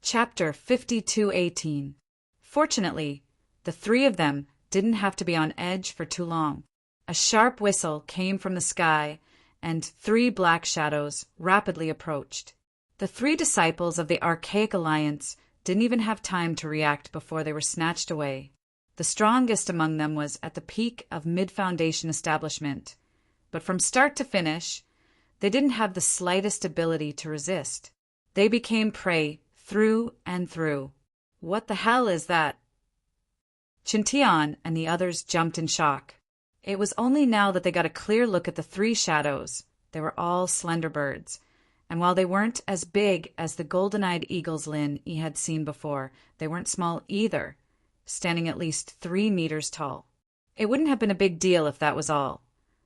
Chapter 52:18. Fortunately, the three of them didn't have to be on edge for too long. A sharp whistle came from the sky, and three black shadows rapidly approached. The three disciples of the Archaic Alliance didn't even have time to react before they were snatched away. The strongest among them was at the peak of mid-foundation establishment, but from start to finish, they didn't have the slightest ability to resist. They became prey through and through. What the hell is that? Chintian and the others jumped in shock. It was only now that they got a clear look at the three shadows. They were all slender birds, and while they weren't as big as the golden-eyed eagles Lin he had seen before, they weren't small either, standing at least 3 meters tall. It wouldn't have been a big deal if that was all,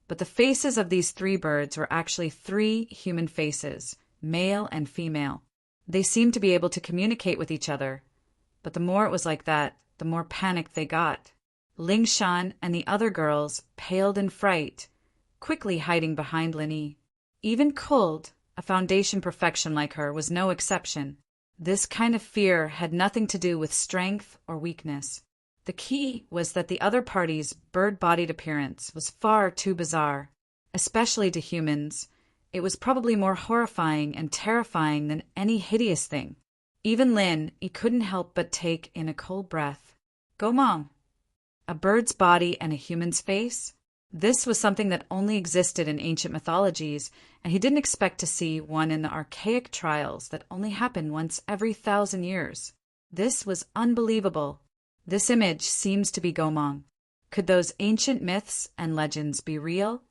but the faces of these three birds were actually 3 human faces, male and female. They seemed to be able to communicate with each other, but the more it was like that, the more panicked they got. Ling Shan and the other girls paled in fright, quickly hiding behind Lin Yi. Even Cold, a foundation perfection like her, was no exception. This kind of fear had nothing to do with strength or weakness. The key was that the other party's bird-bodied appearance was far too bizarre, especially to humans. It was probably more horrifying and terrifying than any hideous thing. Even Lin, he couldn't help but take in a cold breath. Gomong! A bird's body and a human's face? This was something that only existed in ancient mythologies, and he didn't expect to see one in the archaic trials that only happen once every 1,000 years. This was unbelievable. This image seems to be Gomong. Could those ancient myths and legends be real?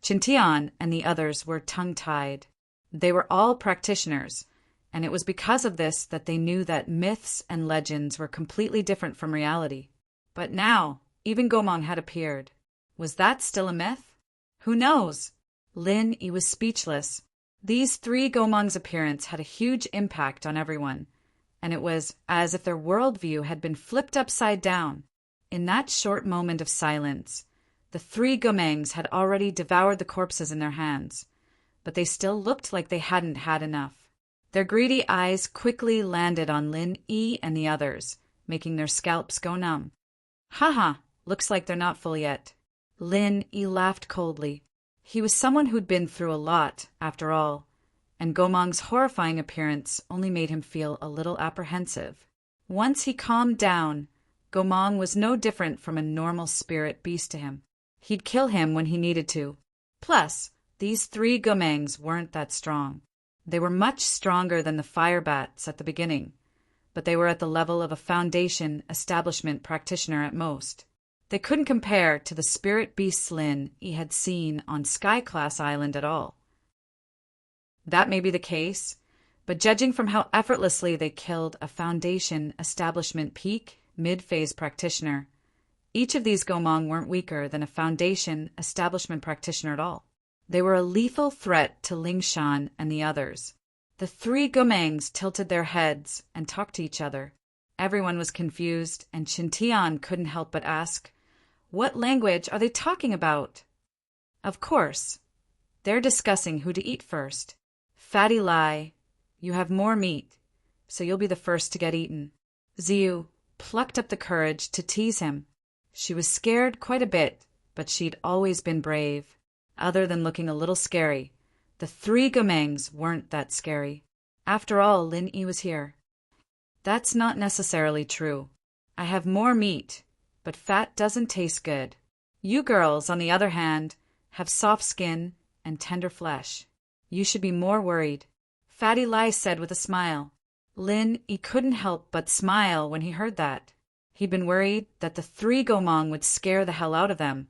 Chintian and the others were tongue-tied. They were all practitioners, and it was because of this that they knew that myths and legends were completely different from reality. But now, even Gomong had appeared. Was that still a myth? Who knows? Lin Yi was speechless. These three Gomong's appearance had a huge impact on everyone, and it was as if their worldview had been flipped upside down. In that short moment of silence, the three Gomengs had already devoured the corpses in their hands, but they still looked like they hadn't had enough. Their greedy eyes quickly landed on Lin Yi and the others, making their scalps go numb. Haha, looks like they're not full yet. Lin Yi laughed coldly. He was someone who'd been through a lot, after all, and Gomong's horrifying appearance only made him feel a little apprehensive. Once he calmed down, Gomong was no different from a normal spirit beast to him. He'd kill him when he needed to. Plus, these three Gomengs weren't that strong. They were much stronger than the fire bats at the beginning, but they were at the level of a foundation establishment practitioner at most. They couldn't compare to the spirit beast Lin he had seen on Sky-class Island at all. That may be the case, but judging from how effortlessly they killed a foundation establishment peak mid-phase practitioner, each of these Gomong weren't weaker than a foundation establishment practitioner at all. They were a lethal threat to Ling Shan and the others. The three Gomengs tilted their heads and talked to each other. Everyone was confused, and Chintian couldn't help but ask, "What language are they talking about?" Of course, they're discussing who to eat first. Fatty Lai, you have more meat, so you'll be the first to get eaten. Ziyu plucked up the courage to tease him. She was scared quite a bit, but she'd always been brave. Other than looking a little scary, the three Gomengs weren't that scary. After all, Lin Yi was here. That's not necessarily true. I have more meat, but fat doesn't taste good. You girls, on the other hand, have soft skin and tender flesh. You should be more worried, Fatty Lai said with a smile. Lin Yi couldn't help but smile when he heard that. He'd been worried that the three Gomong would scare the hell out of them,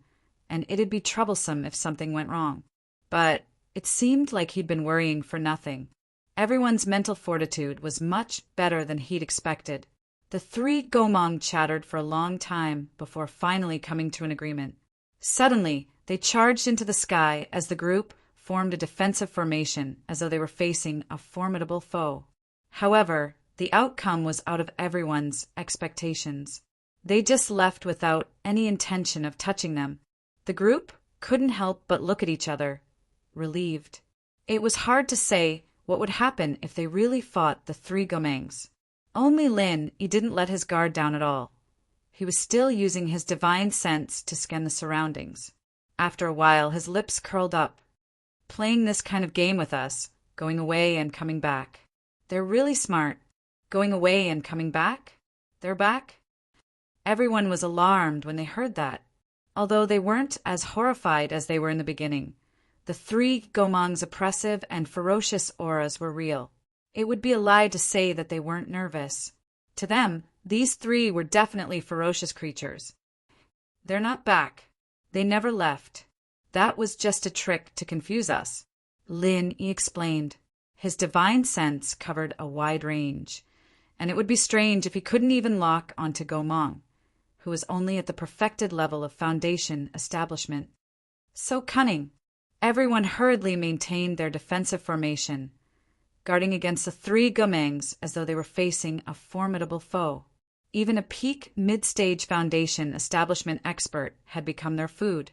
and it'd be troublesome if something went wrong. But it seemed like he'd been worrying for nothing. Everyone's mental fortitude was much better than he'd expected. The three Gomong chattered for a long time before finally coming to an agreement. Suddenly, they charged into the sky as the group formed a defensive formation as though they were facing a formidable foe. However, the outcome was out of everyone's expectations. They just left without any intention of touching them. The group couldn't help but look at each other, relieved. It was hard to say what would happen if they really fought the three Gomengs. Only Lin, he didn't let his guard down at all. He was still using his divine sense to scan the surroundings. After a while, his lips curled up. Playing this kind of game with us, going away and coming back. They're really smart. Going away and coming back? They're back? Everyone was alarmed when they heard that. Although they weren't as horrified as they were in the beginning, the three Gomang's oppressive and ferocious auras were real. It would be a lie to say that they weren't nervous. To them, these three were definitely ferocious creatures. They're not back. They never left. That was just a trick to confuse us. Lin, he explained. His divine sense covered a wide range, and it would be strange if he couldn't even lock onto Gomang, who was only at the perfected level of foundation establishment. So cunning. Everyone hurriedly maintained their defensive formation, guarding against the three Gomangs as though they were facing a formidable foe. Even a peak mid-stage foundation establishment expert had become their food,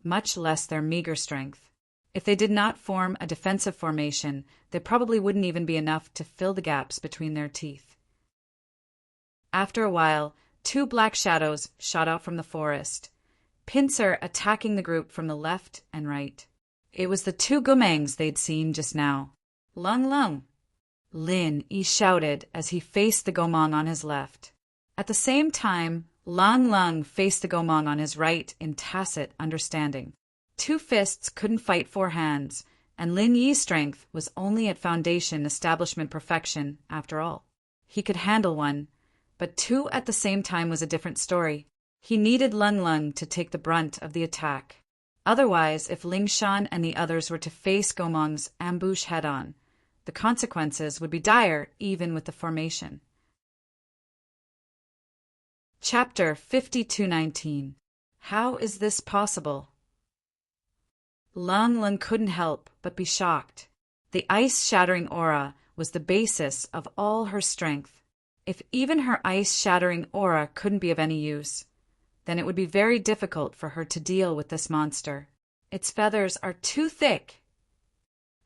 much less their meager strength. If they did not form a defensive formation, they probably wouldn't even be enough to fill the gaps between their teeth. After a while, two black shadows shot out from the forest, pincer attacking the group from the left and right. It was the two Gomangs they'd seen just now. Lung Lung! Lin, he shouted as he faced the Gomang on his left. At the same time, Lang Lung faced the Gomang on his right in tacit understanding. Two fists couldn't fight four hands, and Lin Yi's strength was only at foundation establishment perfection after all. He could handle one, but two at the same time was a different story. He needed Lung Lung to take the brunt of the attack. Otherwise, if Ling Shan and the others were to face Gomang's ambush head-on, the consequences would be dire even with the formation. Chapter 5219. How is this possible? Lang Lung couldn't help but be shocked. The ice-shattering aura was the basis of all her strength. If even her ice-shattering aura couldn't be of any use, then it would be very difficult for her to deal with this monster. Its feathers are too thick.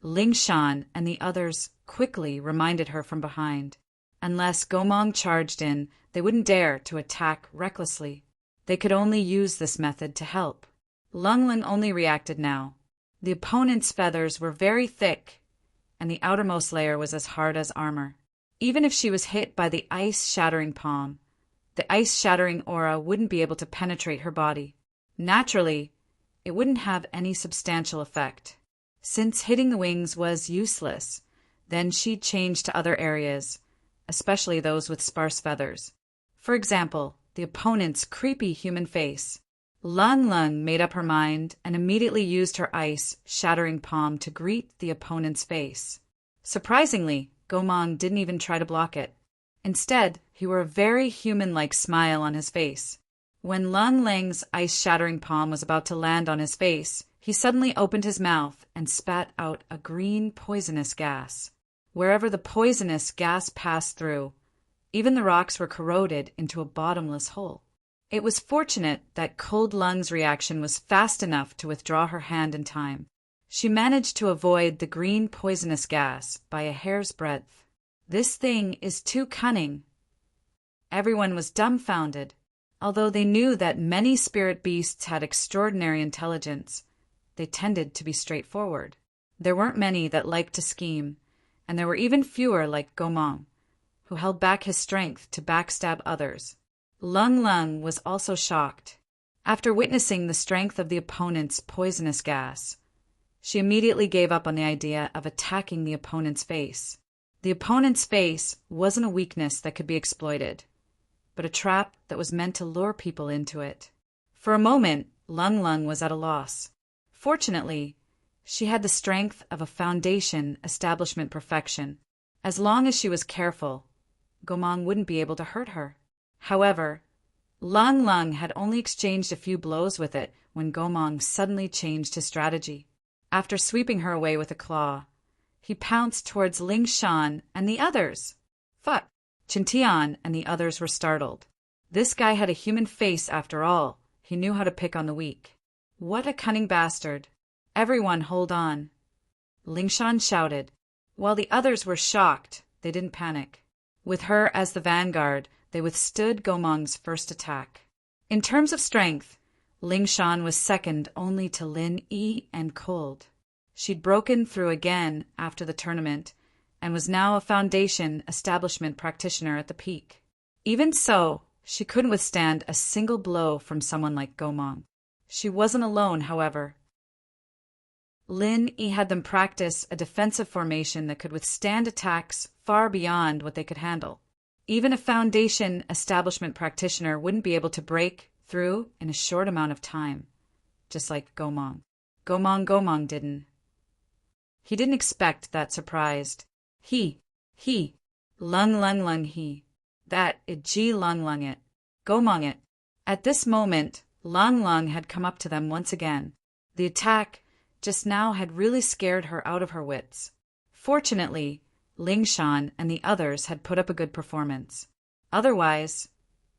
Ling Shan and the others quickly reminded her from behind. Unless Gomang charged in, they wouldn't dare to attack recklessly. They could only use this method to help. Lung Lung only reacted now. The opponent's feathers were very thick, and the outermost layer was as hard as armor. Even if she was hit by the ice-shattering palm, the ice-shattering aura wouldn't be able to penetrate her body. Naturally, it wouldn't have any substantial effect. Since hitting the wings was useless, then she'd change to other areas, especially those with sparse feathers. For example, the opponent's creepy human face. Lung Lung made up her mind and immediately used her ice-shattering palm to greet the opponent's face. Surprisingly, Gomang didn't even try to block it. Instead, he wore a very human-like smile on his face. When Lung Lang's ice-shattering palm was about to land on his face, he suddenly opened his mouth and spat out a green poisonous gas. Wherever the poisonous gas passed through, even the rocks were corroded into a bottomless hole. It was fortunate that Cold Lung's reaction was fast enough to withdraw her hand in time. She managed to avoid the green poisonous gas by a hair's breadth. This thing is too cunning. Everyone was dumbfounded. Although they knew that many spirit beasts had extraordinary intelligence, they tended to be straightforward. There weren't many that liked to scheme, and there were even fewer like Gomang, who held back his strength to backstab others. Lung Lung was also shocked. After witnessing the strength of the opponent's poisonous gas, she immediately gave up on the idea of attacking the opponent's face. The opponent's face wasn't a weakness that could be exploited, but a trap that was meant to lure people into it. For a moment, Lung Lung was at a loss. Fortunately, she had the strength of a foundation establishment perfection. As long as she was careful, Gomang wouldn't be able to hurt her. However, Lung Lung had only exchanged a few blows with it when Gomang suddenly changed his strategy. After sweeping her away with a claw, he pounced towards Ling Shan and the others. Fuck! Chintian and the others were startled. This guy had a human face after all. He knew how to pick on the weak. What a cunning bastard. Everyone hold on. Ling Shan shouted. While the others were shocked, they didn't panic. With her as the vanguard, they withstood Gomang's first attack. In terms of strength, Ling Shan was second only to Lin Yi and Cold. She'd broken through again after the tournament and was now a foundation establishment practitioner at the peak. Even so, she couldn't withstand a single blow from someone like Gomang. She wasn't alone, however. Lin Yi had them practice a defensive formation that could withstand attacks far beyond what they could handle. Even a foundation establishment practitioner wouldn't be able to break through in a short amount of time, just like Gomang. Gomang didn't. He didn't expect that surprised. He, lung he, that it ji lung it, Gomang it. At this moment, Lung had come up to them once again. The attack just now had really scared her out of her wits. Fortunately, Ling Shan and the others had put up a good performance. Otherwise,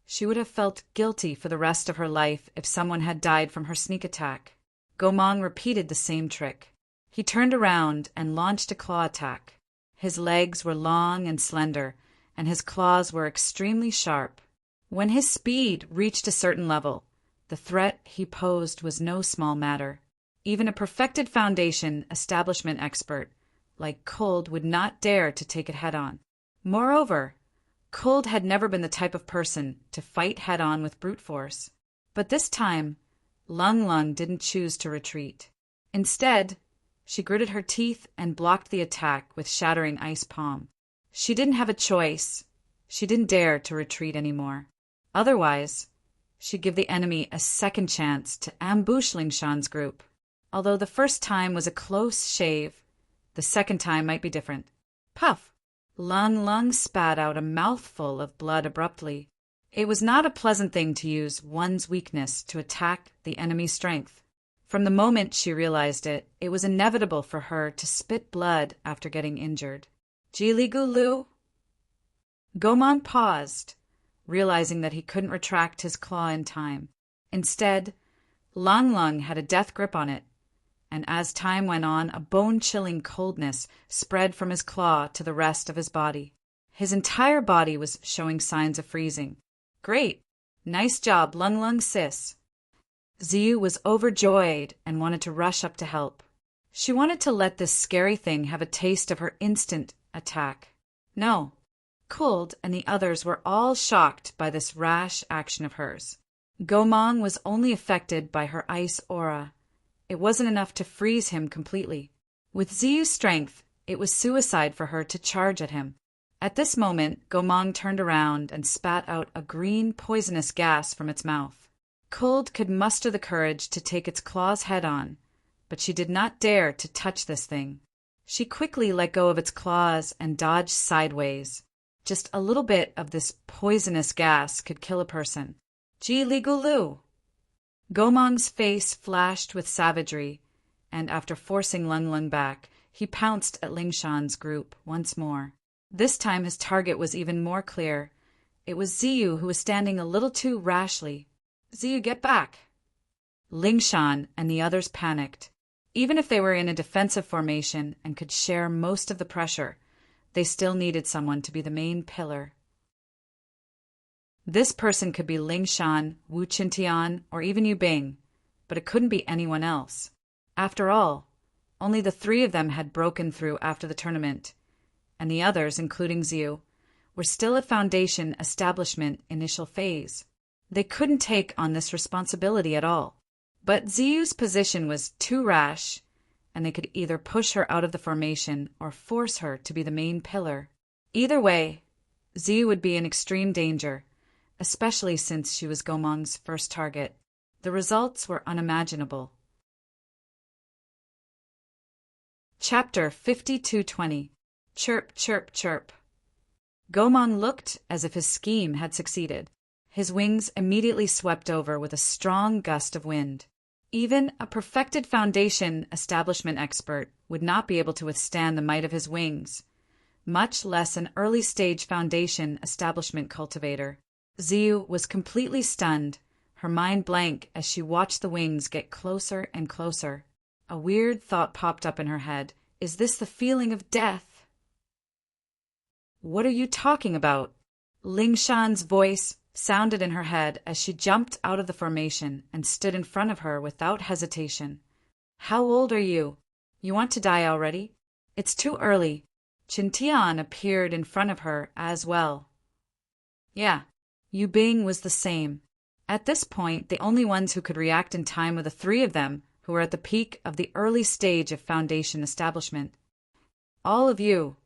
she would have felt guilty for the rest of her life if someone had died from her sneak attack. Gomang repeated the same trick. He turned around and launched a claw attack. His legs were long and slender, and his claws were extremely sharp. When his speed reached a certain level, the threat he posed was no small matter. Even a perfected foundation establishment expert like Cold would not dare to take it head-on. Moreover, Cold had never been the type of person to fight head-on with brute force. But this time, Lung didn't choose to retreat. Instead, she gritted her teeth and blocked the attack with shattering ice palm. She didn't have a choice. She didn't dare to retreat anymore. Otherwise, she'd give the enemy a second chance to ambush Ling Shan's group. Although the first time was a close shave, the second time might be different. Puff! Lung spat out a mouthful of blood abruptly. It was not a pleasant thing to use one's weakness to attack the enemy's strength. From the moment she realized it, it was inevitable for her to spit blood after getting injured. Jili-gu-lu? Gomang paused, realizing that he couldn't retract his claw in time. Instead, Lung had a death grip on it, and as time went on, a bone-chilling coldness spread from his claw to the rest of his body. His entire body was showing signs of freezing. Great! Nice job, Lung sis. Ziyu was overjoyed and wanted to rush up to help. She wanted to let this scary thing have a taste of her instant attack. No. Cold and the others were all shocked by this rash action of hers. Gomang was only affected by her ice aura. It wasn't enough to freeze him completely. With Ziyu's strength, it was suicide for her to charge at him. At this moment, Gomang turned around and spat out a green, poisonous gas from its mouth. Cold could muster the courage to take its claws head-on, but she did not dare to touch this thing. She quickly let go of its claws and dodged sideways. Just a little bit of this poisonous gas could kill a person. Jili-gu-lu! Gomang's face flashed with savagery, and after forcing Lung back, he pounced at Ling Shan's group once more. This time his target was even more clear. It was Ziyu who was standing a little too rashly. Ziyu, get back! Ling Shan and the others panicked. Even if they were in a defensive formation and could share most of the pressure, they still needed someone to be the main pillar. This person could be Ling Shan, Wu Qintian, or even Yu Bing, but it couldn't be anyone else. After all, only the three of them had broken through after the tournament, and the others, including Ziyu, were still at Foundation establishment initial phase. They couldn't take on this responsibility at all. But Ziyu's position was too rash, and they could either push her out of the formation or force her to be the main pillar. Either way, Ziyu would be in extreme danger, especially since she was Gomang's first target. The results were unimaginable. Chapter 5220. Chirp, chirp, chirp. Gomang looked as if his scheme had succeeded. His wings immediately swept over with a strong gust of wind. Even a perfected Foundation establishment expert would not be able to withstand the might of his wings, much less an early-stage Foundation establishment cultivator. Ziyu was completely stunned, her mind blank as she watched the wings get closer and closer. A weird thought popped up in her head. Is this the feeling of death? What are you talking about? Ling Shan's voice sounded in her head as she jumped out of the formation and stood in front of her without hesitation. How old are you? You want to die already? It's too early. Qin Tian appeared in front of her as well. Yeah, Yu Bing was the same. At this point, the only ones who could react in time were the three of them who were at the peak of the early stage of Foundation establishment. All of you.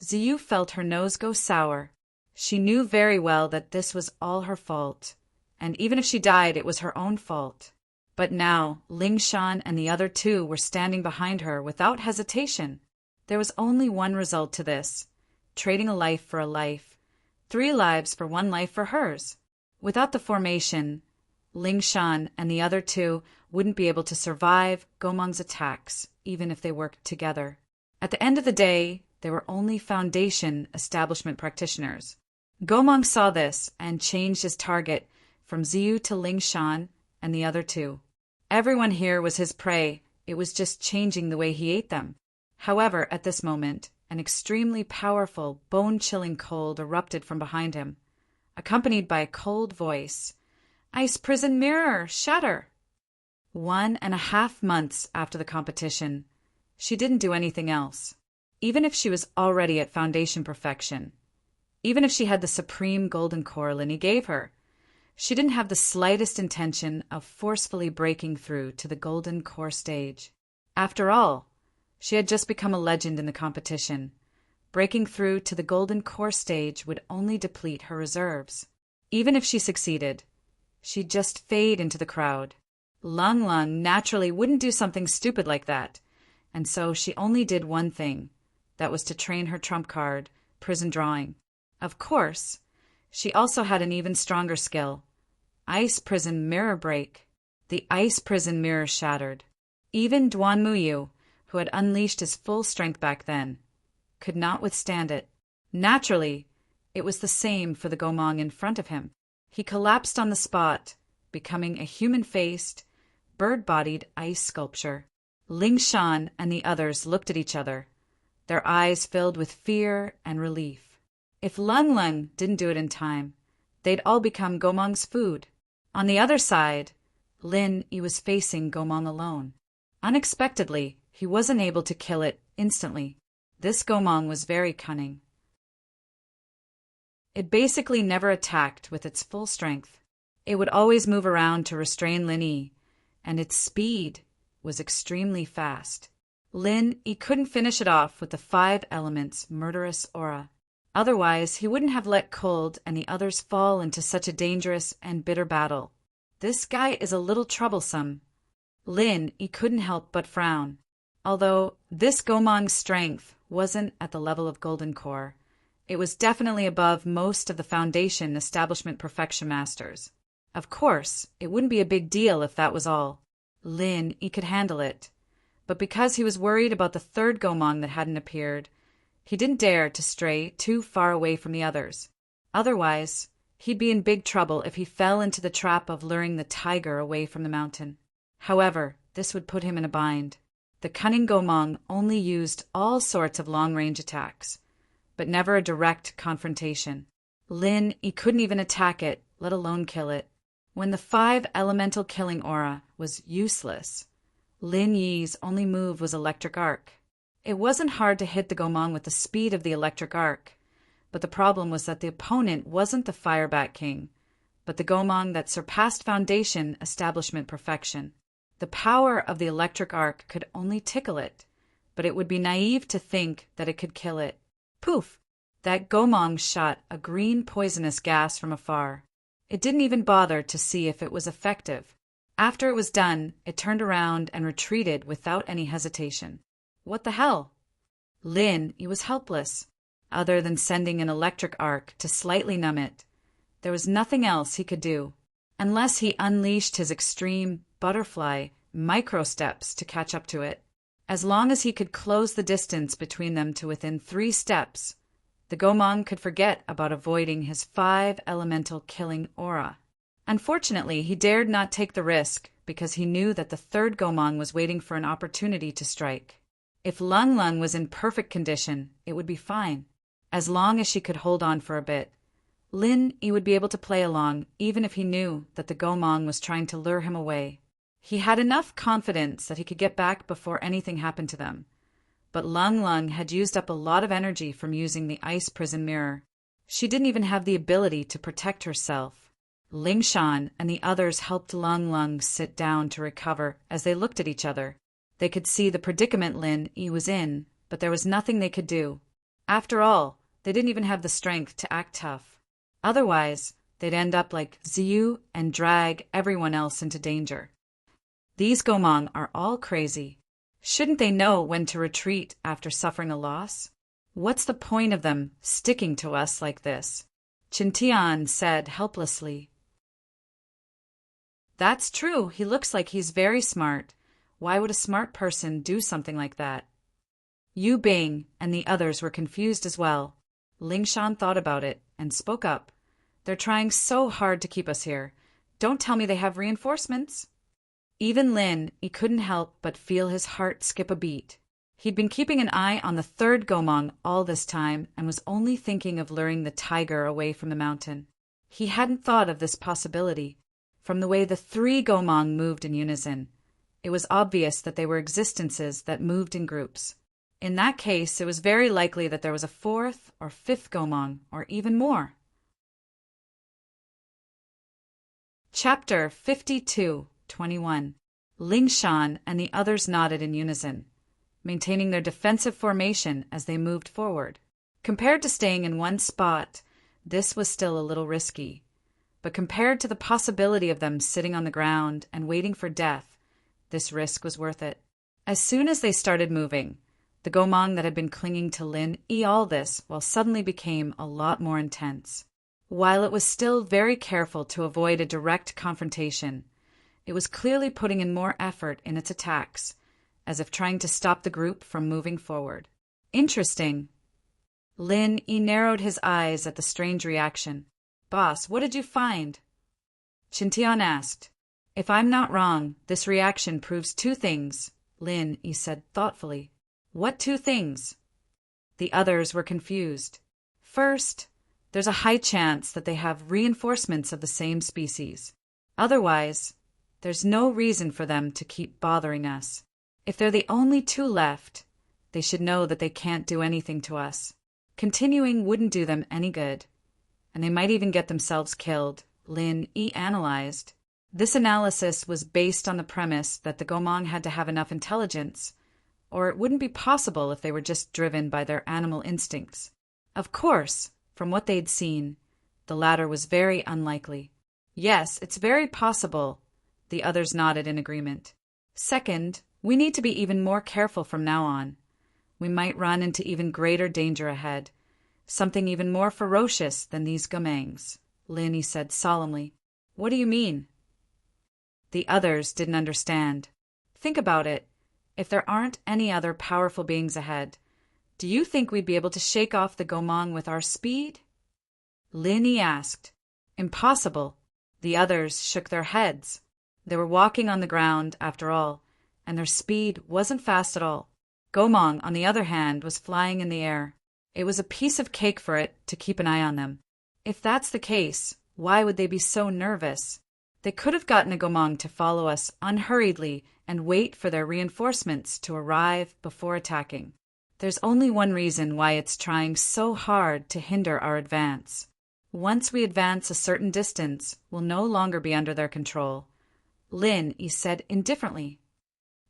Ziyu felt her nose go sour. She knew very well that this was all her fault, and even if she died, it was her own fault. But now, Ling Shan and the other two were standing behind her without hesitation. There was only one result to this: trading a life for a life. 3 lives for 1 life for hers. Without the formation, Ling Shan and the other two wouldn't be able to survive Gomang's attacks, even if they worked together. At the end of the day, they were only Foundation establishment practitioners. Gomang saw this and changed his target from Ziyu to Ling Shan and the other two. Everyone here was his prey. It was just changing the way he ate them. However, at this moment, an extremely powerful, bone-chilling cold erupted from behind him, accompanied by a cold voice. Ice prison mirror, shatter! 1.5 months after the competition, she didn't do anything else. Even if she was already at Foundation perfection, even if she had the supreme golden core Linny gave her, she didn't have the slightest intention of forcefully breaking through to the golden core stage. After all, she had just become a legend in the competition. Breaking through to the golden core stage would only deplete her reserves. Even if she succeeded, she'd just fade into the crowd. Lung Lung naturally wouldn't do something stupid like that, and so she only did one thing. That was to train her trump card, prison drawing. Of course, she also had an even stronger skill. Ice prison mirror break. The ice prison mirror shattered. Even Duan Muyu, who had unleashed his full strength back then, could not withstand it. Naturally, it was the same for the Gomang in front of him. He collapsed on the spot, becoming a human-faced, bird-bodied ice sculpture. Ling Shan and the others looked at each other, their eyes filled with fear and relief. If Lung Lung didn't do it in time, they'd all become Gomang's food. On the other side, Lin Yi was facing Gomang alone. Unexpectedly, he wasn't able to kill it instantly. This Gomang was very cunning. It basically never attacked with its full strength. It would always move around to restrain Lin Yi, and its speed was extremely fast. Lin Yi couldn't finish it off with the 5 elements murderous aura. Otherwise, he wouldn't have let Cold and the others fall into such a dangerous and bitter battle. This guy is a little troublesome. Lin Yi couldn't help but frown. Although this Gomang's strength wasn't at the level of Golden Core, it was definitely above most of the Foundation establishment perfection masters. Of course, it wouldn't be a big deal if that was all. Lin Yi could handle it. But because he was worried about the 3rd Gomang that hadn't appeared, he didn't dare to stray too far away from the others. Otherwise, he'd be in big trouble if he fell into the trap of luring the tiger away from the mountain. However, this would put him in a bind. The cunning Gomang only used all sorts of long-range attacks, but never a direct confrontation. Lin Yi couldn't even attack it, let alone kill it. When the 5 elemental killing aura was useless, Lin Yi's only move was electric arc. It wasn't hard to hit the Gomang with the speed of the electric arc, but the problem was that the opponent wasn't the Firebat King, but the Gomang that surpassed Foundation establishment perfection. The power of the electric arc could only tickle it, but it would be naive to think that it could kill it. Poof! That Gomang shot a green poisonous gas from afar. It didn't even bother to see if it was effective. After it was done, it turned around and retreated without any hesitation. What the hell? Lin Yi was helpless. Other than sending an electric arc to slightly numb it, there was nothing else he could do, unless he unleashed his extreme butterfly micro steps to catch up to it. As long as he could close the distance between them to within 3 steps, the Gomang could forget about avoiding his 5 elemental killing aura. Unfortunately, he dared not take the risk because he knew that the 3rd Gomang was waiting for an opportunity to strike. If Lung Lung was in perfect condition, it would be fine. As long as she could hold on for a bit, Lin Yi would be able to play along even if he knew that the Gomang was trying to lure him away. He had enough confidence that he could get back before anything happened to them. But Lung Lung had used up a lot of energy from using the ice prison mirror. She didn't even have the ability to protect herself. Ling Shan and the others helped Lung Lung sit down to recover as they looked at each other. They could see the predicament Lin Yi was in, but there was nothing they could do. After all, they didn't even have the strength to act tough. Otherwise, they'd end up like Ziyu and drag everyone else into danger. These Gomang are all crazy. Shouldn't they know when to retreat after suffering a loss? What's the point of them sticking to us like this? Qintian said helplessly. That's true. He looks like he's very smart. Why would a smart person do something like that? Yu Bing and the others were confused as well. Ling Shan thought about it and spoke up. They're trying so hard to keep us here. Don't tell me they have reinforcements. Even Lin Yi couldn't help but feel his heart skip a beat. He'd been keeping an eye on the third Gomang all this time and was only thinking of luring the tiger away from the mountain. He hadn't thought of this possibility. From the way the three Gomang moved in unison, it was obvious that they were existences that moved in groups. In that case, it was very likely that there was a fourth or fifth Gomang, or even more. Chapter 52:21. Ling Shan and the others nodded in unison, maintaining their defensive formation as they moved forward. Compared to staying in one spot, this was still a little risky. But compared to the possibility of them sitting on the ground and waiting for death, this risk was worth it. As soon as they started moving, the Gomang that had been clinging to Lin Yi all this while suddenly became a lot more intense. While it was still very careful to avoid a direct confrontation, it was clearly putting in more effort in its attacks, as if trying to stop the group from moving forward. Interesting. Lin Yi narrowed his eyes at the strange reaction. Boss, what did you find? Qintian asked. If I'm not wrong, this reaction proves two things, Lin Yi said thoughtfully. What two things? The others were confused. First, there's a high chance that they have reinforcements of the same species. Otherwise, there's no reason for them to keep bothering us. If they're the only two left, they should know that they can't do anything to us. Continuing wouldn't do them any good, and they might even get themselves killed, Lin Yi analyzed. This analysis was based on the premise that the Gomang had to have enough intelligence, or it wouldn't be possible if they were just driven by their animal instincts. Of course, from what they'd seen, the latter was very unlikely. Yes, it's very possible, the others nodded in agreement. Second, we need to be even more careful from now on. We might run into even greater danger ahead, something even more ferocious than these Gomangs, Lin Yi said solemnly. What do you mean? The others didn't understand. Think about it. If there aren't any other powerful beings ahead, do you think we'd be able to shake off the Gomang with our speed? Lin Yi asked. Impossible. The others shook their heads. They were walking on the ground, after all, and their speed wasn't fast at all. Gomang, on the other hand, was flying in the air. It was a piece of cake for it to keep an eye on them. If that's the case, why would they be so nervous? They could have gotten a Gomang to follow us unhurriedly and wait for their reinforcements to arrive before attacking. There's only one reason why it's trying so hard to hinder our advance. Once we advance a certain distance, we'll no longer be under their control. Lin Yi said indifferently.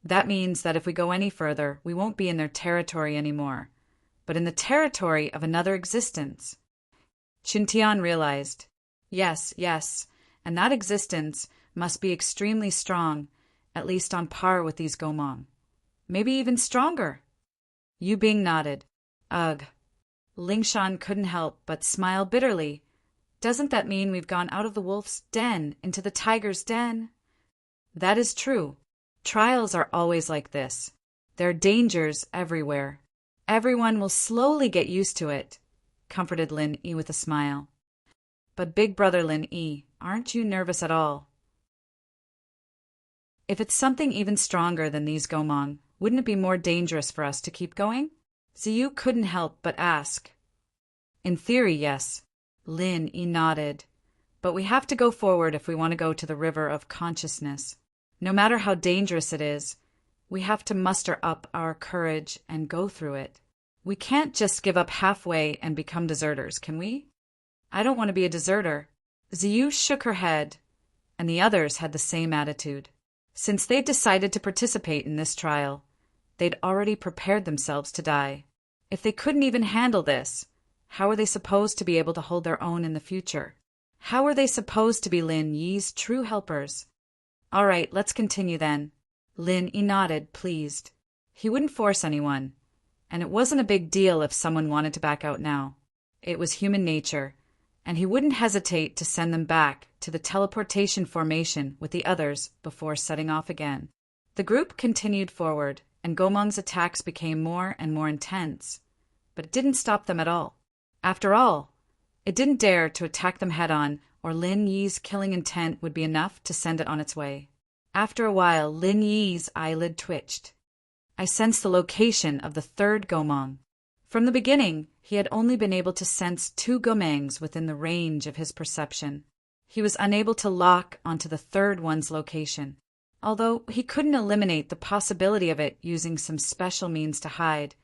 That means that if we go any further, we won't be in their territory anymore, but in the territory of another existence. Qintian realized. Yes, and that existence must be extremely strong, at least on par with these Gomang. Maybe even stronger. Yu Bing nodded. Ugh. Ling Shan couldn't help but smile bitterly. Doesn't that mean we've gone out of the wolf's den into the tiger's den? That is true. Trials are always like this. There are dangers everywhere. Everyone will slowly get used to it, comforted Lin Yi with a smile. But Big Brother Lin Yi, aren't you nervous at all? If it's something even stronger than these Gomang, wouldn't it be more dangerous for us to keep going? Ziyu couldn't help but ask. In theory, yes. Lin nodded. But we have to go forward if we want to go to the river of consciousness. No matter how dangerous it is, we have to muster up our courage and go through it. We can't just give up halfway and become deserters, can we? I don't want to be a deserter. Ziyu shook her head, and the others had the same attitude. Since they'd decided to participate in this trial, they'd already prepared themselves to die. If they couldn't even handle this, how were they supposed to be able to hold their own in the future? How were they supposed to be Lin Yi's true helpers? All right, let's continue then. Lin Yi nodded, pleased. He wouldn't force anyone, and it wasn't a big deal if someone wanted to back out now. It was human nature, and he wouldn't hesitate to send them back to the teleportation formation with the others before setting off again. The group continued forward, and Gomong's attacks became more and more intense, but it didn't stop them at all. After all, it didn't dare to attack them head-on, or Lin Yi's killing intent would be enough to send it on its way. After a while, Lin Yi's eyelid twitched. I sensed the location of the third Gomong. From the beginning, he had only been able to sense 2 Gomangs within the range of his perception. He was unable to lock onto the third one's location. Although he couldn't eliminate the possibility of it using some special means to hide,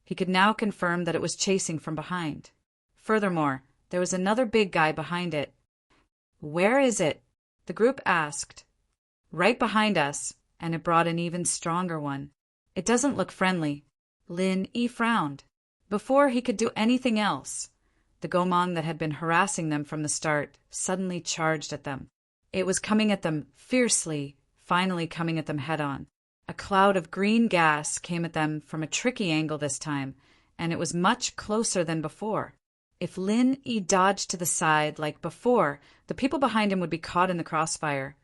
he could now confirm that it was chasing from behind. Furthermore, there was another big guy behind it. Where is it? The group asked. Right behind us, and it brought an even stronger one. It doesn't look friendly. Lin Yi frowned. Before he could do anything else, the Gomong that had been harassing them from the start suddenly charged at them. It was coming at them fiercely, finally coming at them head-on. A cloud of green gas came at them from a tricky angle this time, and it was much closer than before. If Lin Yi dodged to the side like before, the people behind him would be caught in the crossfire.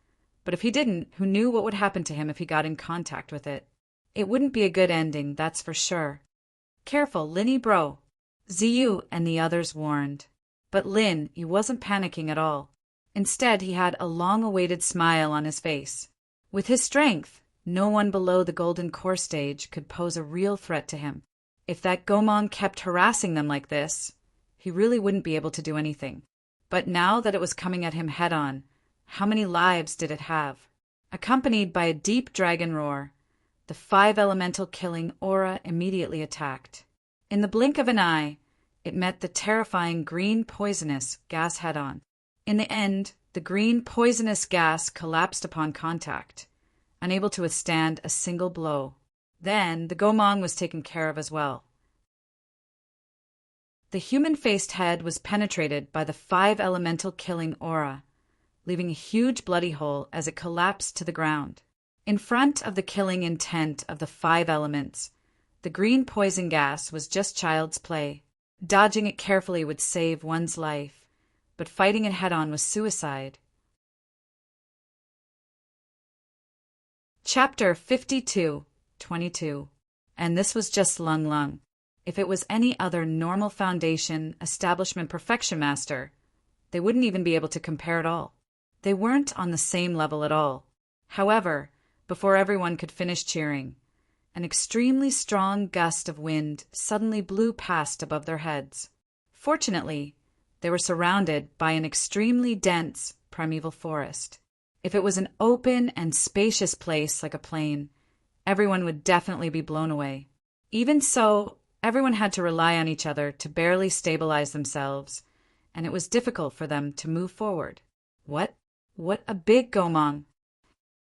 But if he didn't, who knew what would happen to him if he got in contact with it? It wouldn't be a good ending, that's for sure. Careful, Lin bro, Ziyu and the others warned. But Lin Yi wasn't panicking at all. Instead, he had a long-awaited smile on his face. With his strength, no one below the golden core stage could pose a real threat to him. If that Gomong kept harassing them like this, he really wouldn't be able to do anything. But now that it was coming at him head-on, how many lives did it have? Accompanied by a deep dragon roar, the 5 elemental killing aura immediately attacked. In the blink of an eye, it met the terrifying green poisonous gas head-on. In the end, the green poisonous gas collapsed upon contact, unable to withstand a single blow. Then the Gomong was taken care of as well. The human-faced head was penetrated by the 5 elemental killing aura, leaving a huge bloody hole as it collapsed to the ground. In front of the killing intent of the 5 elements, the green poison gas was just child's play. Dodging it carefully would save one's life, but fighting it head-on was suicide. Chapter 52:22. And this was just Lung Lung. If it was any other normal Foundation establishment perfection master, they wouldn't even be able to compare at all. They weren't on the same level at all. However, before everyone could finish cheering, an extremely strong gust of wind suddenly blew past above their heads. Fortunately, they were surrounded by an extremely dense primeval forest. If it was an open and spacious place like a plain, everyone would definitely be blown away. Even so, everyone had to rely on each other to barely stabilize themselves, and it was difficult for them to move forward. What a big Gomong!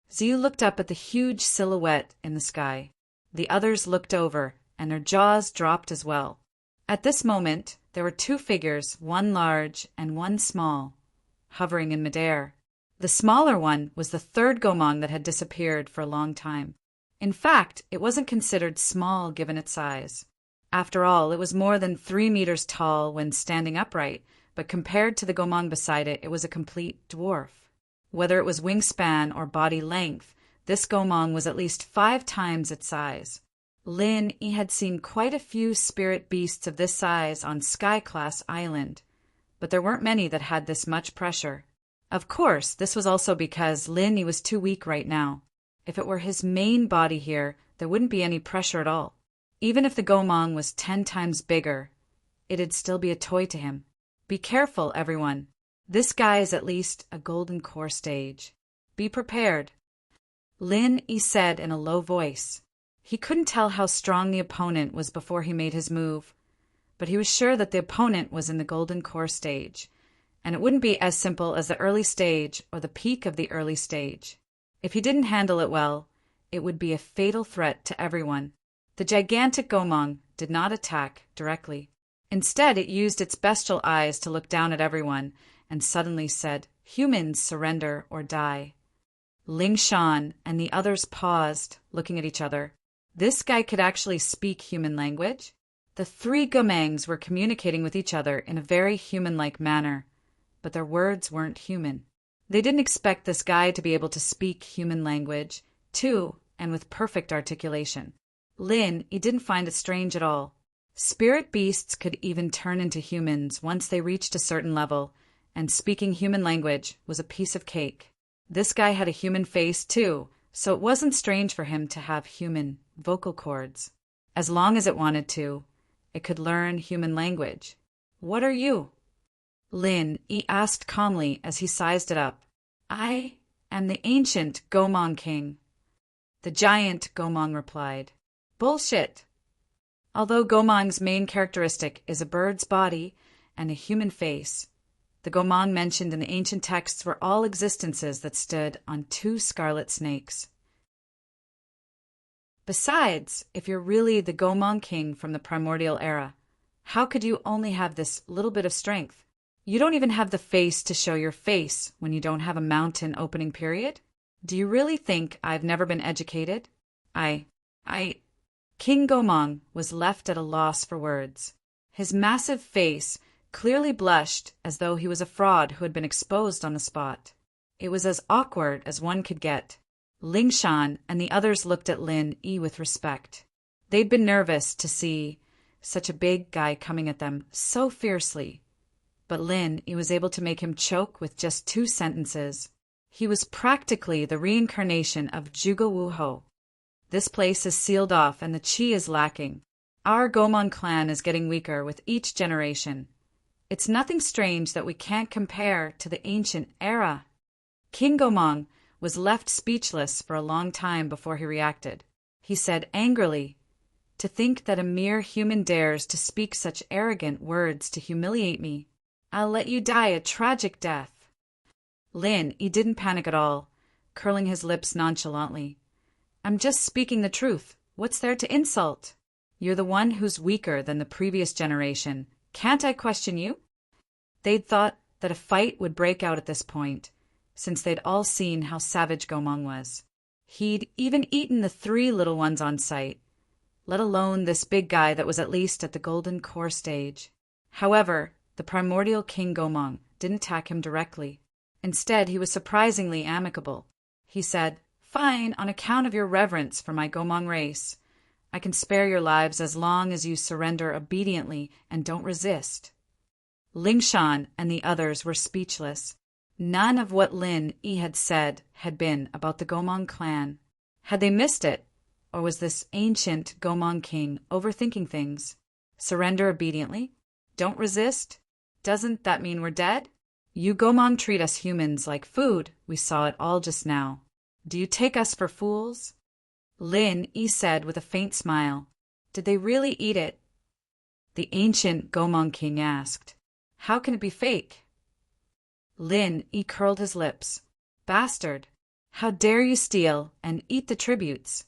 Ziyu looked up at the huge silhouette in the sky. The others looked over, and their jaws dropped as well. At this moment, there were 2 figures, one large and one small, hovering in midair. The smaller one was the 3rd Gomong that had disappeared for a long time. In fact, it wasn't considered small given its size. After all, it was more than 3 meters tall when standing upright, but compared to the Gomong beside it, it was a complete dwarf. Whether it was wingspan or body length, this Gomong was at least 5 times its size. Lin Yi had seen quite a few spirit beasts of this size on Sky-class Island, but there weren't many that had this much pressure. Of course, this was also because Lin Yi was too weak right now. If it were his main body here, there wouldn't be any pressure at all. Even if the Gomong was 10 times bigger, it'd still be a toy to him. Be careful, everyone. This guy is at least a golden core stage. Be prepared. Lin Yi said in a low voice. He couldn't tell how strong the opponent was before he made his move, but he was sure that the opponent was in the golden core stage, and it wouldn't be as simple as the early stage or the peak of the early stage. If he didn't handle it well, it would be a fatal threat to everyone. The gigantic Gomong did not attack directly. Instead, it used its bestial eyes to look down at everyone and suddenly said, "Humans, surrender or die." Ling Shan and the others paused, looking at each other. This guy could actually speak human language? The three Gomangs were communicating with each other in a very human-like manner, but their words weren't human. They didn't expect this guy to be able to speak human language, too, and with perfect articulation. Lin, he didn't find it strange at all. Spirit beasts could even turn into humans once they reached a certain level, and speaking human language was a piece of cake. This guy had a human face, too, so it wasn't strange for him to have human vocal cords. As long as it wanted to, it could learn human language. "What are you?" Lin Yi asked calmly as he sized it up. "I am the ancient Gomong king." The giant Gomong replied. "Bullshit." Although Gomong's main characteristic is a bird's body and a human face, the Gomong mentioned in the ancient texts were all existences that stood on two scarlet snakes. Besides, if you're really the Gomong king from the primordial era, how could you only have this little bit of strength? You don't even have the face to show your face when you don't have a mountain opening period? Do you really think I've never been educated? King Gomong was left at a loss for words. His massive face clearly blushed as though he was a fraud who had been exposed on the spot. It was as awkward as one could get. Ling Shan and the others looked at Lin Yi with respect. They'd been nervous to see such a big guy coming at them so fiercely. But Lin Yi was able to make him choke with just 2 sentences. He was practically the reincarnation of Zhuge Wu Ho. "This place is sealed off and the qi is lacking. Our Gomong clan is getting weaker with each generation. It's nothing strange that we can't compare to the ancient era." King Gomong was left speechless for a long time before he reacted. He said angrily, "To think that a mere human dares to speak such arrogant words to humiliate me. I'll let you die a tragic death." Lin, he didn't panic at all, curling his lips nonchalantly. "I'm just speaking the truth. What's there to insult? You're the one who's weaker than the previous generation. Can't I question you?" They'd thought that a fight would break out at this point, since they'd all seen how savage Gomong was. He'd even eaten the 3 little ones on sight, let alone this big guy that was at least at the golden core stage. However, the primordial King Gomong didn't attack him directly. Instead, he was surprisingly amicable. He said, "Fine, on account of your reverence for my Gomong race. I can spare your lives as long as you surrender obediently and don't resist." Ling Shan and the others were speechless. None of what Lin Yi had said had been about the Gomong clan. Had they missed it, or was this ancient Gomong king overthinking things? Surrender obediently? Don't resist? Doesn't that mean we're dead? You Gomong treat us humans like food. We saw it all just now. Do you take us for fools? Lin Yi said with a faint smile. "Did they really eat it?" The ancient Gomong king asked. "How can it be fake?" Lin Yi curled his lips. "Bastard! How dare you steal and eat the tributes?"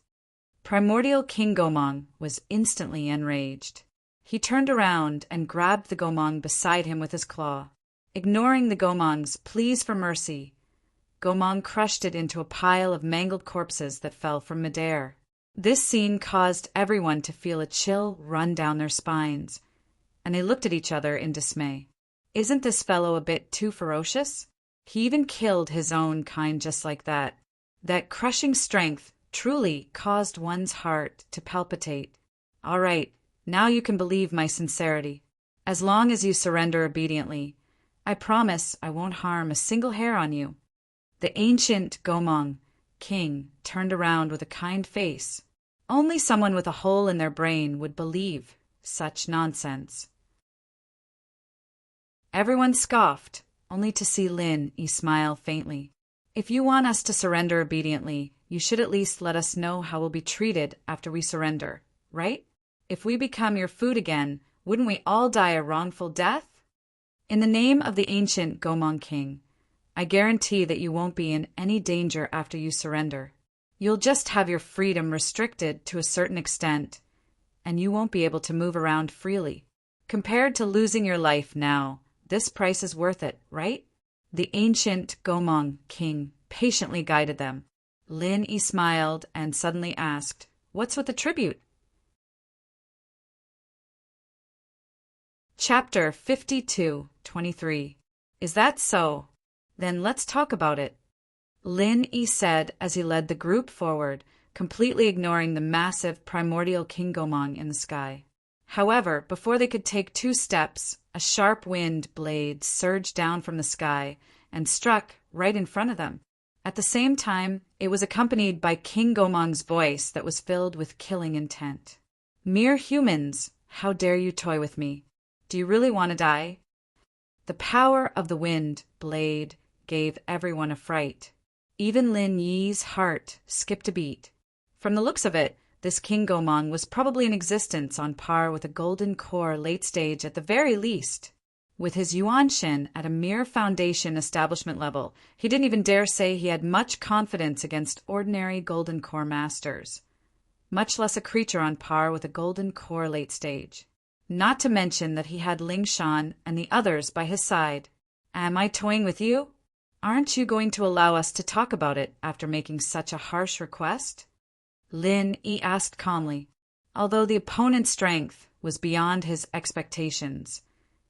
Primordial King Gomong was instantly enraged. He turned around and grabbed the Gomong beside him with his claw. Ignoring the Gomong's pleas for mercy, Gomong crushed it into a pile of mangled corpses that fell from midair. This scene caused everyone to feel a chill run down their spines, and they looked at each other in dismay. Isn't this fellow a bit too ferocious? He even killed his own kind just like that. That crushing strength truly caused one's heart to palpitate. "All right, now you can believe my sincerity. As long as you surrender obediently, I promise I won't harm a single hair on you." The ancient Gomong king turned around with a kind face. Only someone with a hole in their brain would believe such nonsense. Everyone scoffed, only to see Lin Yi smile faintly. If you want us to surrender obediently, you should at least let us know how we'll be treated after we surrender, right? If we become your food again, wouldn't we all die a wrongful death? In the name of the ancient Gomong king, I guarantee that you won't be in any danger after you surrender. You'll just have your freedom restricted to a certain extent, and you won't be able to move around freely. Compared to losing your life now, this price is worth it, right? The ancient Gomong king patiently guided them. Lin Yi smiled and suddenly asked, "What's with the tribute?" Chapter 52:23. Is that so? Then let's talk about it. Lin Yi said as he led the group forward, completely ignoring the massive primordial king Gomong in the sky. However, before they could take 2 steps, a sharp wind blade surged down from the sky and struck right in front of them. At the same time, it was accompanied by King Gomong's voice that was filled with killing intent. "Mere humans, how dare you toy with me? Do you really want to die?" The power of the wind blade gave everyone a fright. Even Lin Yi's heart skipped a beat. From the looks of it, this King Gomong was probably in existence on par with a golden core late stage at the very least. With his Yuanshin at a mere foundation establishment level, he didn't even dare say he had much confidence against ordinary golden core masters, much less a creature on par with a golden core late stage. Not to mention that he had Ling Shan and the others by his side. Am I toying with you? Aren't you going to allow us to talk about it after making such a harsh request? Lin Yi asked calmly. Although the opponent's strength was beyond his expectations,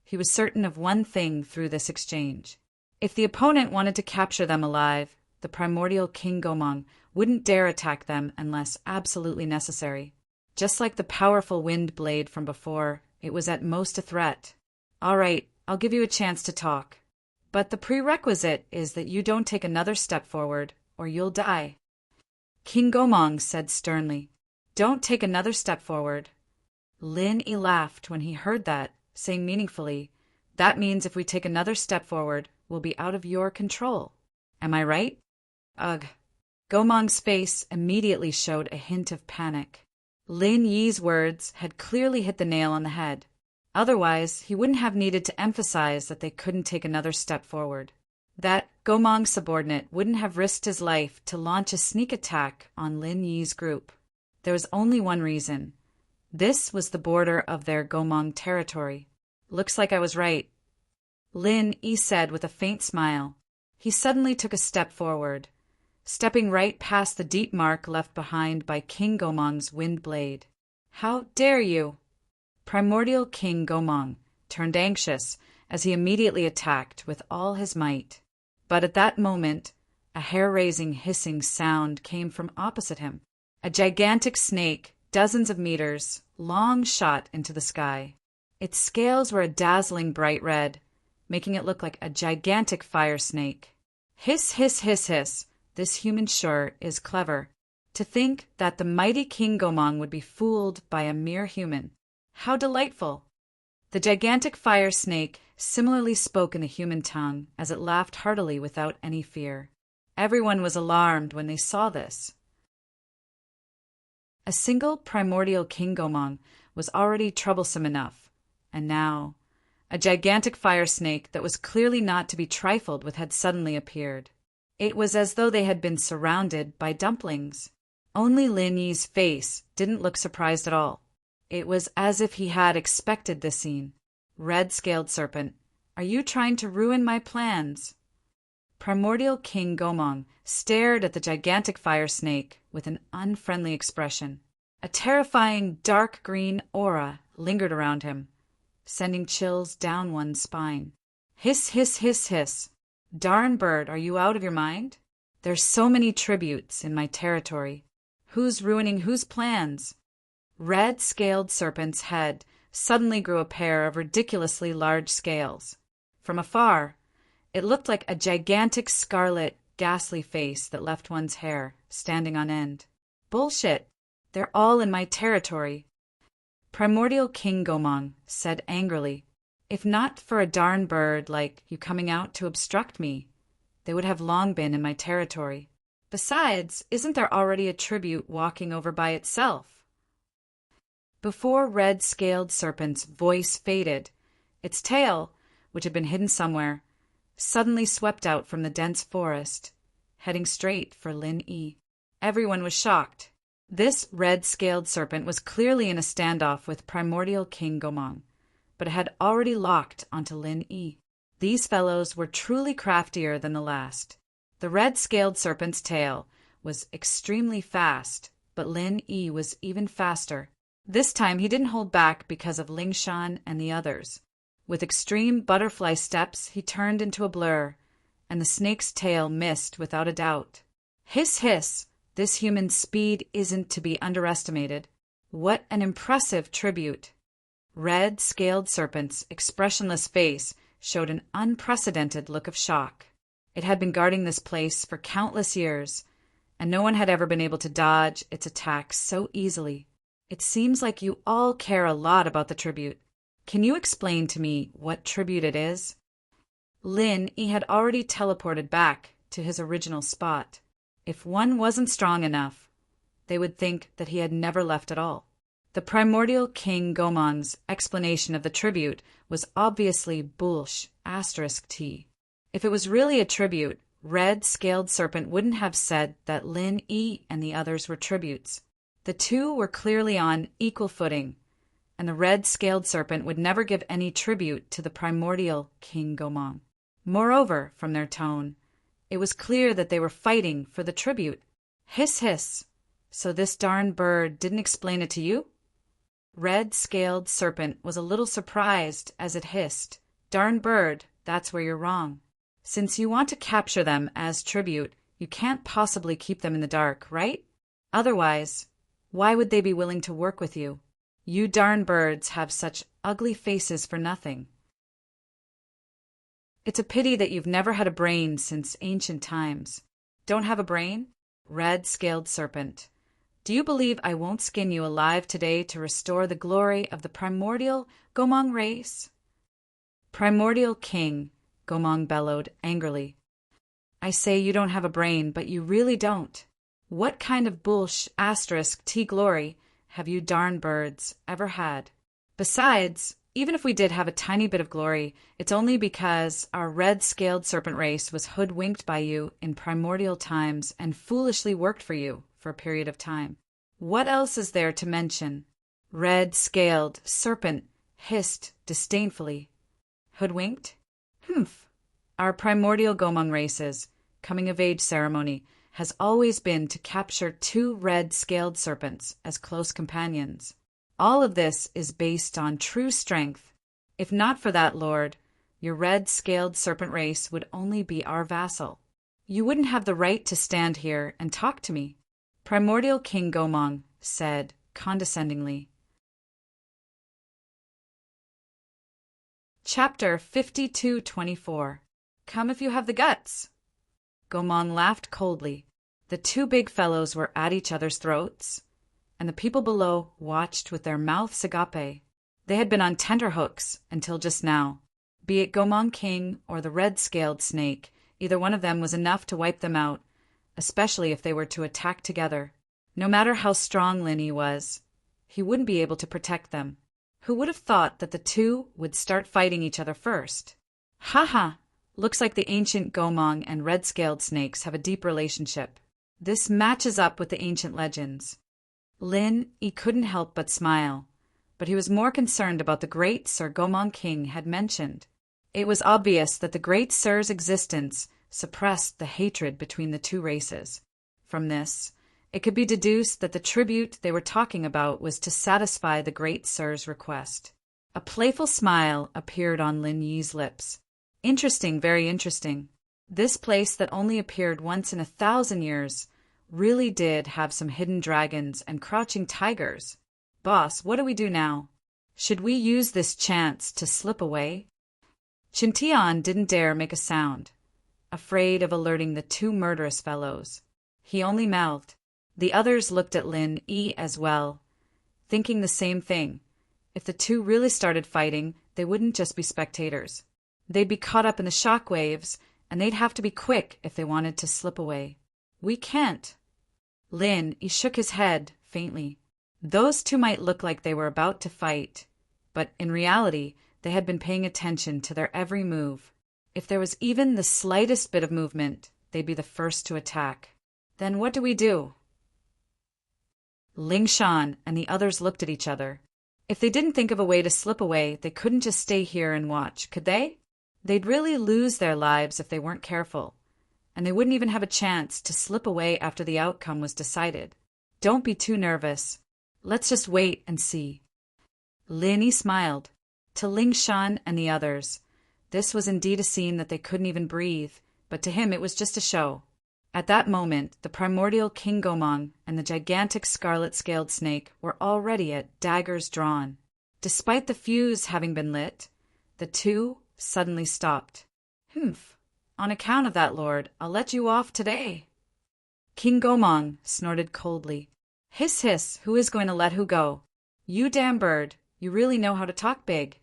he was certain of one thing through this exchange. If the opponent wanted to capture them alive, the primordial King Gomong wouldn't dare attack them unless absolutely necessary. Just like the powerful wind blade from before, it was at most a threat. All right, I'll give you a chance to talk. But the prerequisite is that you don't take another step forward, or you'll die. King Gomong said sternly. Don't take another step forward. Lin Yi laughed when he heard that, saying meaningfully, that means if we take another step forward, we'll be out of your control. Am I right? Ugh. Gomong's face immediately showed a hint of panic. Lin Yi's words had clearly hit the nail on the head. Otherwise, he wouldn't have needed to emphasize that they couldn't take another step forward. That Gomong subordinate wouldn't have risked his life to launch a sneak attack on Lin Yi's group. There was only one reason. This was the border of their Gomong territory. Looks like I was right. Lin Yi said with a faint smile. He suddenly took a step forward, stepping right past the deep mark left behind by King Gomong's wind blade. How dare you? Primordial King Gomong turned anxious as he immediately attacked with all his might. But at that moment, a hair-raising hissing sound came from opposite him. A gigantic snake, dozens of meters long, shot into the sky. Its scales were a dazzling bright red, making it look like a gigantic fire snake. Hiss, hiss, hiss, hiss. This human sure is clever. To think that the mighty King Gomong would be fooled by a mere human. How delightful! The gigantic fire snake similarly spoke in the human tongue as it laughed heartily without any fear. Everyone was alarmed when they saw this. A single primordial King Gomong was already troublesome enough, and now a gigantic fire snake that was clearly not to be trifled with had suddenly appeared. It was as though they had been surrounded by dumplings. Only Lin Yi's face didn't look surprised at all. It was as if he had expected this scene. Red-scaled serpent, are you trying to ruin my plans? Primordial King Gomong stared at the gigantic fire snake with an unfriendly expression. A terrifying dark green aura lingered around him, sending chills down one's spine. Hiss, hiss, hiss, hiss. Darn bird, are you out of your mind? There's so many tributes in my territory. Who's ruining whose plans? Red-scaled serpent's head suddenly grew a pair of ridiculously large scales. From afar, it looked like a gigantic scarlet, ghastly face that left one's hair standing on end. Bullshit! They're all in my territory. Primordial King Gomong said angrily. If not for a darn bird like you coming out to obstruct me, they would have long been in my territory. Besides, isn't there already a tribute walking over by itself? Before Red-Scaled Serpent's voice faded, its tail, which had been hidden somewhere, suddenly swept out from the dense forest, heading straight for Lin Yi. Everyone was shocked. This red-scaled serpent was clearly in a standoff with Primordial King Gomang, but it had already locked onto Lin Yi. These fellows were truly craftier than the last. The red-scaled serpent's tail was extremely fast, but Lin Yi was even faster. This time he didn't hold back because of Ling Shan and the others. With extreme butterfly steps, he turned into a blur, and the snake's tail missed without a doubt. Hiss, hiss! This human's speed isn't to be underestimated. What an impressive tribute! Red-Scaled Serpent's expressionless face showed an unprecedented look of shock. It had been guarding this place for countless years, and no one had ever been able to dodge its attacks so easily. It seems like you all care a lot about the tribute. Can you explain to me what tribute it is? Lin Yi had already teleported back to his original spot. If one wasn't strong enough, they would think that he had never left at all. The Primordial King Gomang's explanation of the tribute was obviously **T. If it was really a tribute, Red-Scaled Serpent wouldn't have said that Lin Yi and the others were tributes. The two were clearly on equal footing, and the Red-Scaled Serpent would never give any tribute to the Primordial King Gomang. Moreover, from their tone, it was clear that they were fighting for the tribute. Hiss, hiss! So this darn bird didn't explain it to you? Red-Scaled Serpent was a little surprised as it hissed. Darn bird, that's where you're wrong. Since you want to capture them as tribute, you can't possibly keep them in the dark, right? Otherwise, why would they be willing to work with you? You darn birds have such ugly faces for nothing. It's a pity that you've never had a brain since ancient times. Don't have a brain? Red-Scaled Serpent. Do you believe I won't skin you alive today to restore the glory of the primordial Gomang race? Primordial King, Gomang bellowed angrily. I say you don't have a brain, but you really don't. What kind of **T glory have you darn birds ever had? Besides, even if we did have a tiny bit of glory, it's only because our red-scaled serpent race was hoodwinked by you in primordial times and foolishly worked for you for a period of time. What else is there to mention? Red-Scaled Serpent hissed disdainfully. Hoodwinked? Humph. Our primordial Gomang race's coming-of-age ceremony has always been to capture 2 red-scaled serpents as close companions. All of this is based on true strength. If not for that, Lord, your red-scaled serpent race would only be our vassal. You wouldn't have the right to stand here and talk to me, Primordial King Gomang said condescendingly. Chapter 52-24. Come if you have the guts. Gomang laughed coldly. The 2 big fellows were at each other's throats, and the people below watched with their mouths agape. They had been on tenterhooks until just now. Be it Gomang King or the red-scaled snake, either one of them was enough to wipe them out, especially if they were to attack together. No matter how strong Lin Yi was, he wouldn't be able to protect them. Who would have thought that the 2 would start fighting each other first? Ha ha! Looks like the ancient Gomang and red-scaled snakes have a deep relationship. This matches up with the ancient legends. Lin Yi couldn't help but smile, but he was more concerned about the great Sir Gomang King had mentioned. It was obvious that the great Sir's existence suppressed the hatred between the 2 races. From this, it could be deduced that the tribute they were talking about was to satisfy the great Sir's request. A playful smile appeared on Lin Yi's lips. Interesting, very interesting. This place that only appeared once in 1,000 years really did have some hidden dragons and crouching tigers. Boss, what do we do now? Should we use this chance to slip away? Chintian didn't dare make a sound, afraid of alerting the 2 murderous fellows. He only mouthed. The others looked at Lin Yi as well, thinking the same thing. If the 2 really started fighting, they they wouldn't just be spectators. They'd be caught up in the shock waves, and they'd have to be quick if they wanted to slip away. We can't. He shook his head faintly. Those two might look like they were about to fight, but in reality, they had been paying attention to their every move. If there was even the slightest bit of movement, they'd be the first to attack. Then what do we do? Ling Shan and the others looked at each other. If they didn't think of a way to slip away, they couldn't just stay here and watch, could they? They'd really lose their lives if they weren't careful, and they wouldn't even have a chance to slip away after the outcome was decided. Don't be too nervous. Let's just wait and see. Lin smiled. To Ling Shan and the others, this was indeed a scene that they couldn't even breathe, but to him it was just a show. At that moment, the primordial King Gomong and the gigantic scarlet-scaled snake were already at daggers drawn. Despite the fuse having been lit, the two suddenly stopped. Humph. On account of that, Lord, I'll let you off today. King Gomong snorted coldly. Hiss, hiss, who is going to let who go? You damn bird, you really know how to talk big.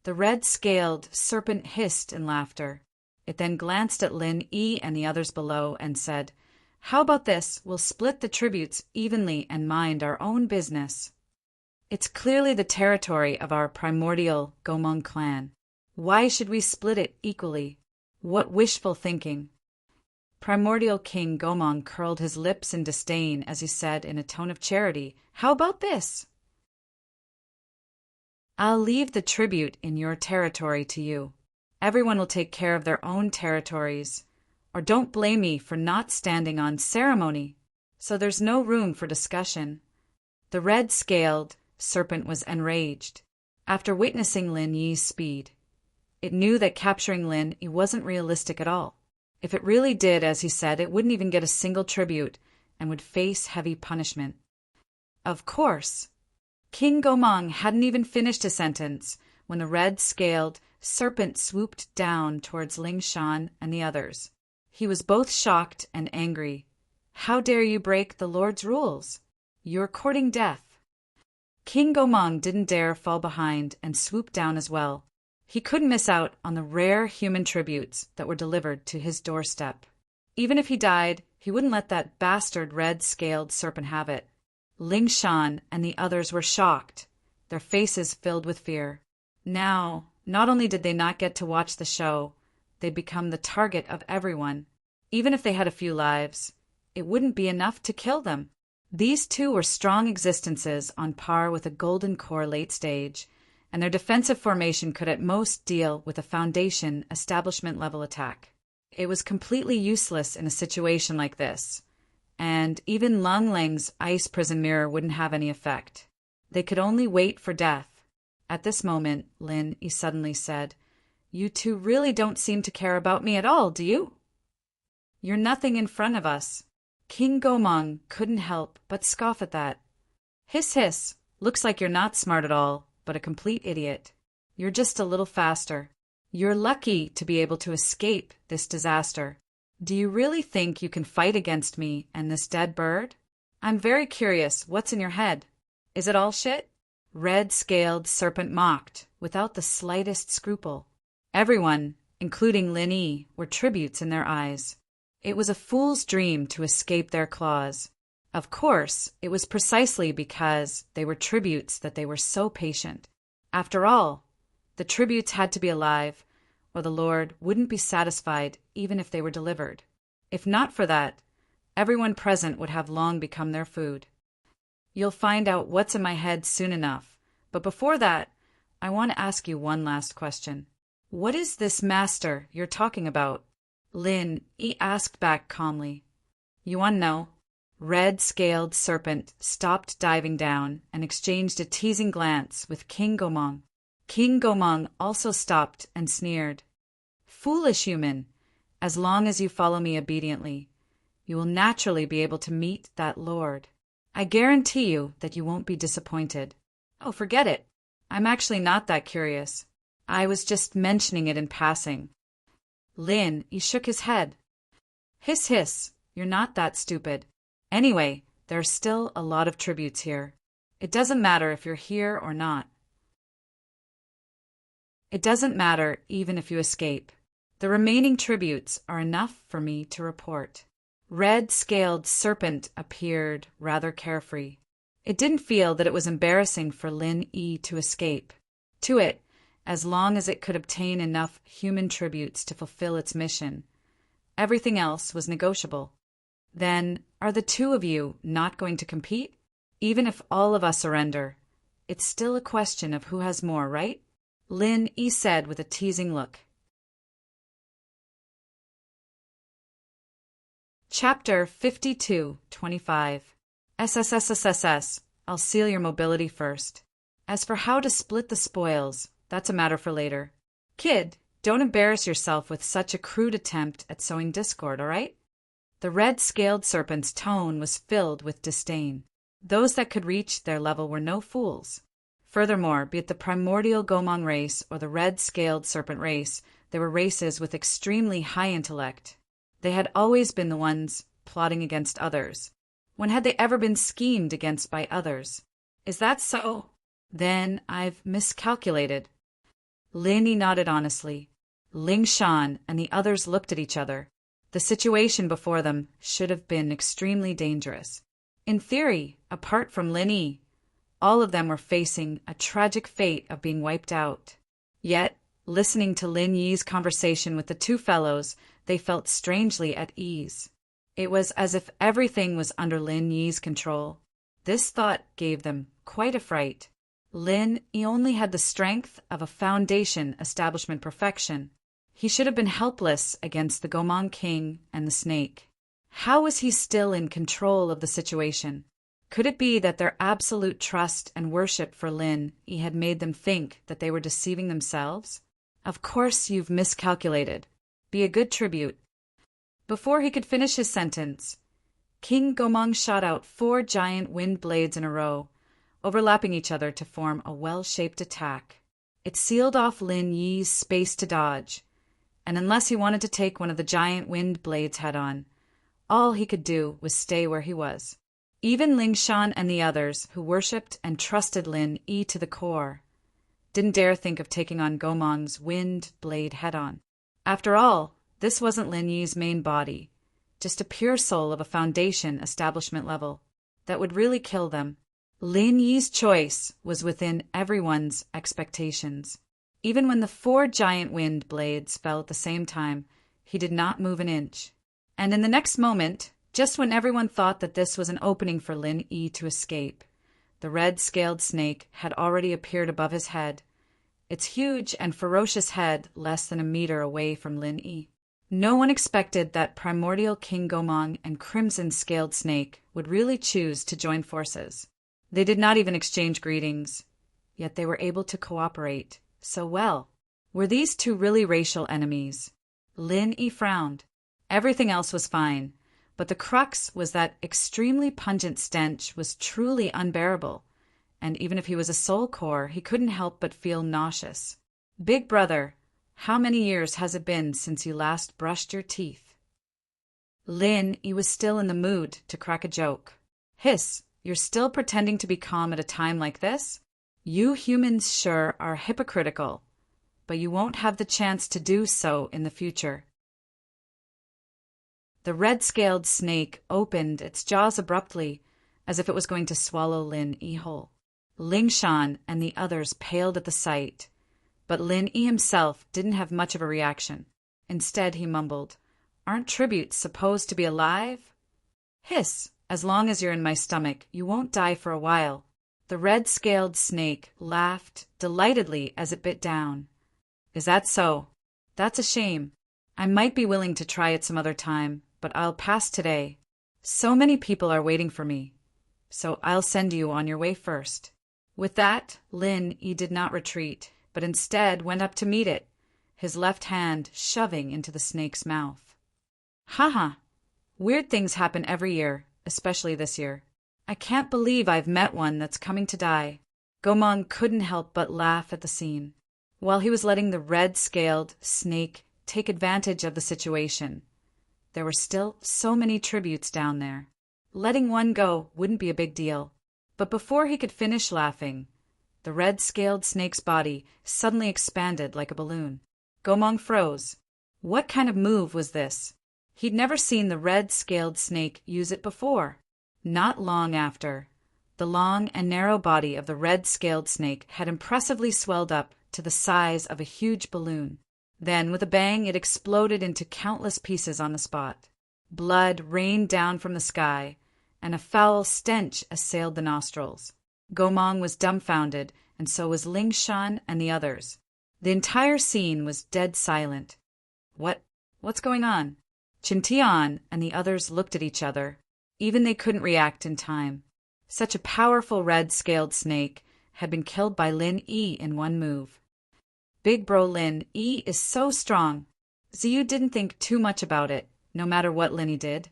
The red-scaled serpent hissed in laughter. It then glanced at Lin Yi and the others below and said, How about this? We'll split the tributes evenly and mind our own business. It's clearly the territory of our primordial Gomong clan. Why should we split it equally? What wishful thinking. Primordial King Gomong curled his lips in disdain as he said in a tone of charity, How about this? I'll leave the tribute in your territory to you. Everyone will take care of their own territories. Or don't blame me for not standing on ceremony. So there's no room for discussion. The red-scaled serpent was enraged. After witnessing Lin Yi's speed, it knew that capturing Lin Yi wasn't realistic at all. If it really did, as he said, it wouldn't even get a single tribute and would face heavy punishment. Of course. King Gomong hadn't even finished a sentence when the red-scaled serpent swooped down towards Ling Shan and the others. He was both shocked and angry. How dare you break the Lord's rules? You're courting death. King Gomong didn't dare fall behind and swooped down as well. He couldn't miss out on the rare human tributes that were delivered to his doorstep. Even if he died, he wouldn't let that bastard red-scaled serpent have it. Ling Shan and the others were shocked, their faces filled with fear. Now, not only did they not get to watch the show, they'd become the target of everyone. Even if they had a few lives, it wouldn't be enough to kill them. These two were strong existences on par with a golden core late stage, and their defensive formation could at most deal with a foundation establishment-level attack. It was completely useless in a situation like this, and even Lung Lang's ice prison mirror wouldn't have any effect. They could only wait for death. At this moment, Lin Yi suddenly said, You two really don't seem to care about me at all, do you? You're nothing in front of us. King Gomong couldn't help but scoff at that. Hiss, hiss, looks like you're not smart at all, but a complete idiot. You're just a little faster. You're lucky to be able to escape this disaster. Do you really think you can fight against me and this dead bird? I'm very curious, what's in your head? Is it all shit? Red-scaled serpent mocked, without the slightest scruple. Everyone, including Lin Yi, were tributes in their eyes. It was a fool's dream to escape their claws. Of course, it was precisely because they were tributes that they were so patient. After all, the tributes had to be alive, or the Lord wouldn't be satisfied even if they were delivered. If not for that, everyone present would have long become their food. You'll find out what's in my head soon enough, but before that, I want to ask you one last question. What is this master you're talking about? Lin Yi asked back calmly. You want to know? Red-scaled serpent stopped diving down and exchanged a teasing glance with King Gomong. King Gomong also stopped and sneered. Foolish human, as long as you follow me obediently, you will naturally be able to meet that Lord. I guarantee you that you won't be disappointed. Oh, forget it. I'm actually not that curious. I was just mentioning it in passing. Lin Yi shook his head. Hiss, hiss, you're not that stupid. Anyway, there are still a lot of tributes here. It doesn't matter if you're here or not. It doesn't matter even if you escape. The remaining tributes are enough for me to report. Red-scaled serpent appeared rather carefree. It didn't feel that it was embarrassing for Lin Yi to escape. To it, as long as it could obtain enough human tributes to fulfill its mission, everything else was negotiable. Then, are the two of you not going to compete? Even if all of us surrender, it's still a question of who has more, right? Lin Yi said with a teasing look. Chapter 52-25. SSSSSS. I'll seal your mobility first. As for how to split the spoils, that's a matter for later. Kid, don't embarrass yourself with such a crude attempt at sowing discord, all right? The red-scaled serpent's tone was filled with disdain. Those that could reach their level were no fools. Furthermore, be it the primordial Gomang race or the red-scaled serpent race, they were races with extremely high intellect. They had always been the ones plotting against others. When had they ever been schemed against by others? Is that so? Then I've miscalculated. Lin Yi nodded honestly. Ling Shan and the others looked at each other. The situation before them should have been extremely dangerous. In theory, apart from Lin Yi, all of them were facing a tragic fate of being wiped out. Yet, listening to Lin Yi's conversation with the two fellows, they felt strangely at ease. It was as if everything was under Lin Yi's control. This thought gave them quite a fright. Lin Yi only had the strength of a foundation establishment perfection. He should have been helpless against the Gomang King and the snake. How was he still in control of the situation? Could it be that their absolute trust and worship for Lin Yi had made them think that they were deceiving themselves? Of course you've miscalculated. Be a good tribute. Before he could finish his sentence, King Gomang shot out 4 giant wind blades in a row, overlapping each other to form a well-shaped attack. It sealed off Lin Yi's space to dodge, and unless he wanted to take one of the giant wind blades head-on, all he could do was stay where he was. Even Ling Shan and the others, who worshipped and trusted Lin Yi to the core, didn't dare think of taking on Gomang's wind blade head-on. After all, this wasn't Lin Yi's main body, just a pure soul of a foundation establishment level that would really kill them. Lin Yi's choice was within everyone's expectations. Even when the 4 giant wind blades fell at the same time, he did not move an inch. And in the next moment, just when everyone thought that this was an opening for Lin Yi to escape, the red-scaled snake had already appeared above his head, its huge and ferocious head less than a meter away from Lin Yi. No one expected that primordial King Gomang and crimson-scaled snake would really choose to join forces. They did not even exchange greetings, yet they were able to cooperate so well. Were these two really racial enemies? Lin Yi frowned. Everything else was fine, but the crux was that extremely pungent stench was truly unbearable, and even if he was a soul core, he couldn't help but feel nauseous. Big brother, how many years has it been since you last brushed your teeth? Lin Yi was still in the mood to crack a joke. Hiss, you're still pretending to be calm at a time like this? You humans sure are hypocritical, but you won't have the chance to do so in the future. The red-scaled snake opened its jaws abruptly, as if it was going to swallow Lin Yi whole. Ling Shan and the others paled at the sight, but Lin Yi himself didn't have much of a reaction. Instead, he mumbled, "Aren't tributes supposed to be alive?" "Hiss, as long as you're in my stomach, you won't die for a while." The red-scaled snake laughed delightedly as it bit down. "Is that so? That's a shame. I might be willing to try it some other time, but I'll pass today. So many people are waiting for me, so I'll send you on your way first." With that, Lin Yi did not retreat, but instead went up to meet it, his left hand shoving into the snake's mouth. Haha, weird things happen every year, especially this year. I can't believe I've met one that's coming to die. Gomang couldn't help but laugh at the scene. While he was letting the red-scaled snake take advantage of the situation, there were still so many tributes down there. Letting one go wouldn't be a big deal. But before he could finish laughing, The red-scaled snake's body suddenly expanded like a balloon. Gomong froze. What kind of move was this? He'd never seen the red-scaled snake use it before. Not long after, the long and narrow body of the red-scaled snake had impressively swelled up to the size of a huge balloon. Then, with a bang, it exploded into countless pieces on the spot. Blood rained down from the sky, and a foul stench assailed the nostrils. Gomong was dumbfounded, and so was Ling Shan and the others. The entire scene was dead silent. What's going on? Qintian and the others looked at each other. Even they couldn't react in time. Such a powerful red-scaled snake had been killed by Lin Yi in one move. Big bro Lin Yi is so strong. Ziyu didn't think too much about it, no matter what Lin Yi did.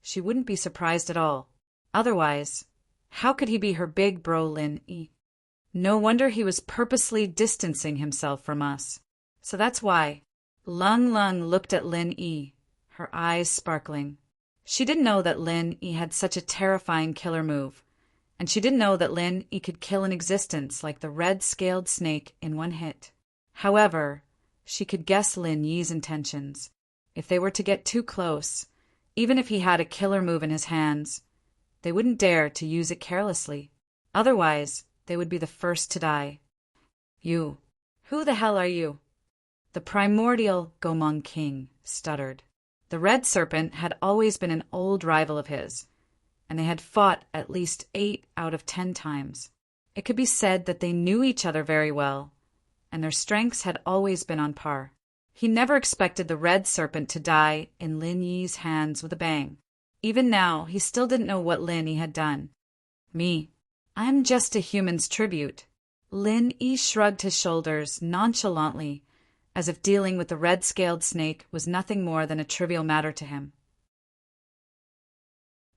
She wouldn't be surprised at all. Otherwise, how could he be her big bro Lin Yi? No wonder he was purposely distancing himself from us. So that's why. Lung Lung looked at Lin Yi, her eyes sparkling. She didn't know that Lin Yi had such a terrifying killer move, and she didn't know that Lin Yi could kill an existence like the red-scaled snake in one hit. However, she could guess Lin Yi's intentions. If they were to get too close, even if he had a killer move in his hands, they wouldn't dare to use it carelessly. Otherwise, they would be the first to die. You. Who the hell are you? The primordial Gomong King stuttered. The red serpent had always been an old rival of his, and they had fought at least 8 out of 10 times. It could be said that they knew each other very well, and their strengths had always been on par. He never expected the red serpent to die in Lin Yi's hands with a bang. Even now, he still didn't know what Lin Yi had done. Me. I'm just a human's tribute. Lin Yi shrugged his shoulders nonchalantly, as if dealing with the red-scaled snake was nothing more than a trivial matter to him.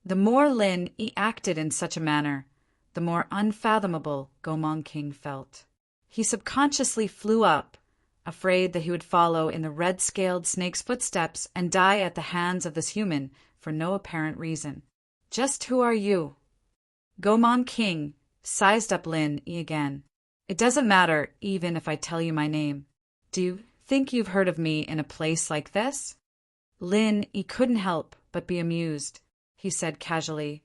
The more Lin Yi acted in such a manner, the more unfathomable Gomong King felt. He subconsciously flew up, afraid that he would follow in the red-scaled snake's footsteps and die at the hands of this human for no apparent reason. Just who are you? Gomong King sized up Lin Yi again. It doesn't matter even if I tell you my name. Do you think you've heard of me in a place like this? Lin Yi couldn't help but be amused. He said casually,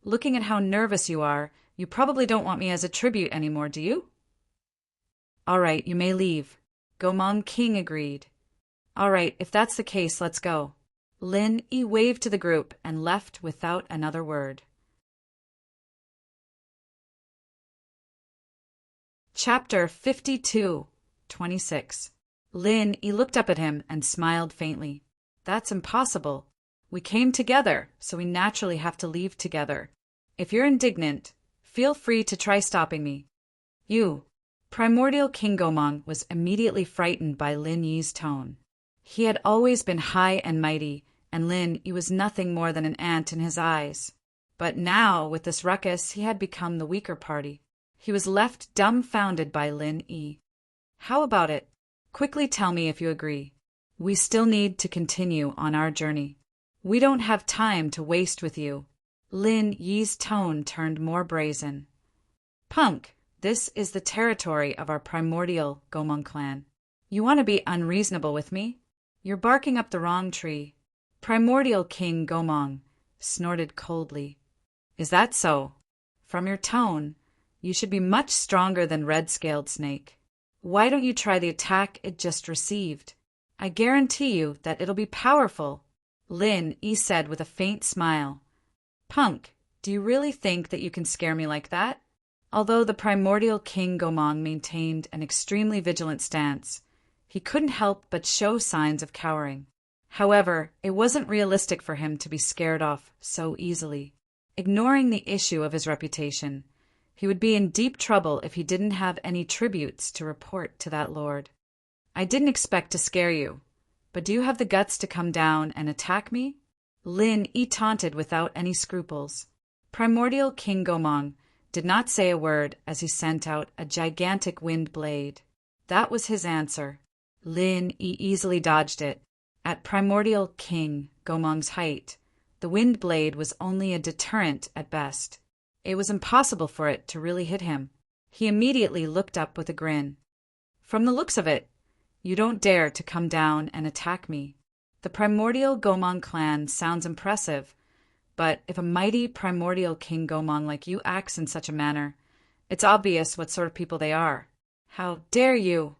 "Looking at how nervous you are, you probably don't want me as a tribute anymore, do you?" "All right, you may leave," Gomong King agreed. "All right, if that's the case, let's go." Lin Yi waved to the group and left without another word. Chapter 52:26. Lin Yi looked up at him and smiled faintly. "That's impossible. We came together, so we naturally have to leave together. If you're indignant, feel free to try stopping me." "You." Primordial King Gomong was immediately frightened by Lin Yi's tone. He had always been high and mighty, and Lin Yi was nothing more than an ant in his eyes. But now, with this ruckus, he had become the weaker party. He was left dumbfounded by Lin Yi. "How about it? Quickly tell me if you agree. We still need to continue on our journey. We don't have time to waste with you." Lin Yi's tone turned more brazen. "Punk, this is the territory of our primordial Gomong clan. You want to be unreasonable with me? You're barking up the wrong tree." Primordial King Gomong snorted coldly. "Is that so? From your tone, you should be much stronger than red-scaled snake. Why don't you try the attack it just received? I guarantee you that it'll be powerful," Lin Yi said with a faint smile. "Punk, do you really think that you can scare me like that?" Although the primordial King Gomong maintained an extremely vigilant stance, he couldn't help but show signs of cowering. However, it wasn't realistic for him to be scared off so easily. Ignoring the issue of his reputation, he would be in deep trouble if he didn't have any tributes to report to that lord. "I didn't expect to scare you, but do you have the guts to come down and attack me?" Lin Yi taunted without any scruples. Primordial King Gomong did not say a word as he sent out a gigantic wind blade. That was his answer. Lin Yi easily dodged it. At Primordial King Gomong's height, the wind blade was only a deterrent at best. It was impossible for it to really hit him. He immediately looked up with a grin. From the looks of it, you don't dare to come down and attack me. The primordial Gomong clan sounds impressive, but if a mighty primordial King Gomong like you acts in such a manner, it's obvious what sort of people they are. How dare you!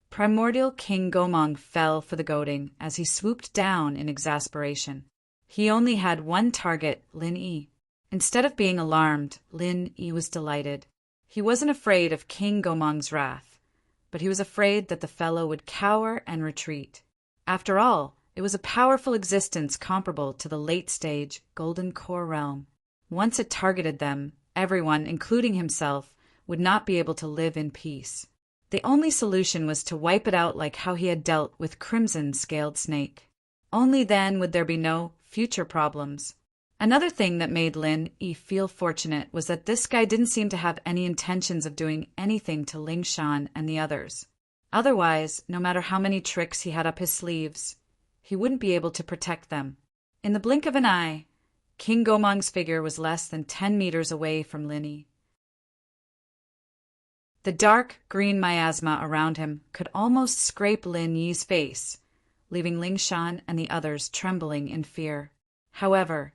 Primordial King Gomong fell for the goading as he swooped down in exasperation. He only had one target, Lin Yi. Instead of being alarmed, Lin Yi was delighted. He wasn't afraid of King Gomong's wrath, but he was afraid that the fellow would cower and retreat. After all, it was a powerful existence comparable to the late-stage Golden Core realm. Once it targeted them, everyone, including himself, would not be able to live in peace. The only solution was to wipe it out like how he had dealt with Crimson Scaled Snake. Only then would there be no future problems. Another thing that made Lin Yi feel fortunate was that this guy didn't seem to have any intentions of doing anything to Ling Shan and the others. Otherwise, no matter how many tricks he had up his sleeves, he wouldn't be able to protect them. In the blink of an eye, King Gomong's figure was less than 10 meters away from Lin Yi. The dark green miasma around him could almost scrape Lin Yi's face, leaving Ling Shan and the others trembling in fear. However,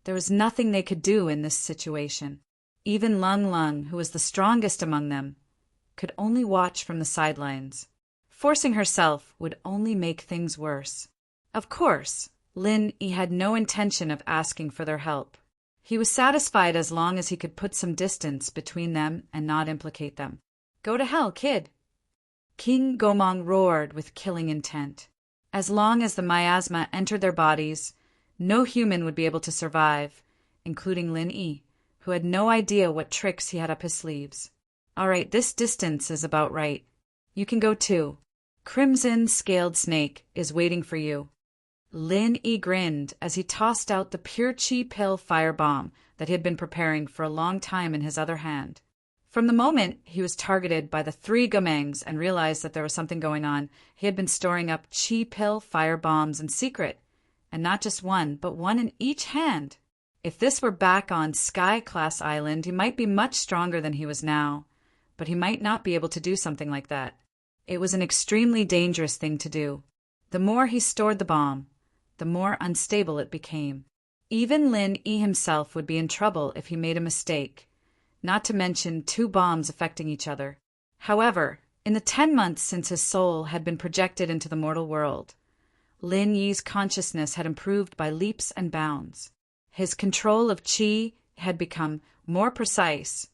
there was nothing they could do in this situation. Even Lung Lung, who was the strongest among them, could only watch from the sidelines. Forcing herself would only make things worse. Of course, Lin Yi had no intention of asking for their help. He was satisfied as long as he could put some distance between them and not implicate them. Go to hell, kid! King Gomong roared with killing intent. As long as the miasma entered their bodies, no human would be able to survive, including Lin Yi, who had no idea what tricks he had up his sleeves. All right, this distance is about right. You can go too. Crimson Scaled Snake is waiting for you. Lin Yi grinned as he tossed out the pure chi pill firebomb that he had been preparing for a long time in his other hand. From the moment he was targeted by the 3 Gomengs and realized that there was something going on, he had been storing up chi pill firebombs in secret, and not just one, but one in each hand. If this were back on Sky-class Island, he might be much stronger than he was now, but he might not be able to do something like that. It was an extremely dangerous thing to do. The more he stored the bomb, the more unstable it became. Even Lin Yi himself would be in trouble if he made a mistake, not to mention 2 bombs affecting each other. However, in the 10 months since his soul had been projected into the mortal world, Lin Yi's consciousness had improved by leaps and bounds. His control of qi had become more precise,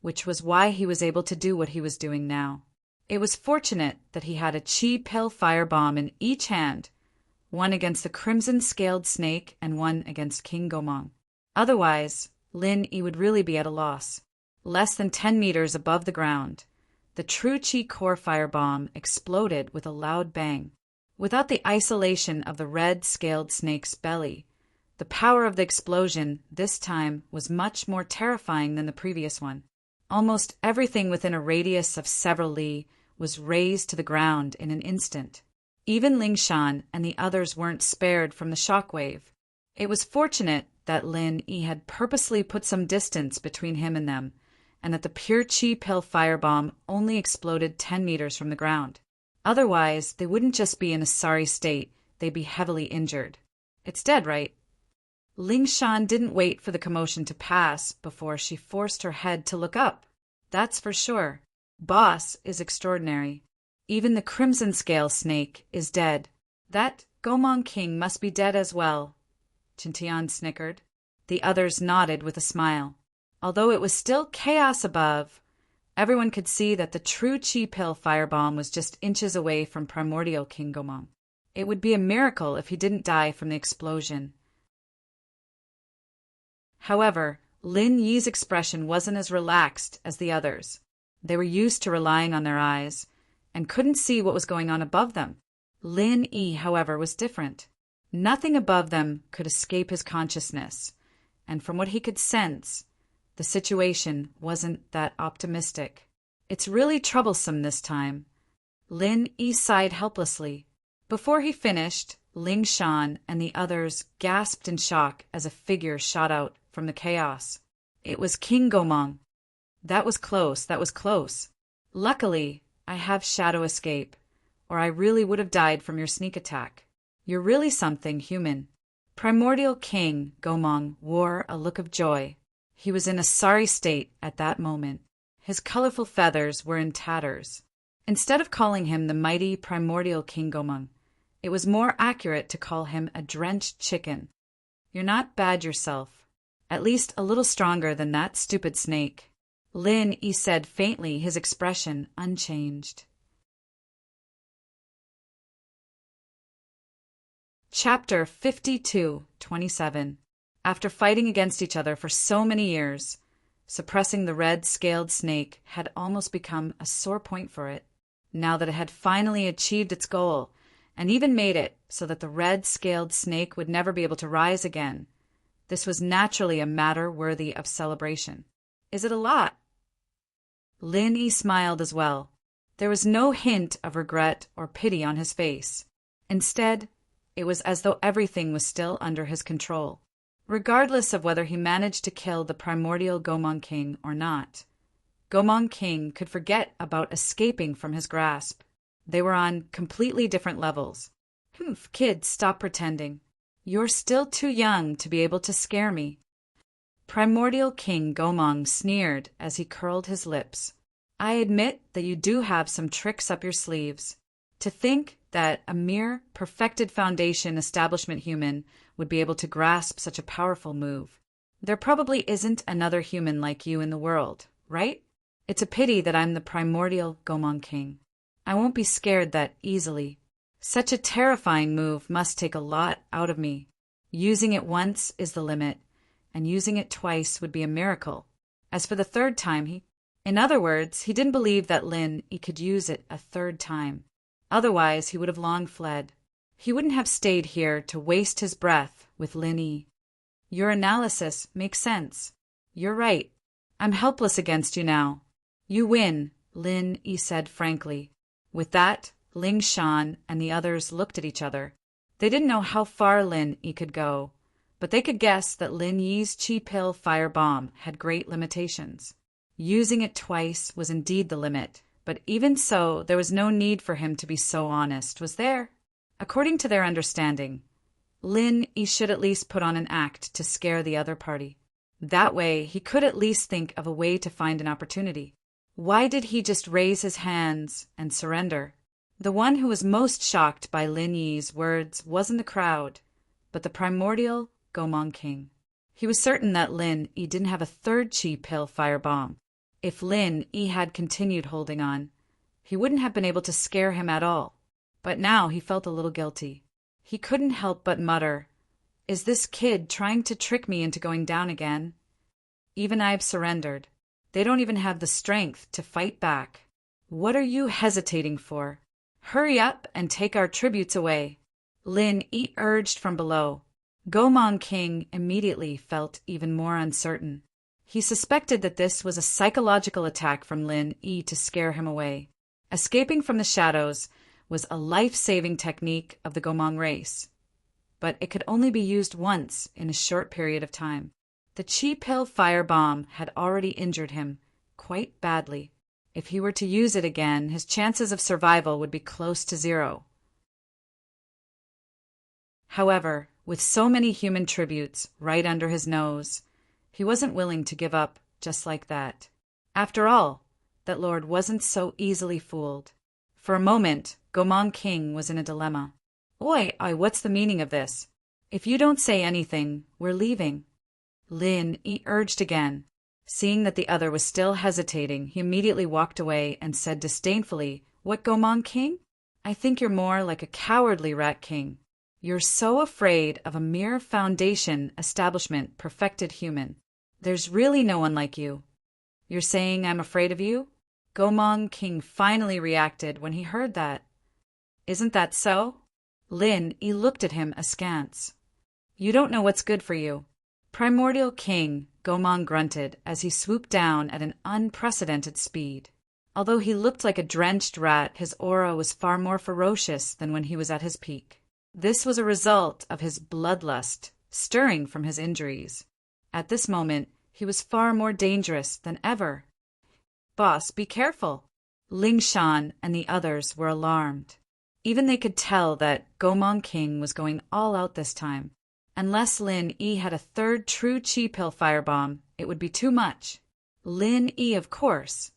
which was why he was able to do what he was doing now. It was fortunate that he had a qi pill firebomb in each hand, one against the Crimson Scaled Snake and one against King Gomong. Otherwise, Lin Yi would really be at a loss. Less than 10 meters above the ground, the true Chi Core firebomb exploded with a loud bang. Without the isolation of the red scaled snake's belly, the power of the explosion this time was much more terrifying than the previous one. Almost everything within a radius of several li was razed to the ground in an instant. Even Ling Shan and the others weren't spared from the shockwave. It was fortunate that Lin Yi had purposely put some distance between him and them, and that the pure chi pill firebomb only exploded 10 meters from the ground. Otherwise, they wouldn't just be in a sorry state, they'd be heavily injured. It's dead, right? Ling Shan didn't wait for the commotion to pass before she forced her head to look up. That's for sure. Boss is extraordinary. Even the Crimson Scale Snake is dead. That Gomong King must be dead as well, Chintian snickered. The others nodded with a smile. Although it was still chaos above, everyone could see that the true Chi Pill firebomb was just inches away from primordial King Gomong. It would be a miracle if he didn't die from the explosion. However, Lin Yi's expression wasn't as relaxed as the others. They were used to relying on their eyes and couldn't see what was going on above them. Lin Yi, however, was different. Nothing above them could escape his consciousness, and from what he could sense, the situation wasn't that optimistic. It's really troublesome this time. Lin Yi sighed helplessly. Before he finished, Ling Shan and the others gasped in shock as a figure shot out from the chaos. It was King Gomong. That was close, that was close. Luckily, I have shadow escape, or I really would have died from your sneak attack. You're really something, human. Primordial King Gomong wore a look of joy. He was in a sorry state at that moment. His colorful feathers were in tatters. Instead of calling him the mighty Primordial King Gomong, it was more accurate to call him a drenched chicken. You're not bad yourself. At least a little stronger than that stupid snake. Lin Yi said faintly, his expression unchanged. Chapter 52:27. After fighting against each other for so many years, suppressing the red-scaled snake had almost become a sore point for it. Now that it had finally achieved its goal, and even made it so that the red-scaled snake would never be able to rise again, this was naturally a matter worthy of celebration. Is it a lot? Lin Yi smiled as well. There was no hint of regret or pity on his face. Instead, it was as though everything was still under his control. Regardless of whether he managed to kill the primordial Gomong King or not, Gomong King could forget about escaping from his grasp. They were on completely different levels. Kid, stop pretending. You're still too young to be able to scare me. Primordial King Gomong sneered as he curled his lips. I admit that you do have some tricks up your sleeves. To think that a mere perfected foundation establishment human would be able to grasp such a powerful move. There probably isn't another human like you in the world, right? It's a pity that I'm the primordial Gomong King. I won't be scared that easily. Such a terrifying move must take a lot out of me. Using it once is the limit, and using it twice would be a miracle. As for the third time, in other words, he didn't believe that Lin Yi could use it a third time. Otherwise, he would have long fled. He wouldn't have stayed here to waste his breath with Lin Yi. Your analysis makes sense. You're right. I'm helpless against you now. You win, Lin Yi said frankly. With that, Ling Shan and the others looked at each other. They didn't know how far Lin Yi could go, but they could guess that Lin Yi's chi pill fire bomb had great limitations. Using it twice was indeed the limit, but even so, there was no need for him to be so honest, was there? According to their understanding, Lin Yi should at least put on an act to scare the other party. That way, he could at least think of a way to find an opportunity. Why did he just raise his hands and surrender? The one who was most shocked by Lin Yi's words wasn't the crowd, but the primordial Gomong King. He was certain that Lin Yi didn't have a third chi pill fire bomb. If Lin Yi had continued holding on, he wouldn't have been able to scare him at all. But now he felt a little guilty. He couldn't help but mutter, "Is this kid trying to trick me into going down again? Even I've surrendered. They don't even have the strength to fight back. What are you hesitating for? Hurry up and take our tributes away." Lin Yi urged from below. Gomong King immediately felt even more uncertain. He suspected that this was a psychological attack from Lin Yi to scare him away. Escaping from the shadows was a life-saving technique of the Gomong race, but it could only be used once in a short period of time. The chi pill fire bomb had already injured him quite badly. If he were to use it again, his chances of survival would be close to zero. However, with so many human tributes right under his nose, he wasn't willing to give up just like that. After all, that lord wasn't so easily fooled. For a moment, Gomong King was in a dilemma. Oi, what's the meaning of this? If you don't say anything, we're leaving. Lin Yi urged again. Seeing that the other was still hesitating, he immediately walked away and said disdainfully, "What, Gomong King? I think you're more like a cowardly rat king. You're so afraid of a mere foundation establishment perfected human. There's really no one like you. You're saying I'm afraid of you?" Gomong King finally reacted when he heard that. "Isn't that so?" Lin Yi looked at him askance. "You don't know what's good for you." Primordial King Gomong grunted as he swooped down at an unprecedented speed. Although he looked like a drenched rat, his aura was far more ferocious than when he was at his peak. This was a result of his bloodlust stirring from his injuries. At this moment, he was far more dangerous than ever. Boss, be careful. Ling Shan and the others were alarmed. Even they could tell that Gomong King was going all out this time. Unless Lin Yi had a third true chi pill firebomb, it would be too much. Lin Yi, of course,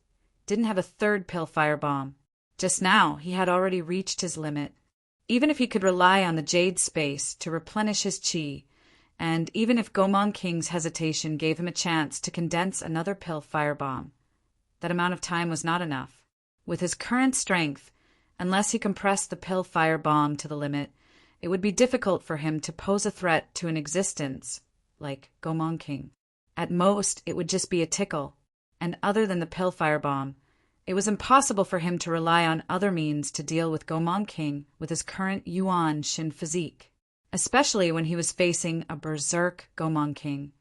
didn't have a third pill firebomb. Just now, he had already reached his limit. Even if he could rely on the jade space to replenish his chi, and even if Gomong King's hesitation gave him a chance to condense another pill firebomb, that amount of time was not enough. With his current strength, unless he compressed the pill firebomb to the limit, it would be difficult for him to pose a threat to an existence like Gomong King. At most, it would just be a tickle, and other than the pill firebomb, it was impossible for him to rely on other means to deal with Gomong King with his current Yuan Shin physique, especially when he was facing a berserk Gomong King.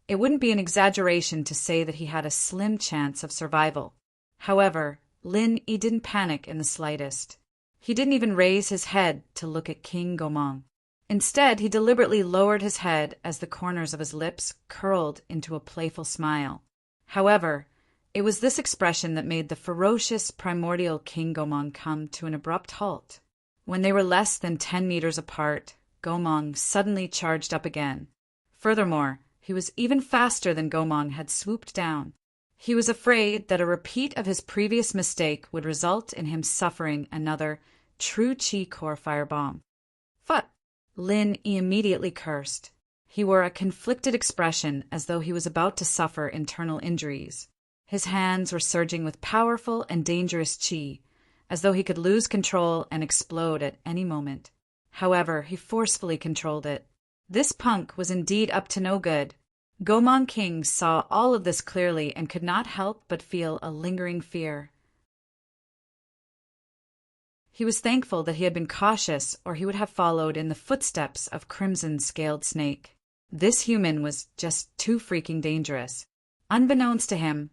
It wouldn't be an exaggeration to say that he had a slim chance of survival. However, Lin Yi didn't panic in the slightest. He didn't even raise his head to look at King Gomong. Instead, he deliberately lowered his head as the corners of his lips curled into a playful smile. However, it was this expression that made the ferocious primordial King Gomong come to an abrupt halt. When they were less than 10 meters apart, Gomong suddenly charged up again. Furthermore, he was even faster than Gomong had swooped down. He was afraid that a repeat of his previous mistake would result in him suffering another true chi core firebomb. Phut! Lin Yi immediately cursed. He wore a conflicted expression as though he was about to suffer internal injuries. His hands were surging with powerful and dangerous chi, as though he could lose control and explode at any moment. However, he forcefully controlled it. This punk was indeed up to no good. Gomong King saw all of this clearly and could not help but feel a lingering fear. He was thankful that he had been cautious, or he would have followed in the footsteps of Crimson Scaled Snake. This human was just too freaking dangerous. Unbeknownst to him,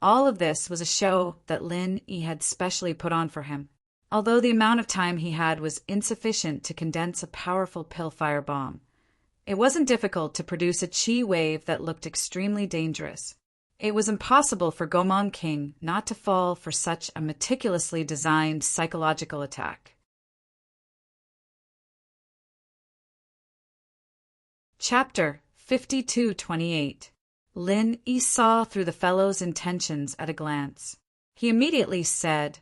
all of this was a show that Lin Yi had specially put on for him. Although the amount of time he had was insufficient to condense a powerful pill firebomb, it wasn't difficult to produce a chi wave that looked extremely dangerous. It was impossible for Gomong King not to fall for such a meticulously designed psychological attack. Chapter 52-28. Lin Yi saw through the fellow's intentions at a glance. He immediately said,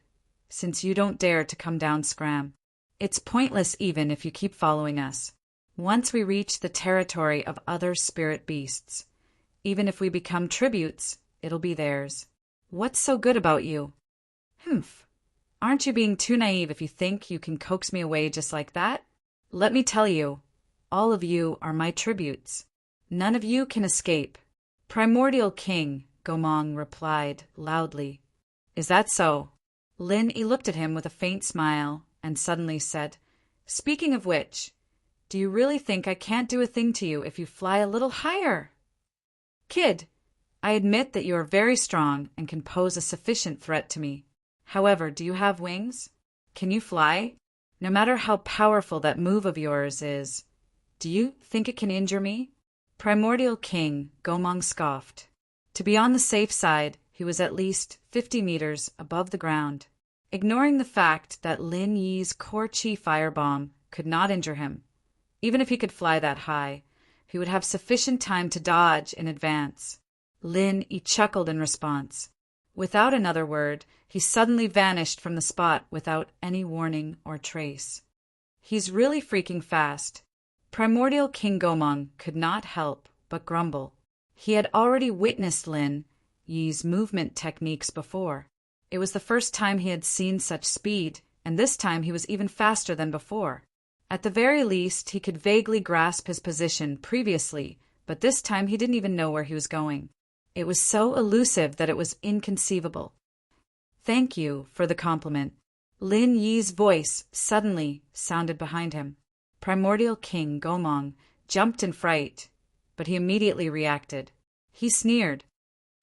"Since you don't dare to come down, Scram, it's pointless even if you keep following us. Once we reach the territory of other spirit beasts, even if we become tributes, it'll be theirs. What's so good about you? Humph. Aren't you being too naive if you think you can coax me away just like that? Let me tell you, all of you are my tributes. None of you can escape." "Primordial King," Gomong replied loudly. "Is that so?" Lin Yi looked at him with a faint smile and suddenly said, "Speaking of which, do you really think I can't do a thing to you if you fly a little higher? Kid, I admit that you are very strong and can pose a sufficient threat to me. However, do you have wings? Can you fly? No matter how powerful that move of yours is, do you think it can injure me?" Primordial King, Gomong scoffed. To be on the safe side, he was at least 50 meters above the ground. Ignoring the fact that Lin Yi's core chi firebomb could not injure him, even if he could fly that high, he would have sufficient time to dodge in advance. Lin Yi chuckled in response. Without another word, he suddenly vanished from the spot without any warning or trace. "He's really freaking fast." Primordial King Gomong could not help but grumble. He had already witnessed Lin Yi's movement techniques before. It was the first time he had seen such speed, and this time he was even faster than before. At the very least, he could vaguely grasp his position previously, but this time he didn't even know where he was going. It was so elusive that it was inconceivable. "Thank you for the compliment." Lin Yi's voice suddenly sounded behind him. Primordial King Gomong jumped in fright, but he immediately reacted. He sneered.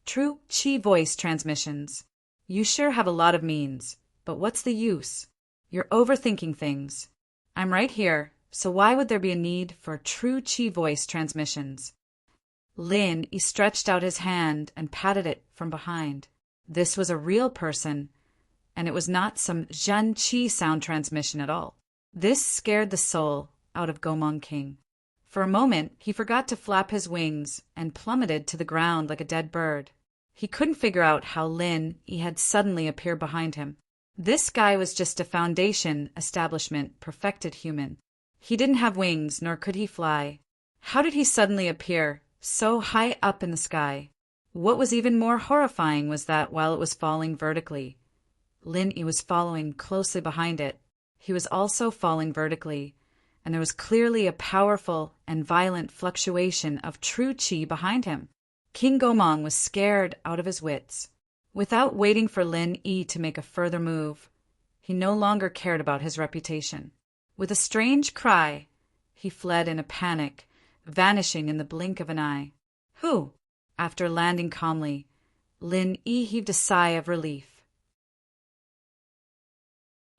"True chi voice transmissions. You sure have a lot of means, but what's the use? You're overthinking things. I'm right here, so why would there be a need for true chi voice transmissions?" Lin Yi stretched out his hand and patted it from behind. This was a real person, and it was not some Zhen Qi sound transmission at all. This scared the soul out of Gomong King. For a moment, he forgot to flap his wings and plummeted to the ground like a dead bird. He couldn't figure out how Lin Yi had suddenly appeared behind him. This guy was just a Foundation establishment perfected human. He didn't have wings, nor could he fly. How did he suddenly appear so high up in the sky? What was even more horrifying was that while it was falling vertically, Lin Yi was following closely behind it. He was also falling vertically, and there was clearly a powerful and violent fluctuation of true qi behind him. King Gomong was scared out of his wits. Without waiting for Lin Yi to make a further move, he no longer cared about his reputation. With a strange cry, he fled in a panic, vanishing in the blink of an eye. Who? After landing calmly, Lin Yi heaved a sigh of relief.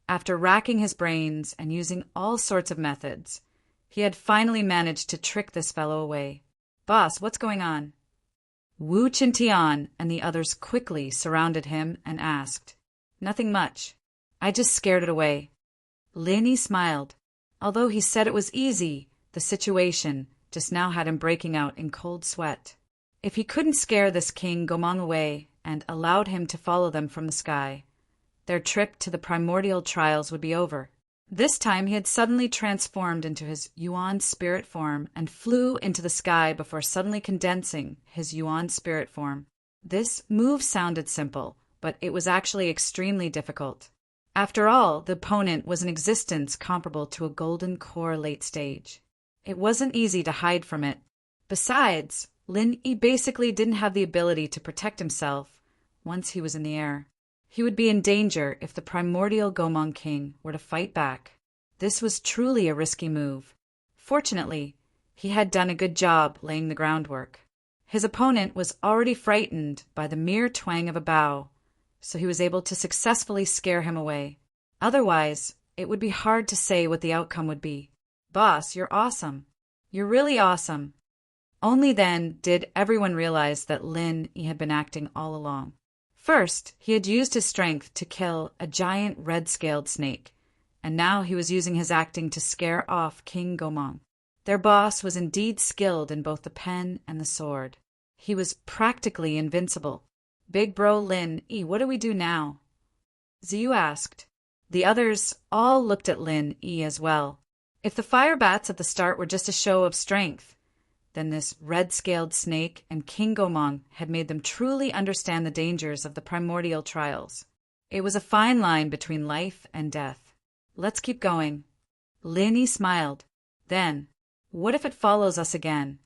After racking his brains and using all sorts of methods, he had finally managed to trick this fellow away. Boss, what's going on? Wu Qintian and the others quickly surrounded him and asked. Nothing much. I just scared it away. Lin Yi smiled. Although he said it was easy, the situation just now had him breaking out in cold sweat. If he couldn't scare this King Gomong away and allowed him to follow them from the sky, their trip to the primordial trials would be over. This time he had suddenly transformed into his Yuan spirit form and flew into the sky before suddenly condensing his Yuan spirit form. This move sounded simple, but it was actually extremely difficult. After all, the opponent was an existence comparable to a golden core late stage. It wasn't easy to hide from it. Besides, Lin Yi basically didn't have the ability to protect himself once he was in the air. He would be in danger if the primordial Gomong King were to fight back. This was truly a risky move. Fortunately, he had done a good job laying the groundwork. His opponent was already frightened by the mere twang of a bow, so he was able to successfully scare him away. Otherwise, it would be hard to say what the outcome would be. Boss, you're awesome. You're really awesome. Only then did everyone realize that Lin Yi had been acting all along. First, he had used his strength to kill a giant red-scaled snake, and now he was using his acting to scare off King Gomong. Their boss was indeed skilled in both the pen and the sword. He was practically invincible. Big bro Lin Yi, what do we do now? Ziyu asked. The others all looked at Lin Yi as well. If the fire bats at the start were just a show of strength, then this red-scaled snake and King Gomong had made them truly understand the dangers of the primordial trials. It was a fine line between life and death. Let's keep going. Lin Yi smiled. Then, what if it follows us again?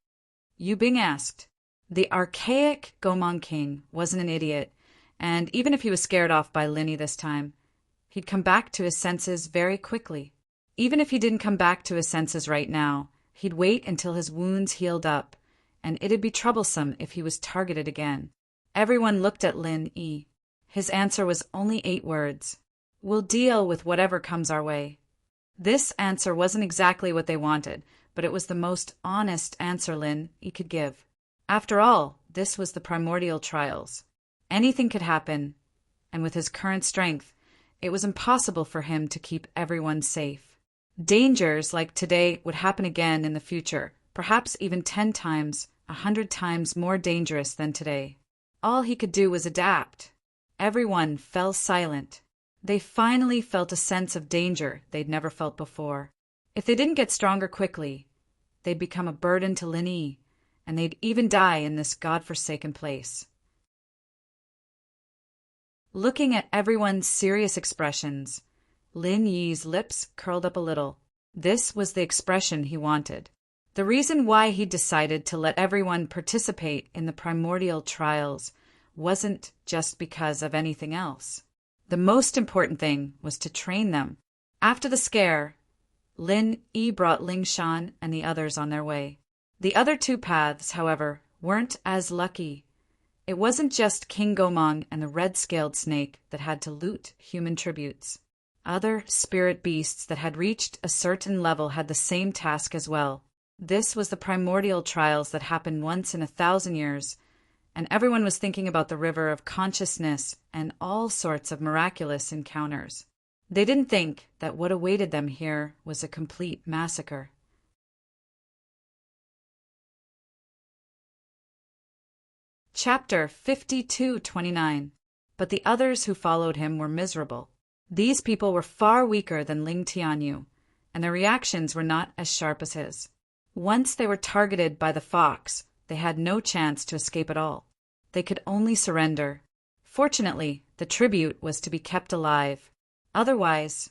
Yu Bing asked. The archaic Gomong King wasn't an idiot, and even if he was scared off by Lin Yi this time, he'd come back to his senses very quickly. Even if he didn't come back to his senses right now, he'd wait until his wounds healed up, and it'd be troublesome if he was targeted again. Everyone looked at Lin Yi. His answer was only 8 words. We'll deal with whatever comes our way. This answer wasn't exactly what they wanted, but it was the most honest answer Lin Yi could give. After all, this was the primordial trials. Anything could happen, and with his current strength, it was impossible for him to keep everyone safe. Dangers like today would happen again in the future, perhaps even 10 times, 100 times more dangerous than today. All he could do was adapt. Everyone fell silent. They finally felt a sense of danger they'd never felt before. If they didn't get stronger quickly, they'd become a burden to Lin Yi, and they'd even die in this godforsaken place. Looking at everyone's serious expressions, Lin Yi's lips curled up a little. This was the expression he wanted. The reason why he decided to let everyone participate in the primordial trials wasn't just because of anything else. The most important thing was to train them. After the scare, Lin Yi brought Ling Shan and the others on their way. The other 2 paths, however, weren't as lucky. It wasn't just King Gomong and the red-scaled snake that had to loot human tributes. Other spirit beasts that had reached a certain level had the same task as well. This was the primordial trials that happened once in 1,000 years, and everyone was thinking about the river of consciousness and all sorts of miraculous encounters. They didn't think that what awaited them here was a complete massacre. Chapter 52:29. But the others who followed him were miserable. These people were far weaker than Ling Tianyu, and their reactions were not as sharp as his. Once they were targeted by the fox, they had no chance to escape at all. They could only surrender. Fortunately, the tribute was to be kept alive. Otherwise,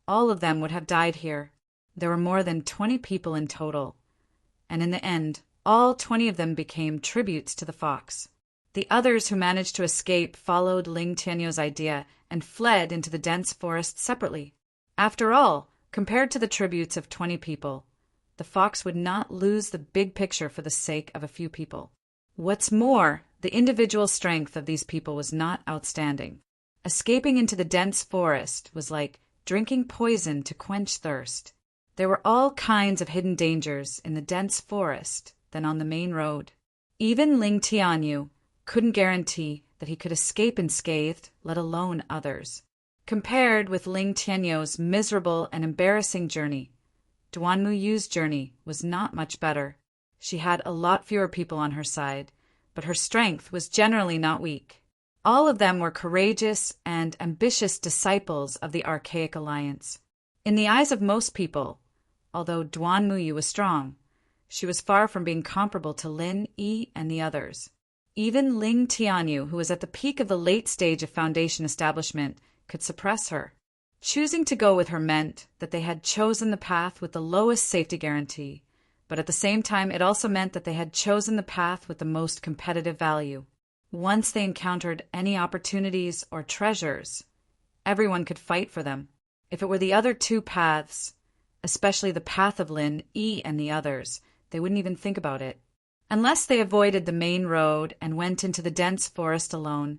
all of them would have died here. There were more than 20 people in total, and in the end, all 20 of them became tributes to the fox. The others who managed to escape followed Ling Tianyu's idea and fled into the dense forest separately. After all, compared to the tributes of 20 people, the fox would not lose the big picture for the sake of a few people. What's more, the individual strength of these people was not outstanding. Escaping into the dense forest was like drinking poison to quench thirst. There were all kinds of hidden dangers in the dense forest than on the main road. Even Ling Tianyu couldn't guarantee that he could escape unscathed, let alone others. Compared with Ling Tianyu's miserable and embarrassing journey, Duan Muyu's journey was not much better. She had a lot fewer people on her side, but her strength was generally not weak. All of them were courageous and ambitious disciples of the Archaic Alliance. In the eyes of most people, although Duan Muyu was strong, she was far from being comparable to Lin Yi and the others. Even Ling Tianyu, who was at the peak of the late stage of foundation establishment, could suppress her. Choosing to go with her meant that they had chosen the path with the lowest safety guarantee, but at the same time it also meant that they had chosen the path with the most competitive value. Once they encountered any opportunities or treasures, everyone could fight for them. If it were the other two paths, especially the path of Lin Yi and the others, they wouldn't even think about it. Unless they avoided the main road and went into the dense forest alone,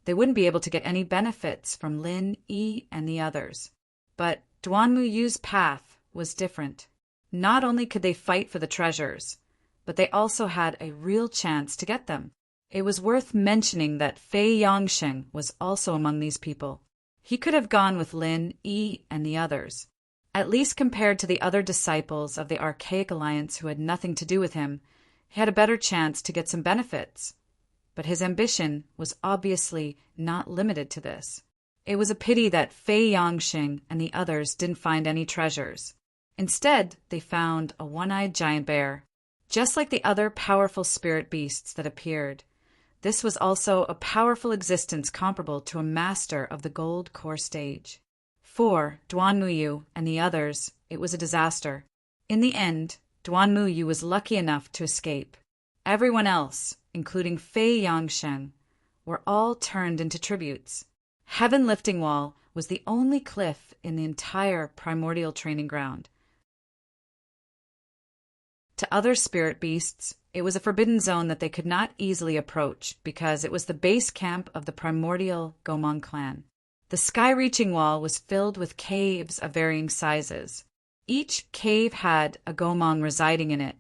they wouldn't be able to get any benefits from Lin Yi and the others. But Duan Muyu's path was different. Not only could they fight for the treasures, but they also had a real chance to get them. It was worth mentioning that Fei Yongsheng was also among these people. He could have gone with Lin Yi and the others. At least compared to the other disciples of the Archaic Alliance who had nothing to do with him, he had a better chance to get some benefits. But his ambition was obviously not limited to this. It was a pity that Fei Yongsheng and the others didn't find any treasures. Instead, they found a one-eyed giant bear. Just like the other powerful spirit beasts that appeared, this was also a powerful existence comparable to a master of the gold core stage. For Duan Muyu and the others, it was a disaster. In the end, Duan Muyu was lucky enough to escape. Everyone else, including Fei Yongsheng, were all turned into tributes. Heaven Lifting Wall was the only cliff in the entire primordial training ground. To other spirit beasts, it was a forbidden zone that they could not easily approach because it was the base camp of the primordial Gomong clan. The sky-reaching wall was filled with caves of varying sizes. Each cave had a Gomong residing in it,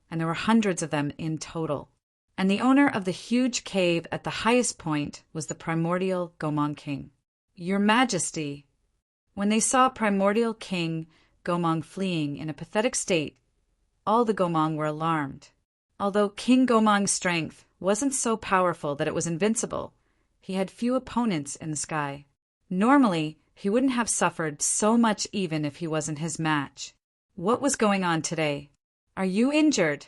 and there were hundreds of them in total. And the owner of the huge cave at the highest point was the primordial Gomong king. Your Majesty, when they saw primordial king Gomong fleeing in a pathetic state, all the Gomong were alarmed. Although King Gomong's strength wasn't so powerful that it was invincible, he had few opponents in the sky. Normally, he wouldn't have suffered so much even if he wasn't his match. What was going on today? Are you injured?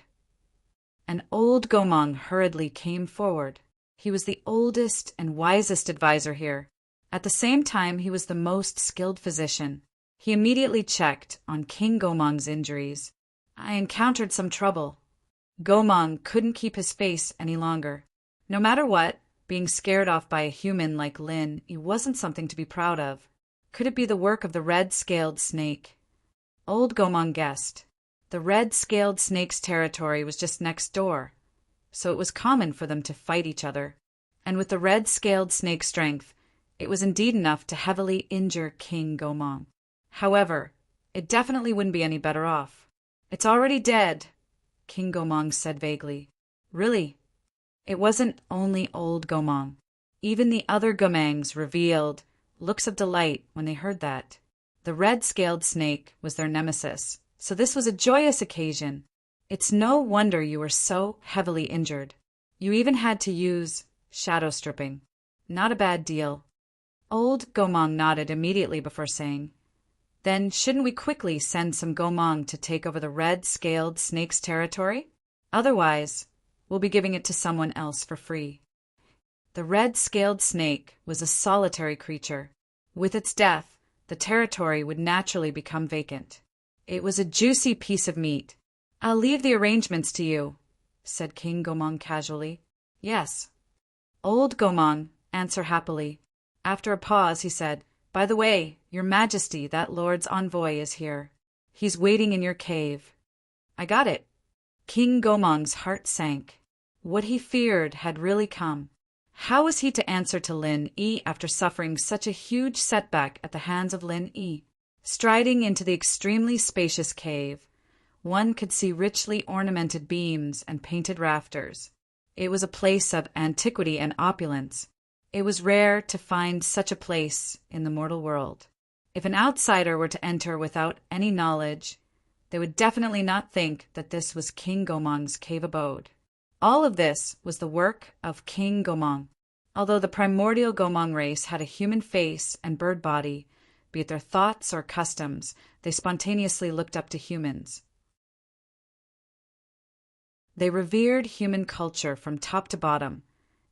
An old Gomong hurriedly came forward. He was the oldest and wisest advisor here. At the same time, he was the most skilled physician. He immediately checked on King Gomong's injuries. I encountered some trouble. Gomong couldn't keep his face any longer. No matter what, being scared off by a human like Lin, he wasn't something to be proud of. Could it be the work of the red-scaled snake? Old Gomong guessed. The red-scaled snake's territory was just next door, so it was common for them to fight each other. And with the red-scaled snake's strength, it was indeed enough to heavily injure King Gomong. However, it definitely wouldn't be any better off. It's already dead, King Gomong said vaguely. Really? It wasn't only old Gomang. Even the other Gomangs revealed looks of delight when they heard that. The red-scaled snake was their nemesis, so this was a joyous occasion. It's no wonder you were so heavily injured. You even had to use shadow stripping. Not a bad deal. Old Gomang nodded immediately before saying, "Then shouldn't we quickly send some Gomang to take over the red-scaled snake's territory? Otherwise, we'll be giving it to someone else for free." The red-scaled snake was a solitary creature. With its death, the territory would naturally become vacant. It was a juicy piece of meat. "I'll leave the arrangements to you," said King Gomang casually. "Yes." Old Gomang answered happily. After a pause, he said, "By the way, Your Majesty, that Lord's envoy is here. He's waiting in your cave." "I got it." King Gomang's heart sank. What he feared had really come. How was he to answer to Lin Yi after suffering such a huge setback at the hands of Lin Yi? Striding into the extremely spacious cave, one could see richly ornamented beams and painted rafters. It was a place of antiquity and opulence. It was rare to find such a place in the mortal world. If an outsider were to enter without any knowledge, they would definitely not think that this was King Gomang's cave abode. All of this was the work of King Gomang. Although the primordial Gomang race had a human face and bird body, be it their thoughts or customs, they spontaneously looked up to humans. They revered human culture from top to bottom,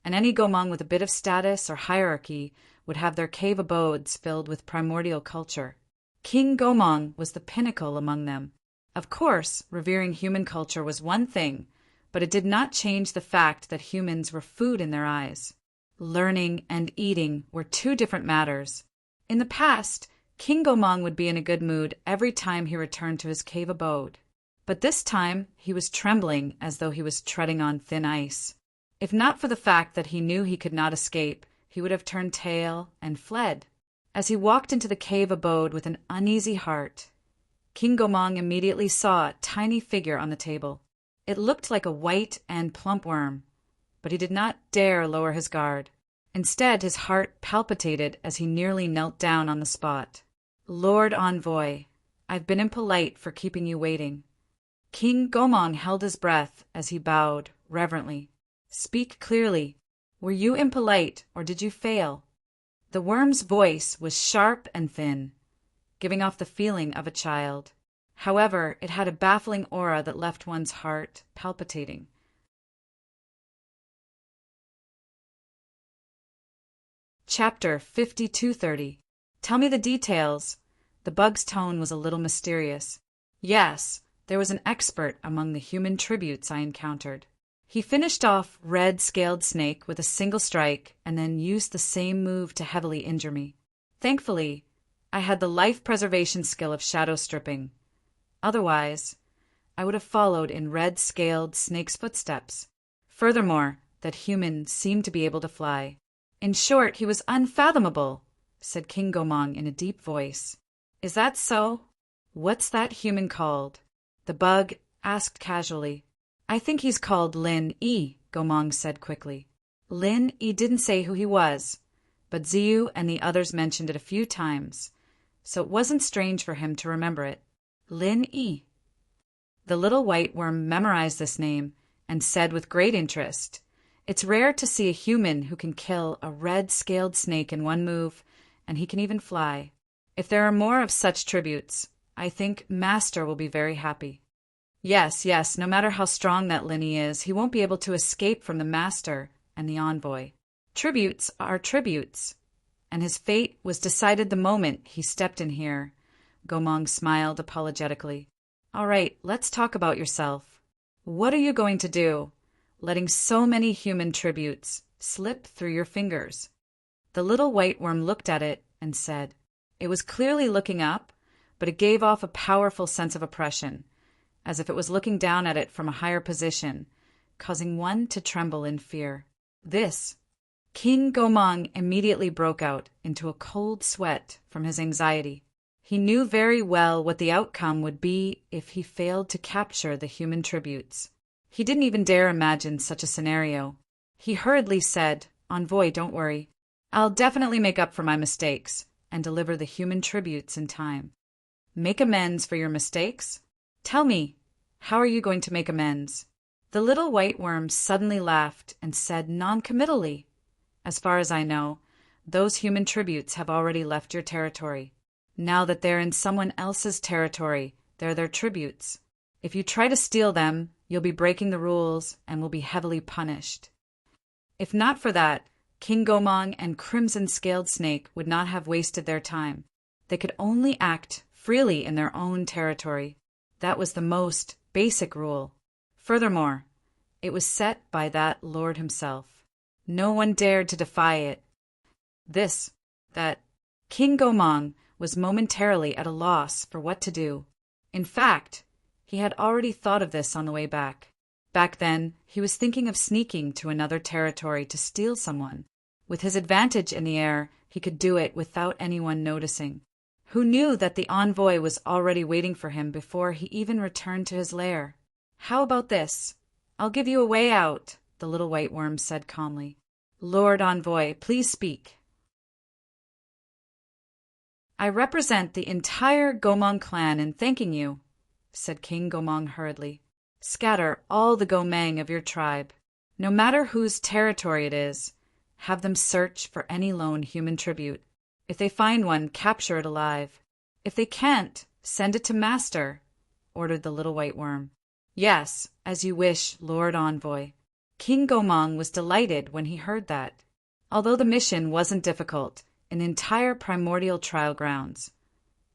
and any Gomang with a bit of status or hierarchy would have their cave abodes filled with primordial culture. King Gomang was the pinnacle among them. Of course, revering human culture was one thing, but it did not change the fact that humans were food in their eyes. Learning and eating were two different matters. In the past, King Gomang would be in a good mood every time he returned to his cave abode. But this time, he was trembling as though he was treading on thin ice. If not for the fact that he knew he could not escape, he would have turned tail and fled. As he walked into the cave abode with an uneasy heart, King Gomang immediately saw a tiny figure on the table. It looked like a white and plump worm, but he did not dare lower his guard. Instead, his heart palpitated as he nearly knelt down on the spot. "Lord Envoy, I've been impolite for keeping you waiting." King Gomang held his breath as he bowed reverently. "Speak clearly. Were you impolite, or did you fail?" The worm's voice was sharp and thin, giving off the feeling of a child. However, it had a baffling aura that left one's heart palpitating. Chapter 5230. Tell me the details. The bug's tone was a little mysterious. Yes, there was an expert among the human tributes I encountered. He finished off Red-Scaled Snake with a single strike and then used the same move to heavily injure me. Thankfully, I had the life preservation skill of shadow stripping. Otherwise, I would have followed in Red-Scaled Snake's footsteps. Furthermore, that human seemed to be able to fly. In short, he was unfathomable, said King Gomang in a deep voice. Is that so? What's that human called? The bug asked casually. I think he's called Lin Yi, Gomang said quickly. Lin Yi didn't say who he was, but Ziyu and the others mentioned it a few times, so it wasn't strange for him to remember it. Lin Yi. The little white worm memorized this name and said with great interest, It's rare to see a human who can kill a red-scaled snake in one move, and he can even fly. If there are more of such tributes, I think Master will be very happy. Yes, no matter how strong that Lin Yi is, he won't be able to escape from the Master and the envoy. Tributes are tributes, and his fate was decided the moment he stepped in here. Gomang smiled apologetically. All right, let's talk about yourself. What are you going to do, letting so many human tributes slip through your fingers? The little white worm looked at it and said, it was clearly looking up, but it gave off a powerful sense of oppression, as if it was looking down at it from a higher position, causing one to tremble in fear. This. King Gomang immediately broke out into a cold sweat from his anxiety. He knew very well what the outcome would be if he failed to capture the human tributes. He didn't even dare imagine such a scenario. He hurriedly said, "Envoy, don't worry. I'll definitely make up for my mistakes and deliver the human tributes in time." Make amends for your mistakes? Tell me, how are you going to make amends? The little white worm suddenly laughed and said noncommittally, "As far as I know, those human tributes have already left your territory. Now that they're in someone else's territory, they're their tributes. If you try to steal them, you'll be breaking the rules and will be heavily punished." If not for that, King Gomong and Crimson Scaled Snake would not have wasted their time. They could only act freely in their own territory. That was the most basic rule. Furthermore, it was set by that Lord himself. No one dared to defy it. King Gomong was momentarily at a loss for what to do. In fact, he had already thought of this on the way back. Back then, he was thinking of sneaking to another territory to steal someone. With his advantage in the air, he could do it without anyone noticing. Who knew that the envoy was already waiting for him before he even returned to his lair? "How about this? I'll give you a way out," the little white worm said calmly. "Lord Envoy, please speak." "I represent the entire Gomong clan in thanking you," said King Gomong hurriedly. "Scatter all the Gomang of your tribe. No matter whose territory it is, have them search for any lone human tribute. If they find one, capture it alive. If they can't, send it to Master," ordered the little white worm. "Yes, as you wish, Lord Envoy." King Gomong was delighted when he heard that. Although the mission wasn't difficult, an entire primordial trial grounds,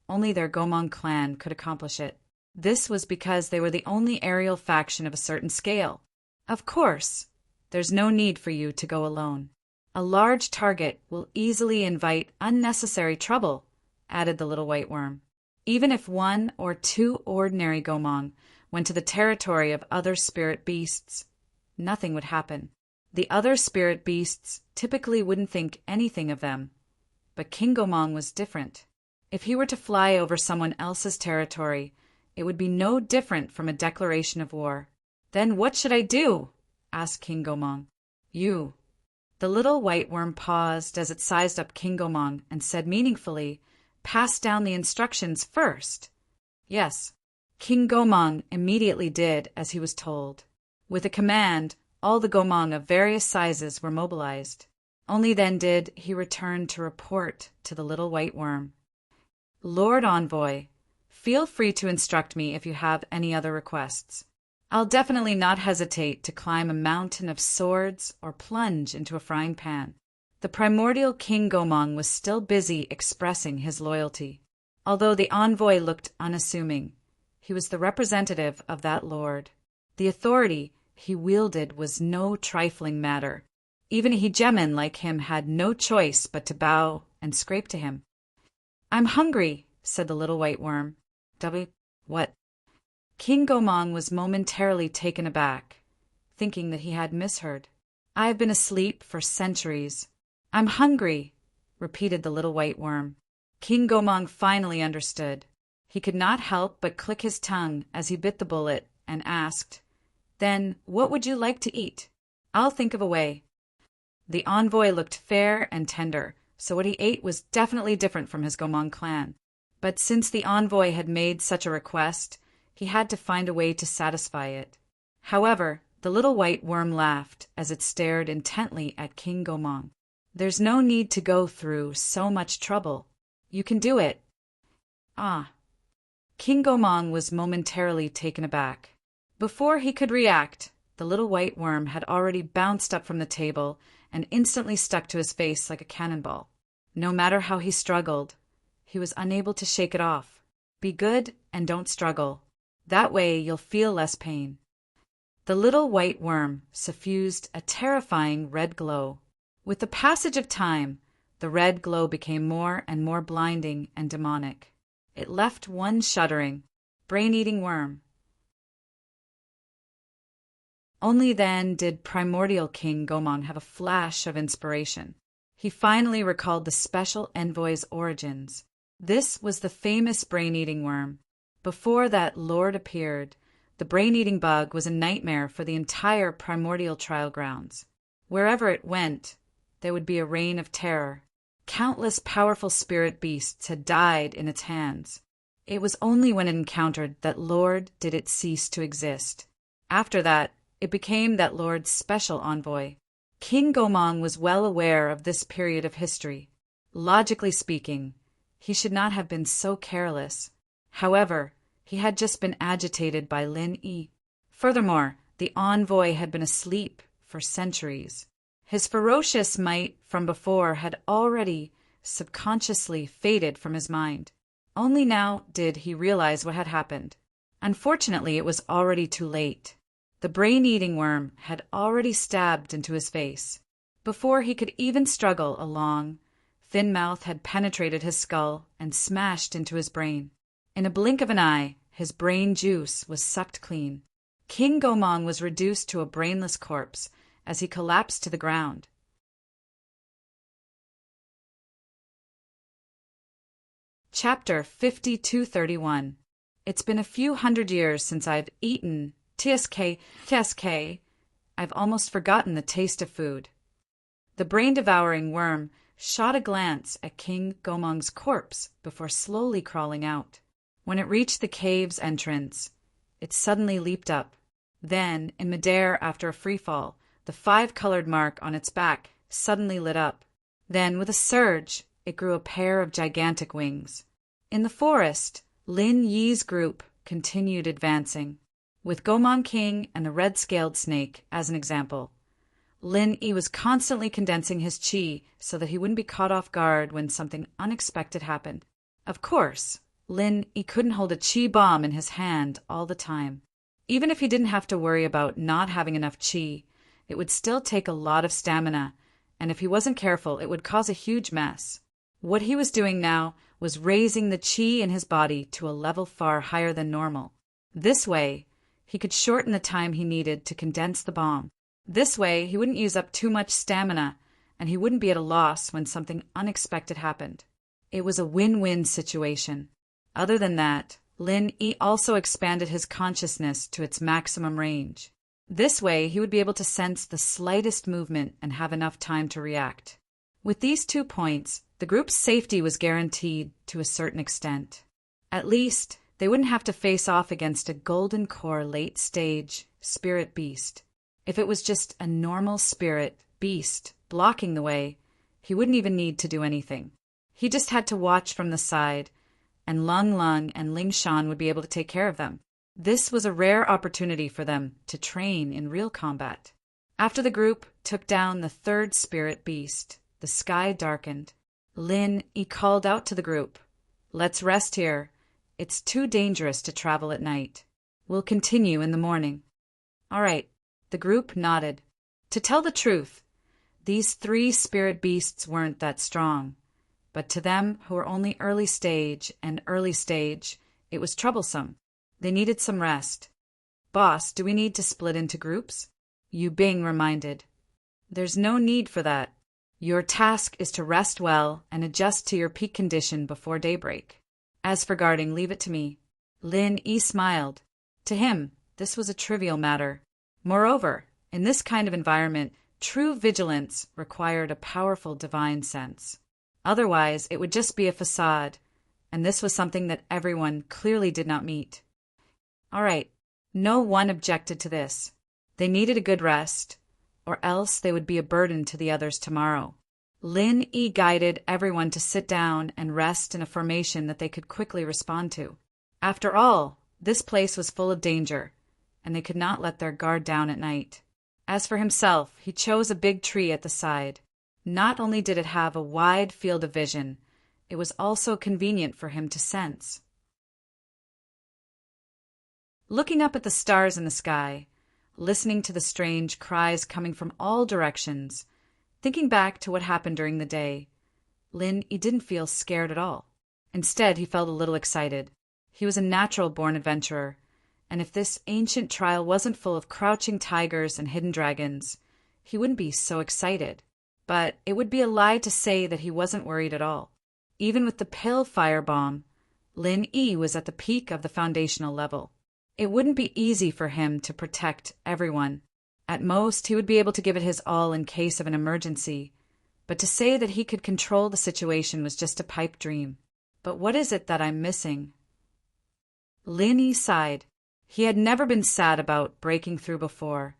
only their Gomong clan could accomplish it. This was because they were the only aerial faction of a certain scale. Of course, there's no need for you to go alone. A large target will easily invite unnecessary trouble, added the little white worm. Even if 1 or 2 ordinary Gomong went to the territory of other spirit beasts, nothing would happen. The other spirit beasts typically wouldn't think anything of them. But King Gomong was different. If he were to fly over someone else's territory, it would be no different from a declaration of war. "Then what should I do?" asked King Gomong. "You." The little white worm paused as it sized up King Gomong and said meaningfully, "Pass down the instructions first." Yes, King Gomong immediately did as he was told. With a command, all the Gomong of various sizes were mobilized. Only then did he return to report to the little white worm. "Lord Envoy, feel free to instruct me if you have any other requests. I'll definitely not hesitate to climb a mountain of swords or plunge into a frying pan." The primordial King Gomong was still busy expressing his loyalty. Although the envoy looked unassuming, he was the representative of that lord. The authority he wielded was no trifling matter. Even a hegemon like him had no choice but to bow and scrape to him. "I'm hungry," said the little white worm. What? King Gomong was momentarily taken aback, thinking that he had misheard. "I have been asleep for centuries." "I'm hungry," repeated the little white worm. King Gomong finally understood. He could not help but click his tongue as he bit the bullet and asked, "Then what would you like to eat? I'll think of a way." The envoy looked fair and tender, so what he ate was definitely different from his Gomong clan. But since the envoy had made such a request, he had to find a way to satisfy it. However, the little white worm laughed as it stared intently at King Gomong. "There's no need to go through so much trouble. You can do it." "Ah." King Gomong was momentarily taken aback. Before he could react, the little white worm had already bounced up from the table and instantly stuck to his face like a cannonball. No matter how he struggled, he was unable to shake it off. Be good and don't struggle. That way you'll feel less pain. The little white worm suffused a terrifying red glow. With the passage of time, the red glow became more and more blinding and demonic. It left one shuddering, brain-eating worm. Only then did primordial King Gomong have a flash of inspiration. He finally recalled the special envoy's origins. This was the famous brain-eating worm. Before that lord appeared, the brain-eating bug was a nightmare for the entire primordial trial grounds. Wherever it went, there would be a reign of terror. Countless powerful spirit beasts had died in its hands. It was only when it encountered that lord did it cease to exist. After that, it became that lord's special envoy. King Gomong was well aware of this period of history. Logically speaking, he should not have been so careless. However, he had just been agitated by Lin Yi. Furthermore, the envoy had been asleep for centuries. His ferocious might from before had already subconsciously faded from his mind. Only now did he realize what had happened. Unfortunately, it was already too late. The brain-eating worm had already stabbed into his face. Before he could even struggle, a long, thin mouth had penetrated his skull and smashed into his brain. In a blink of an eye, his brain juice was sucked clean. King Gomong was reduced to a brainless corpse as he collapsed to the ground. Chapter 5231. It's been a few hundred years since I've eaten TSK. I've almost forgotten the taste of food. The brain-devouring worm shot a glance at King Gomong's corpse before slowly crawling out. When it reached the cave's entrance, it suddenly leaped up. Then, in midair after a free fall, the 5-colored mark on its back suddenly lit up. Then, with a surge, it grew a pair of gigantic wings. In the forest, Lin Yi's group continued advancing, with Gomong King and the red-scaled snake as an example. Lin Yi was constantly condensing his qi so that he wouldn't be caught off guard when something unexpected happened. Of course, Lin Yi couldn't hold a qi bomb in his hand all the time. Even if he didn't have to worry about not having enough qi, it would still take a lot of stamina, and if he wasn't careful, it would cause a huge mess. What he was doing now was raising the qi in his body to a level far higher than normal. This way, he could shorten the time he needed to condense the bomb. This way, he wouldn't use up too much stamina, and he wouldn't be at a loss when something unexpected happened. It was a win-win situation. Other than that, Lin Yi also expanded his consciousness to its maximum range. This way, he would be able to sense the slightest movement and have enough time to react. With these 2 points, the group's safety was guaranteed to a certain extent. At least, they wouldn't have to face off against a golden core late-stage spirit beast. If it was just a normal spirit beast blocking the way, he wouldn't even need to do anything. He just had to watch from the side, and Lung Lung and Ling Shan would be able to take care of them. This was a rare opportunity for them to train in real combat. After the group took down the 3rd spirit beast, the sky darkened. Lin Yi called out to the group, "Let's rest here. It's too dangerous to travel at night. We'll continue in the morning." "All right." The group nodded. To tell the truth, these 3 spirit beasts weren't that strong, but to them who were only early stage, it was troublesome. They needed some rest. "Boss, do we need to split into groups?" Yu Bing reminded. "There's no need for that. Your task is to rest well and adjust to your peak condition before daybreak. As for guarding, leave it to me." Lin Yi smiled. To him, this was a trivial matter. Moreover, in this kind of environment, true vigilance required a powerful divine sense. Otherwise, it would just be a facade, and this was something that everyone clearly did not meet. All right, no one objected to this. They needed a good rest, or else they would be a burden to the others tomorrow. Lin Yi guided everyone to sit down and rest in a formation that they could quickly respond to. After all, this place was full of danger, and they could not let their guard down at night. As for himself, he chose a big tree at the side. Not only did it have a wide field of vision, it was also convenient for him to sense. Looking up at the stars in the sky, listening to the strange cries coming from all directions, thinking back to what happened during the day, Lin Yi didn't feel scared at all. Instead, he felt a little excited. He was a natural-born adventurer, and if this ancient trial wasn't full of crouching tigers and hidden dragons, he wouldn't be so excited. But it would be a lie to say that he wasn't worried at all. Even with the pill firebomb, Lin Yi was at the peak of the foundational level. It wouldn't be easy for him to protect everyone. At most, he would be able to give it his all in case of an emergency, but to say that he could control the situation was just a pipe dream. But what is it that I'm missing? Lin Yi sighed. He had never been sad about breaking through before,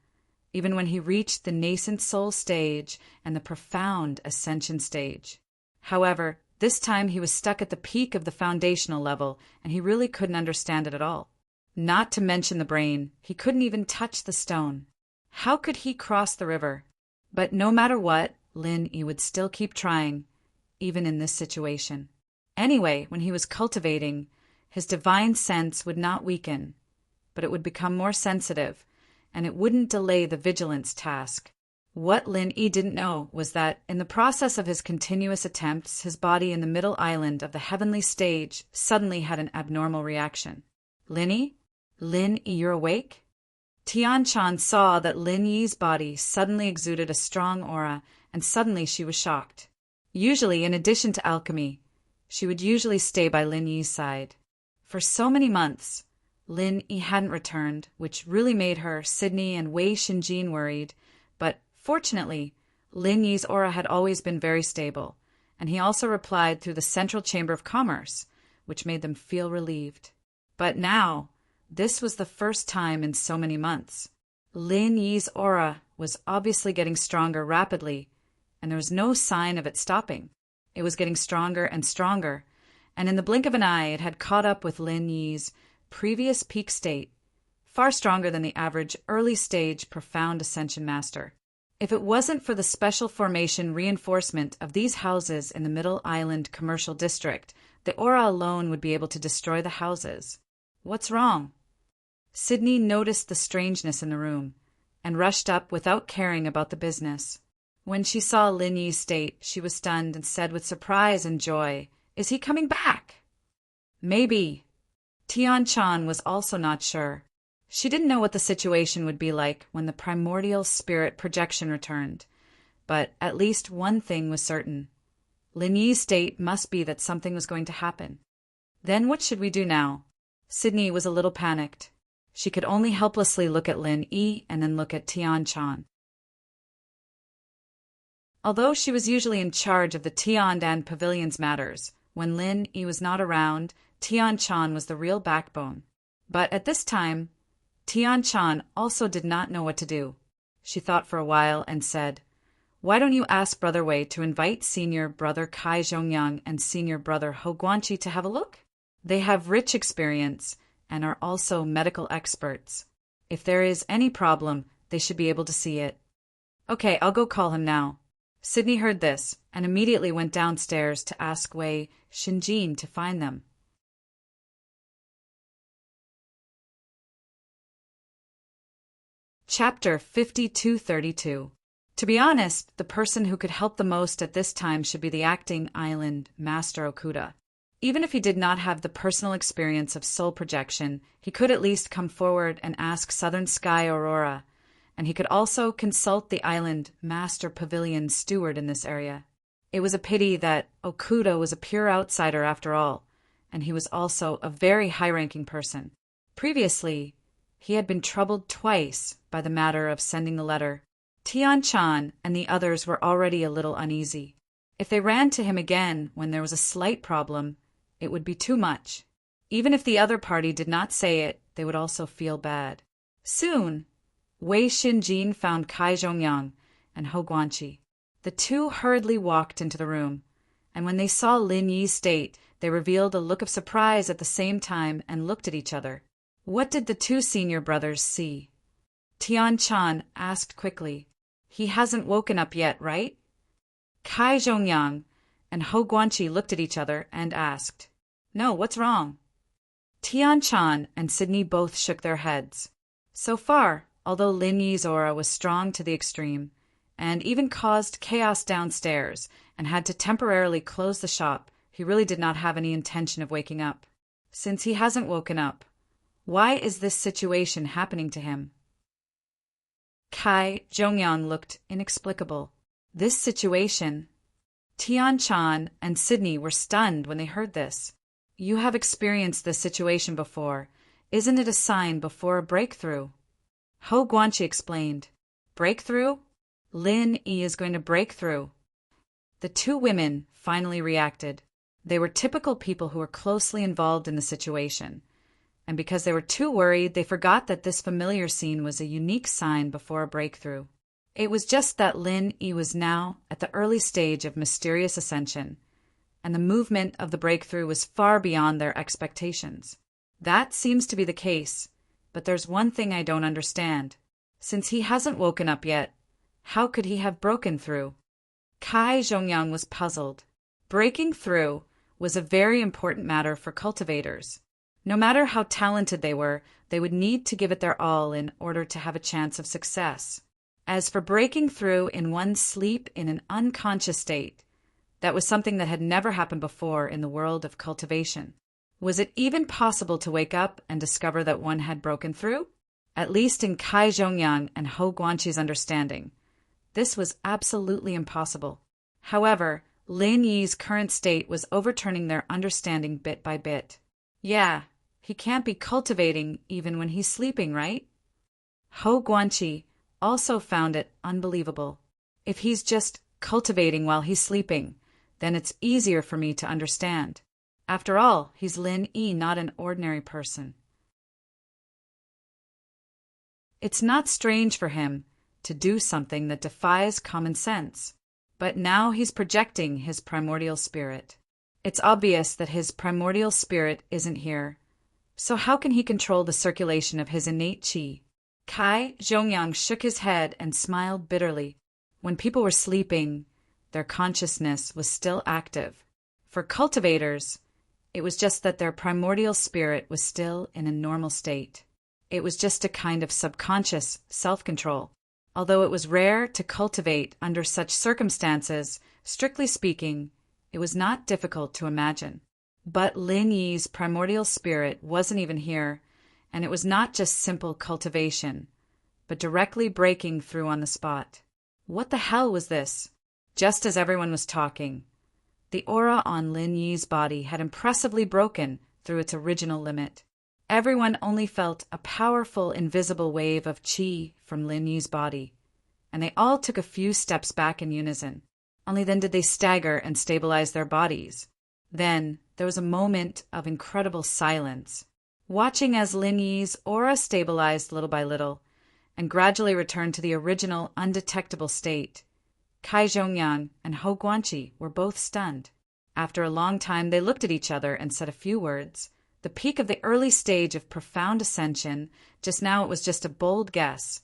even when he reached the nascent soul stage and the profound ascension stage. However, this time he was stuck at the peak of the foundational level, and he really couldn't understand it at all. Not to mention the brain, he couldn't even touch the stone. How could he cross the river? But no matter what, Lin Yi would still keep trying, even in this situation. Anyway, when he was cultivating, his divine sense would not weaken, but it would become more sensitive, and it wouldn't delay the vigilance task. What Lin Yi didn't know was that, in the process of his continuous attempts, his body in the middle island of the heavenly stage suddenly had an abnormal reaction. Lin Yi, you're awake? Tian Chan saw that Lin Yi's body suddenly exuded a strong aura, and suddenly she was shocked. Usually, in addition to alchemy, she would usually stay by Lin Yi's side. For so many months, Lin Yi hadn't returned, which really made her, Sydney, and Wei Xinjin worried, but fortunately, Lin Yi's aura had always been very stable, and he also replied through the Central Chamber of Commerce, which made them feel relieved. But now, this was the first time in so many months. Lin Yi's aura was obviously getting stronger rapidly, and there was no sign of it stopping. It was getting stronger and stronger, and in the blink of an eye it had caught up with Lin Yi's previous peak state, far stronger than the average early-stage profound ascension master. If it wasn't for the special formation reinforcement of these houses in the Middle Island Commercial District, the aura alone would be able to destroy the houses. What's wrong? Sydney noticed the strangeness in the room, and rushed up without caring about the business. When she saw Lin Yi's state, she was stunned and said with surprise and joy, "Is he coming back?" Maybe. Tian Chan was also not sure. She didn't know what the situation would be like when the primordial spirit projection returned, but at least one thing was certain. Lin Yi's state must be that something was going to happen. Then what should we do now? Sydney was a little panicked. She could only helplessly look at Lin Yi and then look at Tian Chan. Although she was usually in charge of the Tiandan Pavilion's matters, when Lin Yi was not around, Tian Chan was the real backbone. But at this time, Tian Chan also did not know what to do. She thought for a while and said, "Why don't you ask Brother Wei to invite Senior Brother Kai Zhongyang and Senior Brother Ho Guanqi to have a look? They have rich experience and are also medical experts. If there is any problem, they should be able to see it." "Okay, I'll go call him now." Sydney heard this and immediately went downstairs to ask Wei Xinjin to find them. Chapter 5232. To be honest, the person who could help the most at this time should be the acting island Master Okuda. Even if he did not have the personal experience of soul projection, he could at least come forward and ask Southern Sky Aurora, and he could also consult the island Master Pavilion steward in this area. It was a pity that Okuda was a pure outsider after all, and he was also a very high-ranking person. Previously, he had been troubled twice by the matter of sending the letter. Tian Chan and the others were already a little uneasy. If they ran to him again when there was a slight problem, it would be too much. Even if the other party did not say it, they would also feel bad. Soon, Wei Xinjin found Kai Zhongyang and Ho Guanqi. The two hurriedly walked into the room, and when they saw Lin Yi's state, they revealed a look of surprise at the same time and looked at each other. What did the two senior brothers see? Tian Chan asked quickly. "He hasn't woken up yet, right?" Kai Zhongyang and Ho Guanqi looked at each other and asked, "No, what's wrong?" Tian Chan and Sydney both shook their heads. So far, although Lin Yi's aura was strong to the extreme, and even caused chaos downstairs and had to temporarily close the shop, he really did not have any intention of waking up. Since he hasn't woken up, why is this situation happening to him? Kai Zhongyang looked inexplicable. This situation? Tian Chan and Sydney were stunned when they heard this. "You have experienced this situation before. Isn't it a sign before a breakthrough?" Ho Guanqi explained. Breakthrough? Lin Yi is going to break through. The two women finally reacted. They were typical people who were closely involved in the situation, and because they were too worried, they forgot that this familiar scene was a unique sign before a breakthrough. It was just that Lin Yi was now at the early stage of mysterious ascension, and the movement of the breakthrough was far beyond their expectations. That seems to be the case, but there's one thing I don't understand. Since he hasn't woken up yet, how could he have broken through? Kai Zhongyang was puzzled. Breaking through was a very important matter for cultivators. No matter how talented they were, they would need to give it their all in order to have a chance of success. As for breaking through in one's sleep in an unconscious state, that was something that had never happened before in the world of cultivation. Was it even possible to wake up and discover that one had broken through? At least in Kai Zhongyang and Hou Guanqi's understanding, this was absolutely impossible. However, Lin Yi's current state was overturning their understanding bit by bit. Yeah, he can't be cultivating even when he's sleeping, right? Hou Guanqi also found it unbelievable. If he's just cultivating while he's sleeping, then it's easier for me to understand. After all, he's Lin Yi, not an ordinary person. It's not strange for him to do something that defies common sense. But now he's projecting his primordial spirit. It's obvious that his primordial spirit isn't here. So how can he control the circulation of his innate qi? Kai Zhongyang shook his head and smiled bitterly. When people were sleeping, their consciousness was still active. For cultivators, it was just that their primordial spirit was still in a normal state. It was just a kind of subconscious self-control. Although it was rare to cultivate under such circumstances, strictly speaking, it was not difficult to imagine. But Lin Yi's primordial spirit wasn't even here, and it was not just simple cultivation, but directly breaking through on the spot. What the hell was this? Just as everyone was talking, the aura on Lin Yi's body had impressively broken through its original limit. Everyone only felt a powerful invisible wave of qi from Lin Yi's body, and they all took a few steps back in unison. Only then did they stagger and stabilize their bodies. Then there was a moment of incredible silence. Watching as Lin Yi's aura stabilized little by little and gradually returned to the original undetectable state, Kai Zhongyang and Hou Guanqi were both stunned. After a long time, they looked at each other and said a few words. The peak of the early stage of profound ascension, just now it was just a bold guess,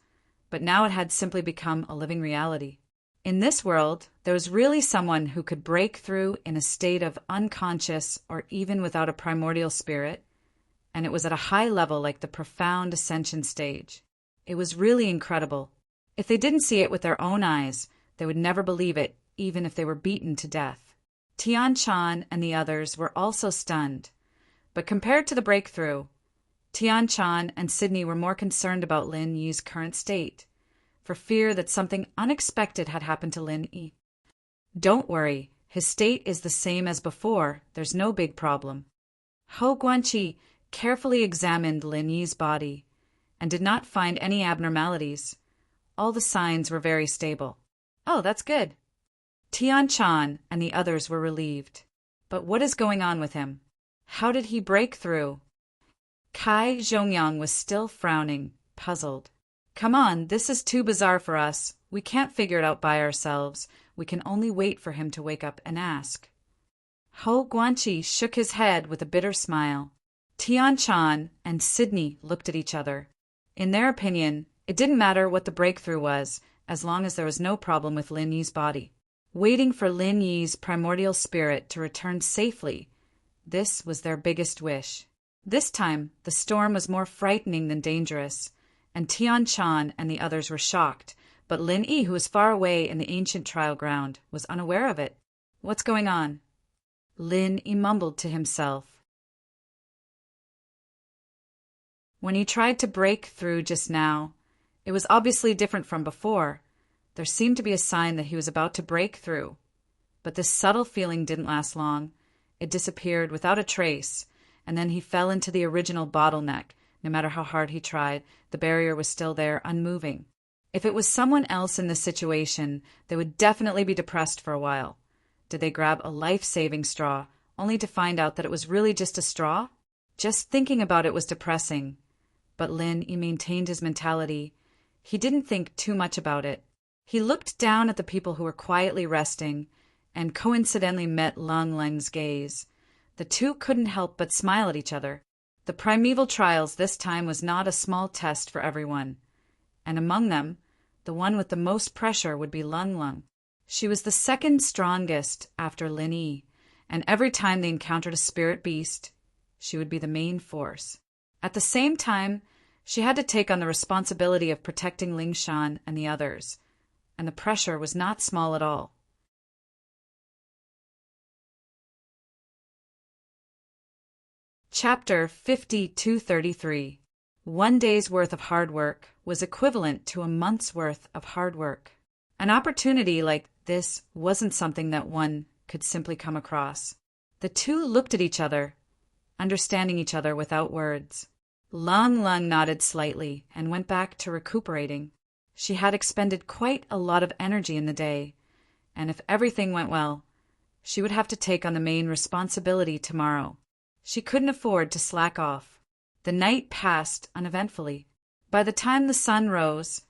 but now it had simply become a living reality. In this world, there was really someone who could break through in a state of unconscious or even without a primordial spirit, and it was at a high level like the profound ascension stage. It was really incredible. If they didn't see it with their own eyes, they would never believe it, even if they were beaten to death. Tian Chan and the others were also stunned. But compared to the breakthrough, Tian Chan and Sydney were more concerned about Lin Yi's current state, for fear that something unexpected had happened to Lin Yi. Don't worry, his state is the same as before, there's no big problem. Hou Guanqi carefully examined Lin Yi's body and did not find any abnormalities. All the signs were very stable. Oh, that's good. Tian Chan and the others were relieved. But what is going on with him? How did he break through? Kai Zhongyang was still frowning, puzzled. Come on, this is too bizarre for us. We can't figure it out by ourselves. We can only wait for him to wake up and ask. Hou Guanqi shook his head with a bitter smile. Tian Chan and Sydney looked at each other. In their opinion, it didn't matter what the breakthrough was, as long as there was no problem with Lin Yi's body. Waiting for Lin Yi's primordial spirit to return safely, this was their biggest wish. This time, the storm was more frightening than dangerous, and Tian Chan and the others were shocked, but Lin Yi, who was far away in the ancient trial ground, was unaware of it. What's going on? Lin Yi mumbled to himself. When he tried to break through just now, it was obviously different from before. There seemed to be a sign that he was about to break through. But this subtle feeling didn't last long. It disappeared without a trace, and then he fell into the original bottleneck. No matter how hard he tried, the barrier was still there, unmoving. If it was someone else in this situation, they would definitely be depressed for a while. Did they grab a life-saving straw, only to find out that it was really just a straw? Just thinking about it was depressing. But Lin Yi maintained his mentality. He didn't think too much about it. He looked down at the people who were quietly resting, and coincidentally met Lang Lang's gaze. The two couldn't help but smile at each other. The primeval trials this time was not a small test for everyone. And among them, the one with the most pressure would be Lang Lang. She was the second strongest after Lin Yi, and every time they encountered a spirit beast, she would be the main force. At the same time, she had to take on the responsibility of protecting Ling Shan and the others, and the pressure was not small at all. Chapter 5233. 1 day's worth of hard work was equivalent to a month's worth of hard work. An opportunity like this wasn't something that one could simply come across. The two looked at each other, understanding each other without words. Lang Lang nodded slightly and went back to recuperating. She had expended quite a lot of energy in the day, and if everything went well, she would have to take on the main responsibility tomorrow. She couldn't afford to slack off. The night passed uneventfully. By the time the sun rose,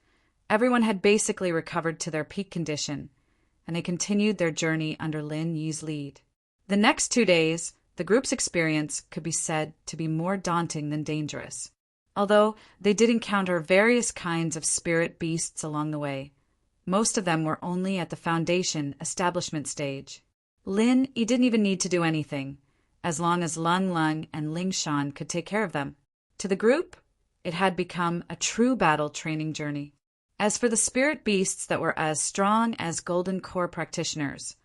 everyone had basically recovered to their peak condition, and they continued their journey under Lin Yi's lead. The next 2 days, the group's experience could be said to be more daunting than dangerous. Although they did encounter various kinds of spirit beasts along the way, most of them were only at the foundation establishment stage. Lin Yi didn't even need to do anything, as long as Lang Lang and Ling Shan could take care of them. To the group, it had become a true battle training journey. As for the spirit beasts that were as strong as Golden Core practitioners,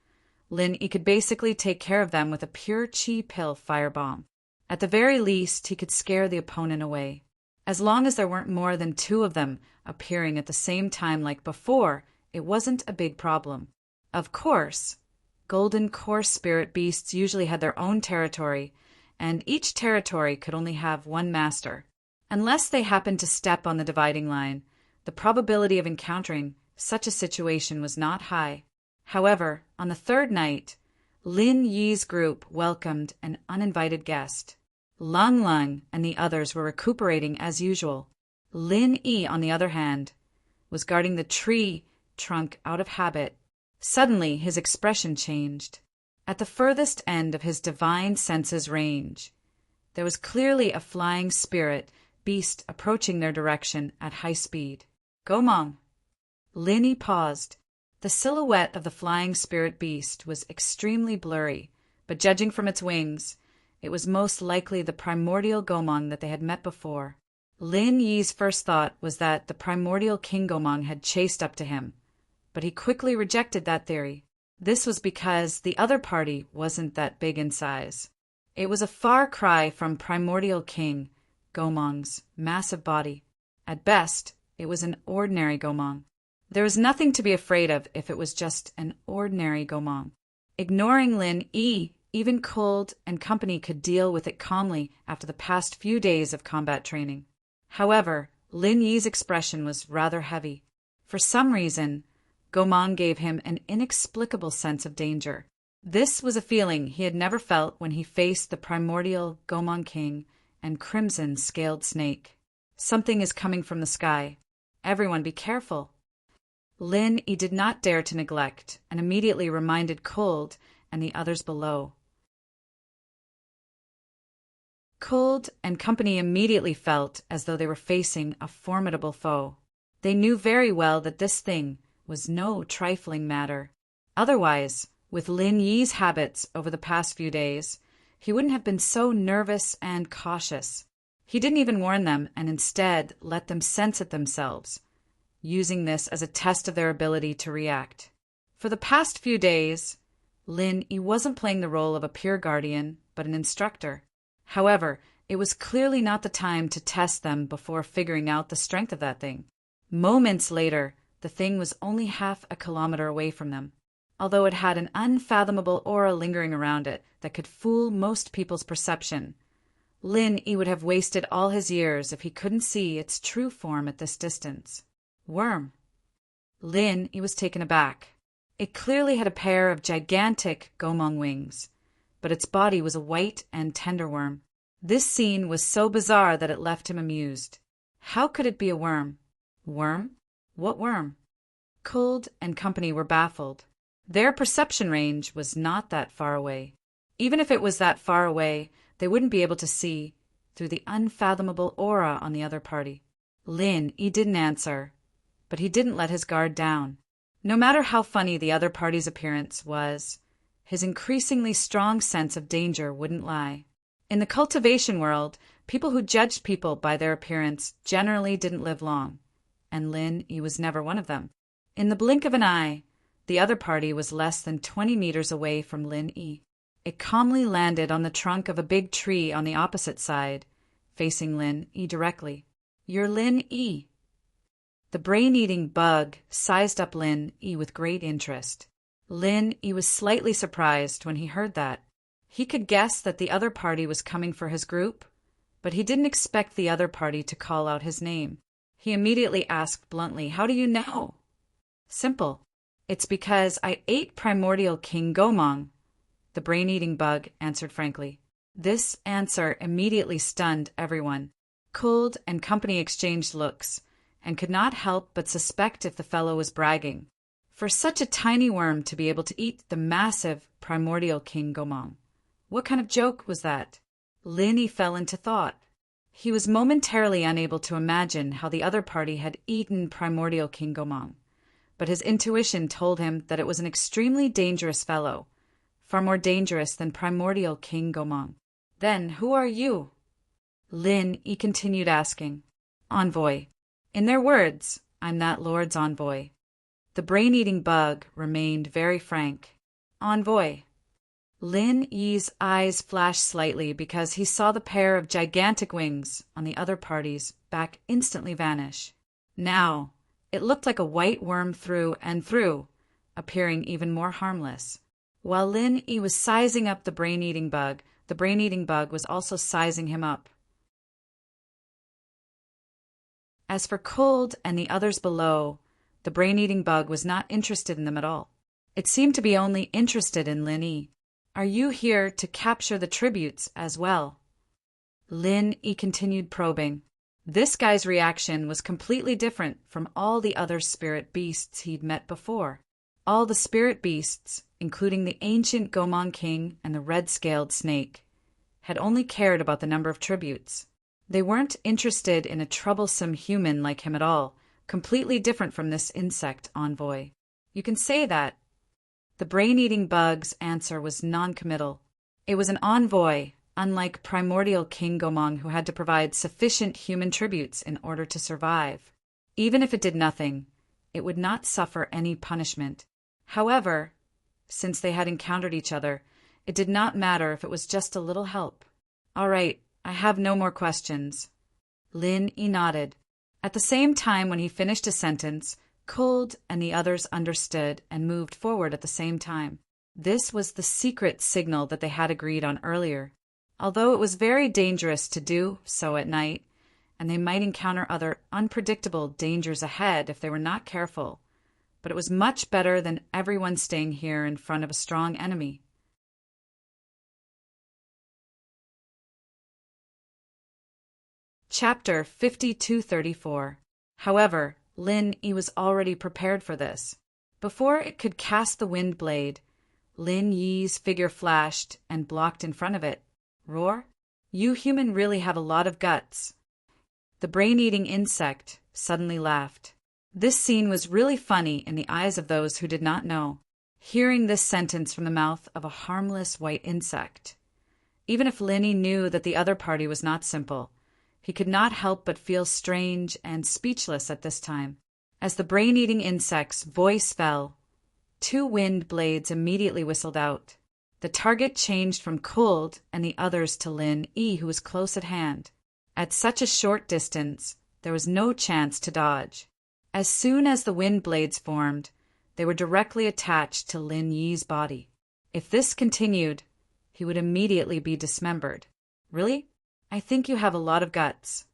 Lin Yi could basically take care of them with a pure chi pill firebomb. At the very least, he could scare the opponent away. As long as there weren't more than 2 of them appearing at the same time like before, it wasn't a big problem. Of course, Golden Core spirit beasts usually had their own territory, and each territory could only have 1 master. Unless they happened to step on the dividing line, the probability of encountering such a situation was not high. However, on the 3rd night, Lin Yi's group welcomed an uninvited guest. Lang Lang and the others were recuperating as usual. Lin Yi, on the other hand, was guarding the tree trunk out of habit. Suddenly, his expression changed. At the furthest end of his divine senses range, there was clearly a flying spirit beast approaching their direction at high speed. Gomong. Lin Yi paused. The silhouette of the flying spirit beast was extremely blurry, but judging from its wings, it was most likely the primordial Gomong that they had met before. Lin Yi's first thought was that the primordial King Gomong had chased up to him, but he quickly rejected that theory. This was because the other party wasn't that big in size. It was a far cry from primordial King Gomong's massive body. At best, it was an ordinary Gomong. There was nothing to be afraid of if it was just an ordinary Gomong. Ignoring Lin Yi, even Cold and company could deal with it calmly after the past few days of combat training. However, Lin Yi's expression was rather heavy. For some reason, Gomong gave him an inexplicable sense of danger. This was a feeling he had never felt when he faced the primordial Gomong King and Crimson Scaled Snake. Something is coming from the sky. Everyone be careful. Lin Yi did not dare to neglect, and immediately reminded Cold and the others below. Cold and company immediately felt as though they were facing a formidable foe. They knew very well that this thing was no trifling matter. Otherwise, with Lin Yi's habits over the past few days, he wouldn't have been so nervous and cautious. He didn't even warn them and instead let them sense it themselves, using this as a test of their ability to react. For the past few days, Lin Yi wasn't playing the role of a peer guardian, but an instructor. However, it was clearly not the time to test them before figuring out the strength of that thing. Moments later, the thing was only half a kilometer away from them. Although it had an unfathomable aura lingering around it that could fool most people's perception, Lin Yi would have wasted all his years if he couldn't see its true form at this distance. Worm. Lin Yi was taken aback. It clearly had a pair of gigantic gomang wings, but its body was a white and tender worm. This scene was so bizarre that it left him amused. How could it be a worm? Worm? What worm? Cold and company were baffled. Their perception range was not that far away. Even if it was that far away, they wouldn't be able to see through the unfathomable aura on the other party. Lin Yi didn't answer, but he didn't let his guard down. No matter how funny the other party's appearance was, his increasingly strong sense of danger wouldn't lie. In the cultivation world, people who judged people by their appearance generally didn't live long, and Lin Yi was never one of them. In the blink of an eye, the other party was less than 20 meters away from Lin Yi. It calmly landed on the trunk of a big tree on the opposite side, facing Lin Yi directly. "You're Lin Yi." The brain-eating bug sized up Lin Yi with great interest. Lin Yi was slightly surprised when he heard that. He could guess that the other party was coming for his group, but he didn't expect the other party to call out his name. He immediately asked bluntly, "How do you know?" "Simple. It's because I ate primordial King Gomang," the brain-eating bug answered frankly. This answer immediately stunned everyone. Cold and company exchanged looks, and could not help but suspect if the fellow was bragging. For such a tiny worm to be able to eat the massive primordial King Gomang. What kind of joke was that? Lin Yi fell into thought. He was momentarily unable to imagine how the other party had eaten primordial King Gomang, but his intuition told him that it was an extremely dangerous fellow, far more dangerous than primordial King Gomang. "Then who are you?" Lin Yi continued asking. "Envoy. In their words, I'm that lord's envoy." The brain-eating bug remained very frank. "Envoy." Lin Yi's eyes flashed slightly because he saw the pair of gigantic wings on the other party's back instantly vanish. Now, it looked like a white worm through and through, appearing even more harmless. While Lin Yi was sizing up the brain-eating bug, the brain-eating bug was also sizing him up. As for Cold and the others below, the brain-eating bug was not interested in them at all. It seemed to be only interested in Lin Yi. "Are you here to capture the tributes as well?" Lin Yi continued probing. This guy's reaction was completely different from all the other spirit beasts he'd met before. All the spirit beasts, including the ancient Gomang King and the red-scaled snake, had only cared about the number of tributes. They weren't interested in a troublesome human like him at all, completely different from this insect envoy. You can say that. The brain-eating bug's answer was non-committal. It was an envoy, unlike primordial King Gomang, who had to provide sufficient human tributes in order to survive. Even if it did nothing, it would not suffer any punishment. However, since they had encountered each other, it did not matter if it was just a little help. "All right, I have no more questions." Lin Yi nodded. At the same time when he finished a sentence, Cold and the others understood and moved forward at the same time. This was the secret signal that they had agreed on earlier. Although it was very dangerous to do so at night, and they might encounter other unpredictable dangers ahead if they were not careful, but it was much better than everyone staying here in front of a strong enemy. Chapter 5234. However, Lin Yi was already prepared for this. Before it could cast the wind blade, Lin Yi's figure flashed and blocked in front of it. "Roar? You human really have a lot of guts." The brain-eating insect suddenly laughed. This scene was really funny in the eyes of those who did not know. Hearing this sentence from the mouth of a harmless white insect. Even if Lin Yi knew that the other party was not simple, he could not help but feel strange and speechless at this time. As the brain-eating insect's voice fell, 2 wind blades immediately whistled out. The target changed from Cold and the others to Lin Yi, who was close at hand. At such a short distance, there was no chance to dodge. As soon as the wind blades formed, they were directly attached to Lin Yi's body. If this continued, he would immediately be dismembered. "Really? I think you have a lot of guts."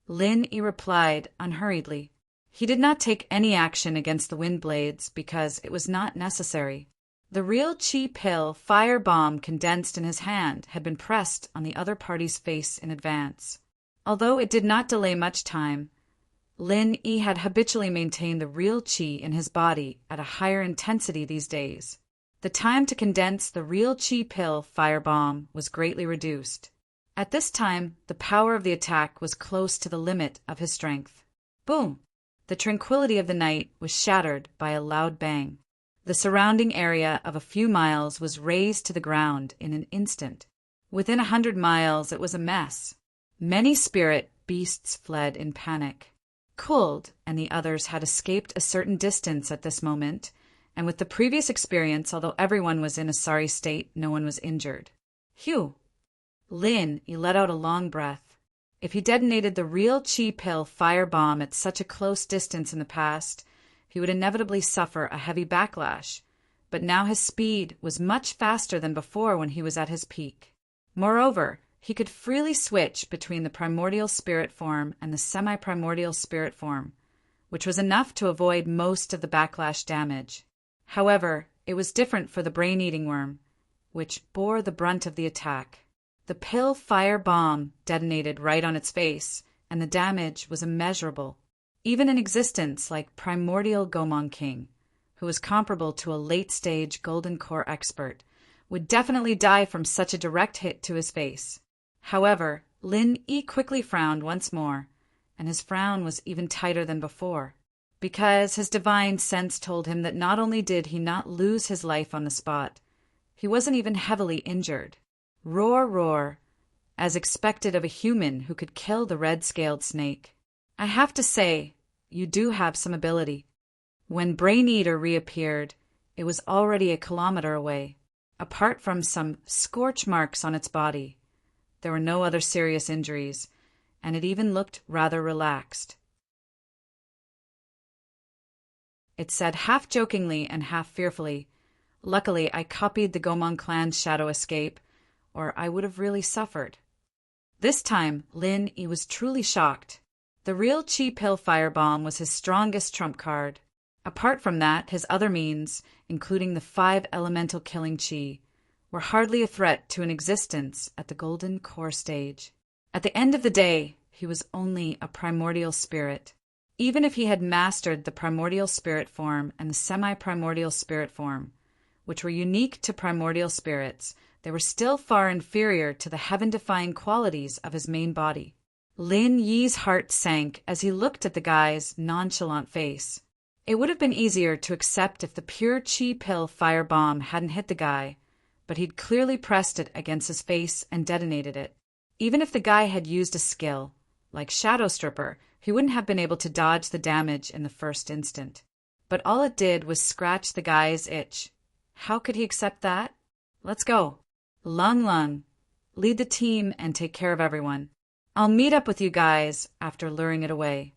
Lin Yi replied unhurriedly. He did not take any action against the wind blades because it was not necessary. The real chi pill fire bomb condensed in his hand had been pressed on the other party's face in advance. Although it did not delay much time, Lin Yi had habitually maintained the real chi in his body at a higher intensity these days. The time to condense the real chi pill fire bomb was greatly reduced. At this time, the power of the attack was close to the limit of his strength. Boom! The tranquility of the night was shattered by a loud bang. The surrounding area of a few miles was razed to the ground in an instant. Within 100 miles, it was a mess. Many spirit beasts fled in panic. Kuld and the others had escaped a certain distance at this moment, and with the previous experience, although everyone was in a sorry state, no one was injured. Phew! Lin, he let out a long breath. If he detonated the real chi pill fire bomb at such a close distance in the past, he would inevitably suffer a heavy backlash, but now his speed was much faster than before when he was at his peak. Moreover, he could freely switch between the primordial spirit form and the semi-primordial spirit form, which was enough to avoid most of the backlash damage. However, it was different for the brain-eating worm, which bore the brunt of the attack. The pill fire bomb detonated right on its face, and the damage was immeasurable. Even an existence like Primordial Gomong King, who was comparable to a late-stage Golden Core expert, would definitely die from such a direct hit to his face. However, Lin Yi quickly frowned once more, and his frown was even tighter than before, because his divine sense told him that not only did he not lose his life on the spot, he wasn't even heavily injured. Roar, roar, as expected of a human who could kill the red-scaled snake. I have to say, you do have some ability. When Brain Eater reappeared, it was already a kilometer away. Apart from some scorch marks on its body, there were no other serious injuries, and it even looked rather relaxed. It said half jokingly and half fearfully, "Luckily, I copied the Gomong clan's shadow escape, or I would have really suffered." This time, Lin Yi was truly shocked. The real chi pill firebomb was his strongest trump card. Apart from that, his other means, including the 5 elemental killing chi, were hardly a threat to an existence at the Golden Core stage. At the end of the day, he was only a primordial spirit. Even if he had mastered the primordial spirit form and the semi-primordial spirit form, which were unique to primordial spirits, they were still far inferior to the heaven-defying qualities of his main body. Lin Yi's heart sank as he looked at the guy's nonchalant face. It would have been easier to accept if the pure chi pill fire bomb hadn't hit the guy, but he'd clearly pressed it against his face and detonated it. Even if the guy had used a skill, like Shadow Stripper, he wouldn't have been able to dodge the damage in the first instant. But all it did was scratch the guy's itch. How could he accept that? Let's go. Lung Lung, lead the team and take care of everyone. I'll meet up with you guys after luring it away.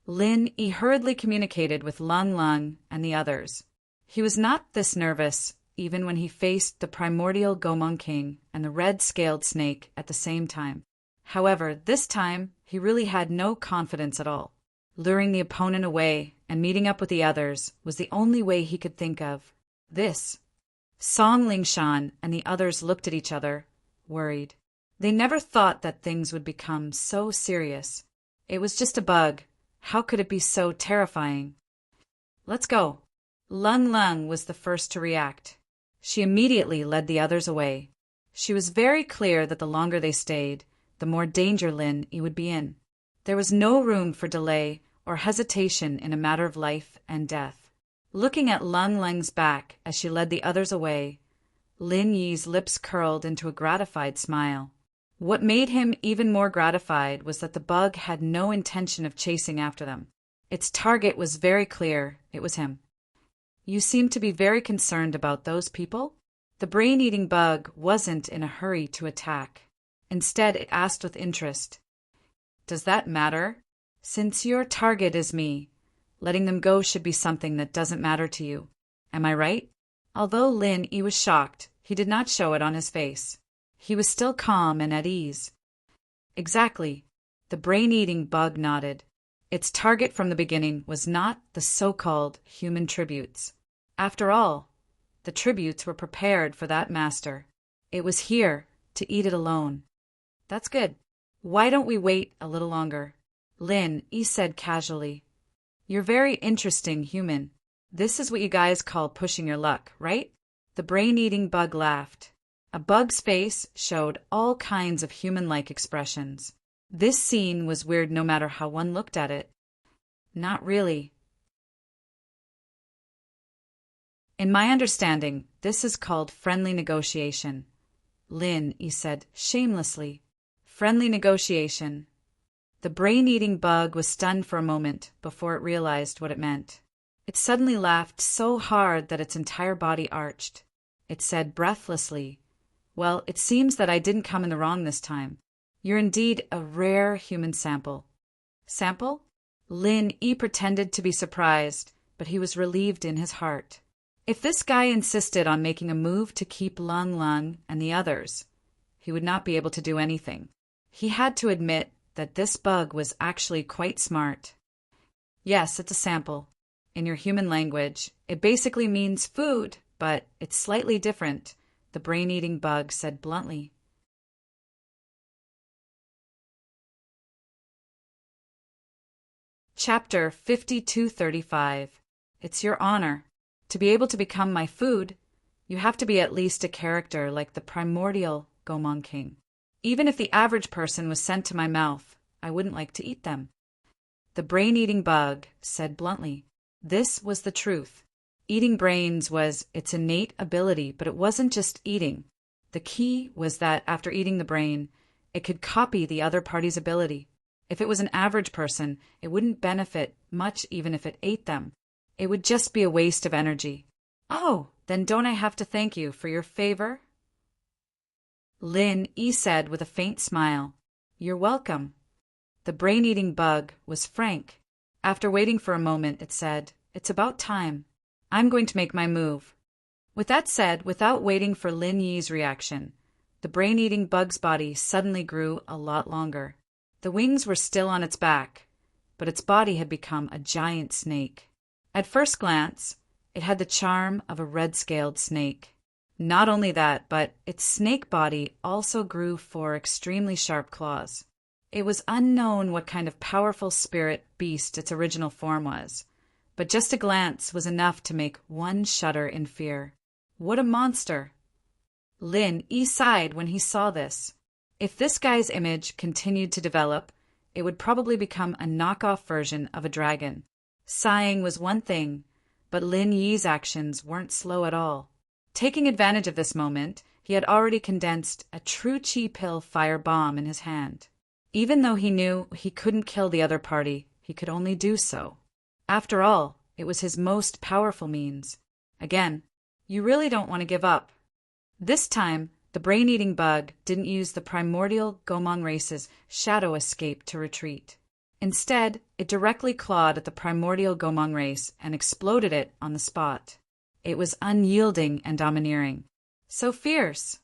Lin Yi hurriedly communicated with Lung Lung and the others. He was not this nervous even when he faced the primordial Gomong King and the red-scaled snake at the same time. However, this time he really had no confidence at all. Luring the opponent away and meeting up with the others was the only way he could think of. This. Song Lingshan and the others looked at each other, worried. They never thought that things would become so serious. It was just a bug. How could it be so terrifying? Let's go. Lung Lung was the first to react. She immediately led the others away. She was very clear that the longer they stayed, the more danger Lin Yi would be in. There was no room for delay or hesitation in a matter of life and death. Looking at Lung Lung's back as she led the others away, Lin Yi's lips curled into a gratified smile. What made him even more gratified was that the bug had no intention of chasing after them. Its target was very clear. It was him. You seem to be very concerned about those people? The brain-eating bug wasn't in a hurry to attack. Instead, it asked with interest, "Does that matter? Since your target is me, letting them go should be something that doesn't matter to you. Am I right?" Although Lin Yi was shocked, he did not show it on his face. He was still calm and at ease. Exactly. The brain-eating bug nodded. Its target from the beginning was not the so-called human tributes. After all, the tributes were prepared for that master. It was here to eat it alone. That's good. Why don't we wait a little longer? Lin Yi said casually. You're very interesting, human. This is what you guys call pushing your luck, right? The brain-eating bug laughed. A bug's face showed all kinds of human-like expressions. This scene was weird no matter how one looked at it. Not really. In my understanding, this is called friendly negotiation. Lin Yi said shamelessly. Friendly negotiation. The brain-eating bug was stunned for a moment before it realized what it meant. It suddenly laughed so hard that its entire body arched. It said breathlessly, "Well, it seems that I didn't come in the wrong this time. You're indeed a rare human sample." Sample? Lin Yi pretended to be surprised, but he was relieved in his heart. If this guy insisted on making a move to keep Lung Lung and the others, he would not be able to do anything. He had to admit that this bug was actually quite smart. Yes, it's a sample. In your human language, it basically means food, but it's slightly different, the brain-eating bug said bluntly. Chapter 5235. It's your honor. To be able to become my food, you have to be at least a character like the primordial Gomon King. Even if the average person was sent to my mouth, I wouldn't like to eat them. The brain-eating bug said bluntly. This was the truth. Eating brains was its innate ability, but it wasn't just eating. The key was that after eating the brain, it could copy the other party's ability. If it was an average person, it wouldn't benefit much even if it ate them. It would just be a waste of energy. Oh, then don't I have to thank you for your favor? Lin Yi said with a faint smile. You're welcome. The brain-eating bug was frank. After waiting for a moment, it said, It's about time. I'm going to make my move. With that said, without waiting for Lin Yi's reaction, the brain-eating bug's body suddenly grew a lot longer. The wings were still on its back, but its body had become a giant snake. At first glance, it had the charm of a red-scaled snake. Not only that, but its snake body also grew 4 extremely sharp claws. It was unknown what kind of powerful spirit beast its original form was, but just a glance was enough to make one shudder in fear. What a monster! Lin Yi sighed when he saw this. If this guy's image continued to develop, it would probably become a knockoff version of a dragon. Sighing was one thing, but Lin Yi's actions weren't slow at all. Taking advantage of this moment, he had already condensed a true chi pill fire bomb in his hand. Even though he knew he couldn't kill the other party, he could only do so. After all, it was his most powerful means. Again, you really don't want to give up. This time, the brain-eating bug didn't use the primordial Gomon race's shadow escape to retreat. Instead, it directly clawed at the primordial Gomon race and exploded it on the spot. It was unyielding and domineering. So fierce.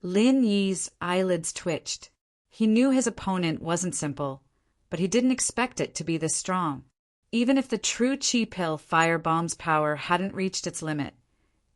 Lin Yi's eyelids twitched. He knew his opponent wasn't simple, but he didn't expect it to be this strong. Even if the true chi pill fire bomb's power hadn't reached its limit,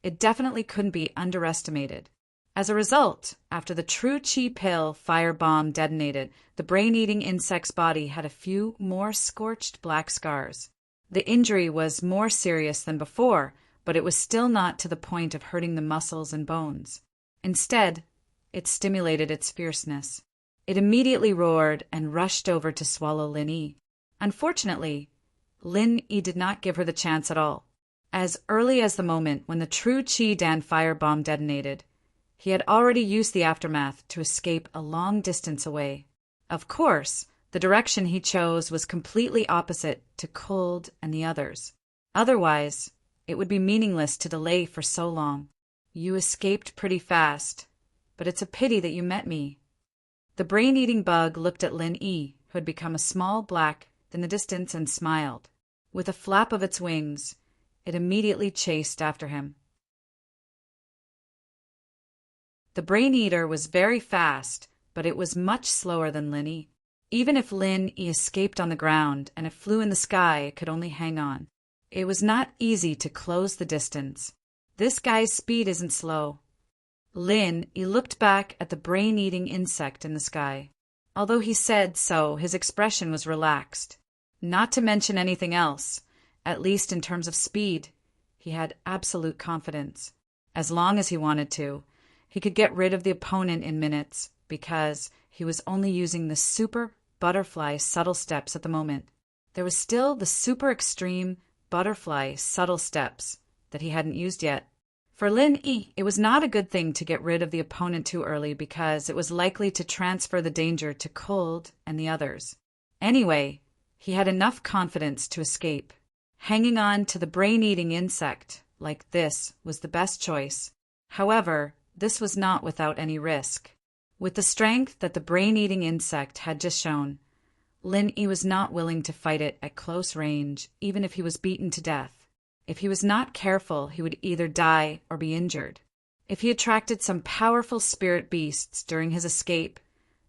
it definitely couldn't be underestimated. As a result, after the true chi pill fire bomb detonated, the brain-eating insect's body had a few more scorched black scars. The injury was more serious than before, but it was still not to the point of hurting the muscles and bones. Instead, it stimulated its fierceness. It immediately roared and rushed over to swallow Lin Yi. Unfortunately, Lin Yi did not give her the chance at all. As early as the moment when the true Chi Dan firebomb detonated, he had already used the aftermath to escape a long distance away. Of course, the direction he chose was completely opposite to Cold and the others. Otherwise, it would be meaningless to delay for so long. You escaped pretty fast, but it's a pity that you met me. The brain-eating bug looked at Lin Yi, who had become a small black in the distance, and smiled. With a flap of its wings, it immediately chased after him. The brain-eater was very fast, but it was much slower than Lin Yi. Even if Lin Yi escaped on the ground and it flew in the sky, it could only hang on. It was not easy to close the distance. This guy's speed isn't slow. Lin Yi looked back at the brain-eating insect in the sky. Although he said so, his expression was relaxed. Not to mention anything else, at least in terms of speed, he had absolute confidence. As long as he wanted to, he could get rid of the opponent in minutes because he was only using the super butterfly subtle steps at the moment. There was still the super extreme butterfly subtle steps that he hadn't used yet. For Lin Yi, it was not a good thing to get rid of the opponent too early because it was likely to transfer the danger to Cold and the others. Anyway, he had enough confidence to escape. Hanging on to the brain-eating insect like this was the best choice. However, this was not without any risk. With the strength that the brain-eating insect had just shown, Lin Yi was not willing to fight it at close range, even if he was beaten to death. If he was not careful, he would either die or be injured. If he attracted some powerful spirit beasts during his escape,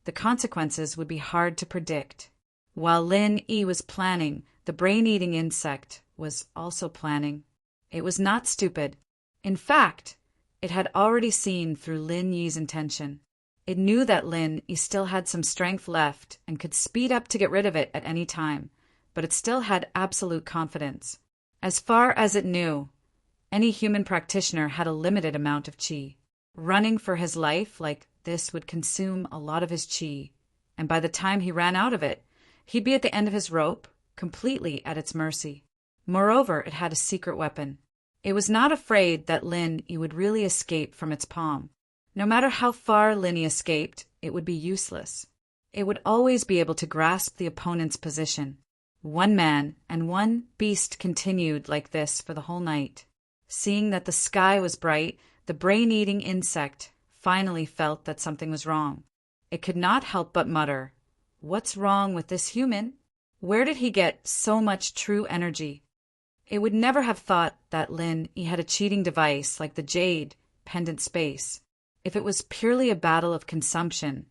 the consequences would be hard to predict. While Lin Yi was planning, the brain-eating insect was also planning. It was not stupid. In fact, it had already seen through Lin Yi's intention. It knew that Lin Yi still had some strength left and could speed up to get rid of it at any time, but it still had absolute confidence. As far as it knew, any human practitioner had a limited amount of qi. Running for his life like this would consume a lot of his qi, and by the time he ran out of it, he'd be at the end of his rope, completely at its mercy. Moreover, it had a secret weapon. It was not afraid that Lin Yi would really escape from its palm. No matter how far Lin Yi escaped, it would be useless. It would always be able to grasp the opponent's position. One man and one beast continued like this for the whole night. Seeing that the sky was bright, the brain-eating insect finally felt that something was wrong. It could not help but mutter, "What's wrong with this human? Where did he get so much true energy?" It would never have thought that Lin Yi had a cheating device like the jade pendant space. If it was purely a battle of consumption,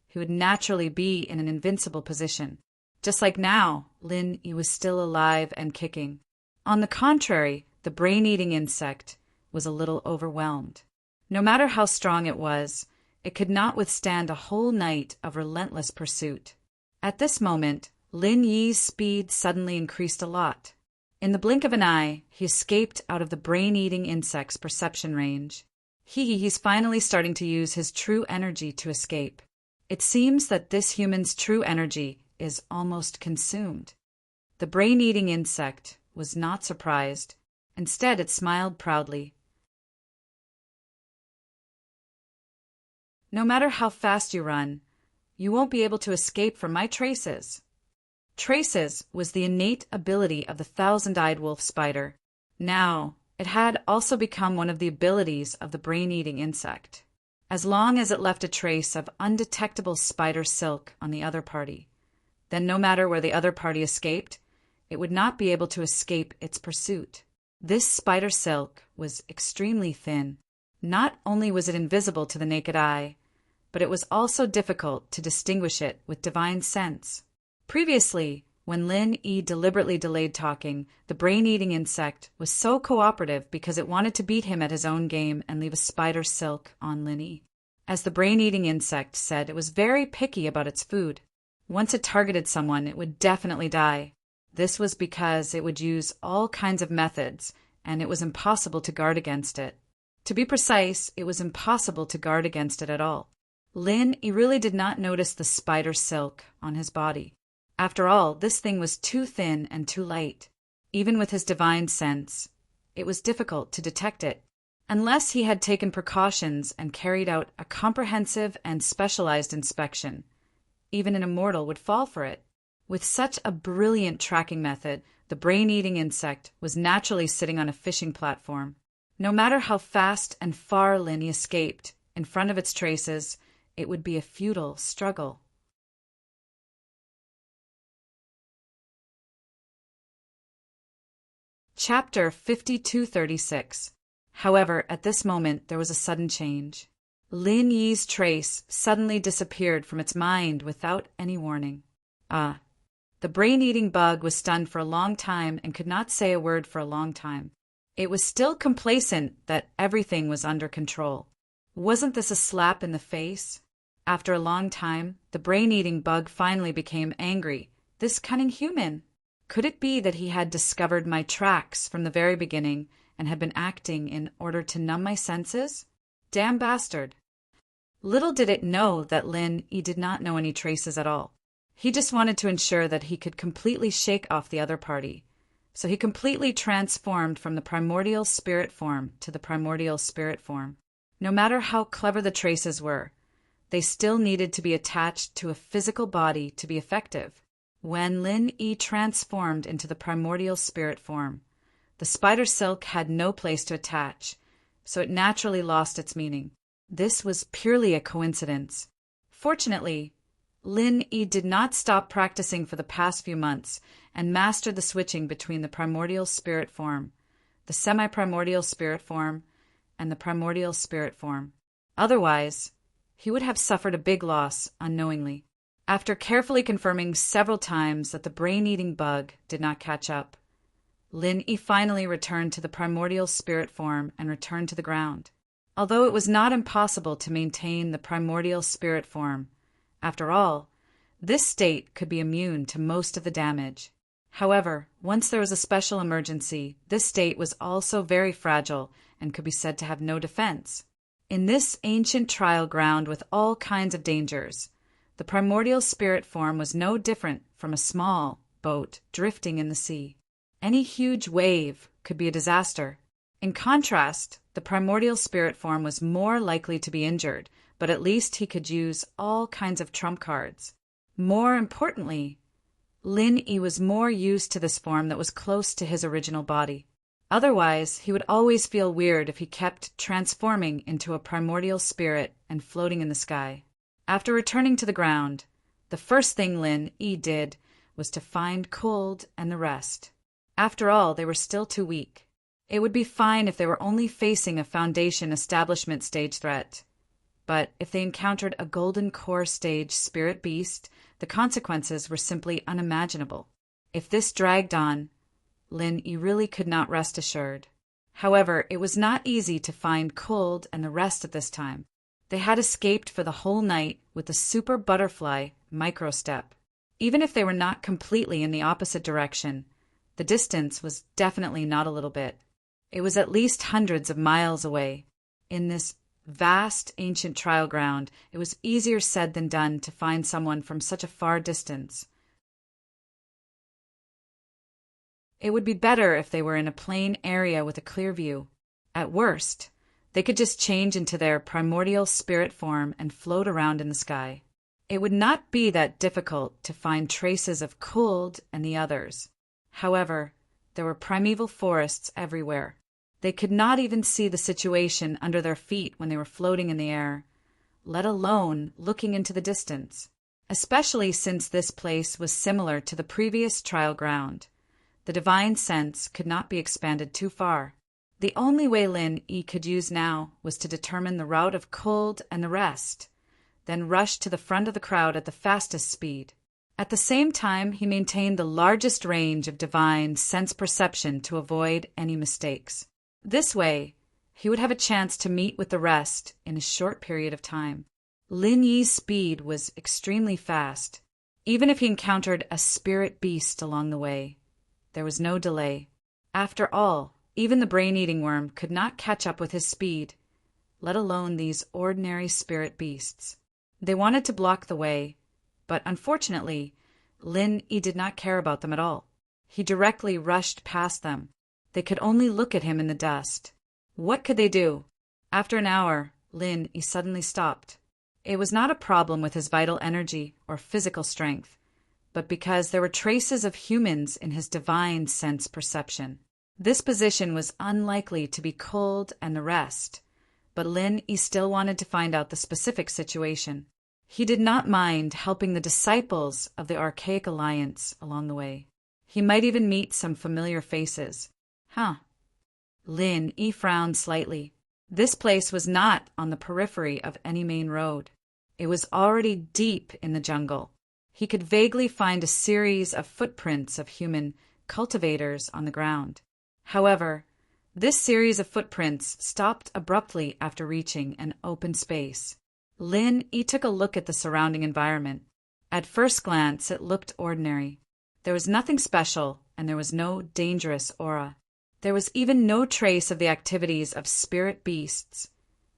he would naturally be in an invincible position. Just like now, Lin Yi was still alive and kicking. On the contrary, the brain-eating insect was a little overwhelmed. No matter how strong it was, it could not withstand a whole night of relentless pursuit. At this moment, Lin Yi's speed suddenly increased a lot. In the blink of an eye, he escaped out of the brain-eating insect's perception range. He's finally starting to use his true energy to escape. It seems that this human's true energy is almost consumed. The brain-eating insect was not surprised. Instead, it smiled proudly. No matter how fast you run, you won't be able to escape from my traces. Traces was the innate ability of the thousand-eyed wolf spider. Now, it had also become one of the abilities of the brain-eating insect. As long as it left a trace of undetectable spider silk on the other party, then no matter where the other party escaped, it would not be able to escape its pursuit. This spider silk was extremely thin. Not only was it invisible to the naked eye, but it was also difficult to distinguish it with divine sense. Previously, when Lin Yi deliberately delayed talking, the brain-eating insect was so cooperative because it wanted to beat him at his own game and leave a spider silk on Lin Yi. As the brain-eating insect said, it was very picky about its food. Once it targeted someone, it would definitely die. This was because it would use all kinds of methods, and it was impossible to guard against it. To be precise, it was impossible to guard against it at all. Lin Yi really did not notice the spider silk on his body. After all, this thing was too thin and too light. Even with his divine sense, it was difficult to detect it. Unless he had taken precautions and carried out a comprehensive and specialized inspection, even an immortal would fall for it. With such a brilliant tracking method, the brain-eating insect was naturally sitting on a fishing platform. No matter how fast and far Lin Yi escaped, in front of its traces, it would be a futile struggle. Chapter 5236. However, at this moment there was a sudden change. Lin Yi's trace suddenly disappeared from its mind without any warning. Ah, the brain-eating bug was stunned for a long time and could not say a word for a long time. It was still complacent that everything was under control. Wasn't this a slap in the face? After a long time, the brain-eating bug finally became angry. This cunning human! Could it be that he had discovered my tracks from the very beginning and had been acting in order to numb my senses? Damn bastard! Little did it know that Lin Yi did not know any traces at all. He just wanted to ensure that he could completely shake off the other party. So he completely transformed from the primordial spirit form to the primordial spirit form. No matter how clever the traces were, they still needed to be attached to a physical body to be effective. When Lin Yi transformed into the primordial spirit form, the spider silk had no place to attach, so it naturally lost its meaning. This was purely a coincidence. Fortunately, Lin Yi did not stop practicing for the past few months and mastered the switching between the primordial spirit form, the semi-primordial spirit form, and the primordial spirit form. Otherwise, he would have suffered a big loss unknowingly. After carefully confirming several times that the brain-eating bug did not catch up, Lin Yi finally returned to the primordial spirit form and returned to the ground. Although it was not impossible to maintain the primordial spirit form, after all, this state could be immune to most of the damage. However, once there was a special emergency, this state was also very fragile and could be said to have no defense. In this ancient trial ground with all kinds of dangers, the primordial spirit form was no different from a small boat drifting in the sea. Any huge wave could be a disaster. In contrast, the primordial spirit form was more likely to be injured, but at least he could use all kinds of trump cards. More importantly, Lin Yi was more used to this form that was close to his original body. Otherwise, he would always feel weird if he kept transforming into a primordial spirit and floating in the sky. After returning to the ground, the first thing Lin Yi did was to find Cold and the rest. After all, they were still too weak. It would be fine if they were only facing a Foundation establishment stage threat. But if they encountered a Golden Core stage spirit beast, the consequences were simply unimaginable. If this dragged on, Lin Yi really could not rest assured. However, it was not easy to find Cold and the rest at this time. They had escaped for the whole night with the super butterfly microstep. Even if they were not completely in the opposite direction, the distance was definitely not a little bit. It was at least hundreds of miles away. In this vast ancient trial ground, it was easier said than done to find someone from such a far distance. It would be better if they were in a plain area with a clear view. At worst, they could just change into their primordial spirit form and float around in the sky. It would not be that difficult to find traces of Cold and the others. However, there were primeval forests everywhere. They could not even see the situation under their feet when they were floating in the air, let alone looking into the distance, especially since this place was similar to the previous trial ground. The divine sense could not be expanded too far. The only way Lin Yi could use now was to determine the route of Cold and the rest, then rush to the front of the crowd at the fastest speed. At the same time, he maintained the largest range of divine sense perception to avoid any mistakes. This way, he would have a chance to meet with the rest in a short period of time. Lin Yi's speed was extremely fast. Even if he encountered a spirit beast along the way, there was no delay. After all, even the brain-eating worm could not catch up with his speed, let alone these ordinary spirit beasts. They wanted to block the way, but unfortunately, Lin Yi did not care about them at all. He directly rushed past them. They could only look at him in the dust. What could they do? After an hour, Lin Yi suddenly stopped. It was not a problem with his vital energy or physical strength, but because there were traces of humans in his divine sense perception. This position was unlikely to be Cold and the rest, but Lin Yi still wanted to find out the specific situation. He did not mind helping the disciples of the Archaic Alliance along the way. He might even meet some familiar faces. Lin Yi frowned slightly. This place was not on the periphery of any main road. It was already deep in the jungle. He could vaguely find a series of footprints of human cultivators on the ground. However, this series of footprints stopped abruptly after reaching an open space. Lin Yi took a look at the surrounding environment. At first glance, it looked ordinary. There was nothing special, and there was no dangerous aura. There was even no trace of the activities of spirit beasts,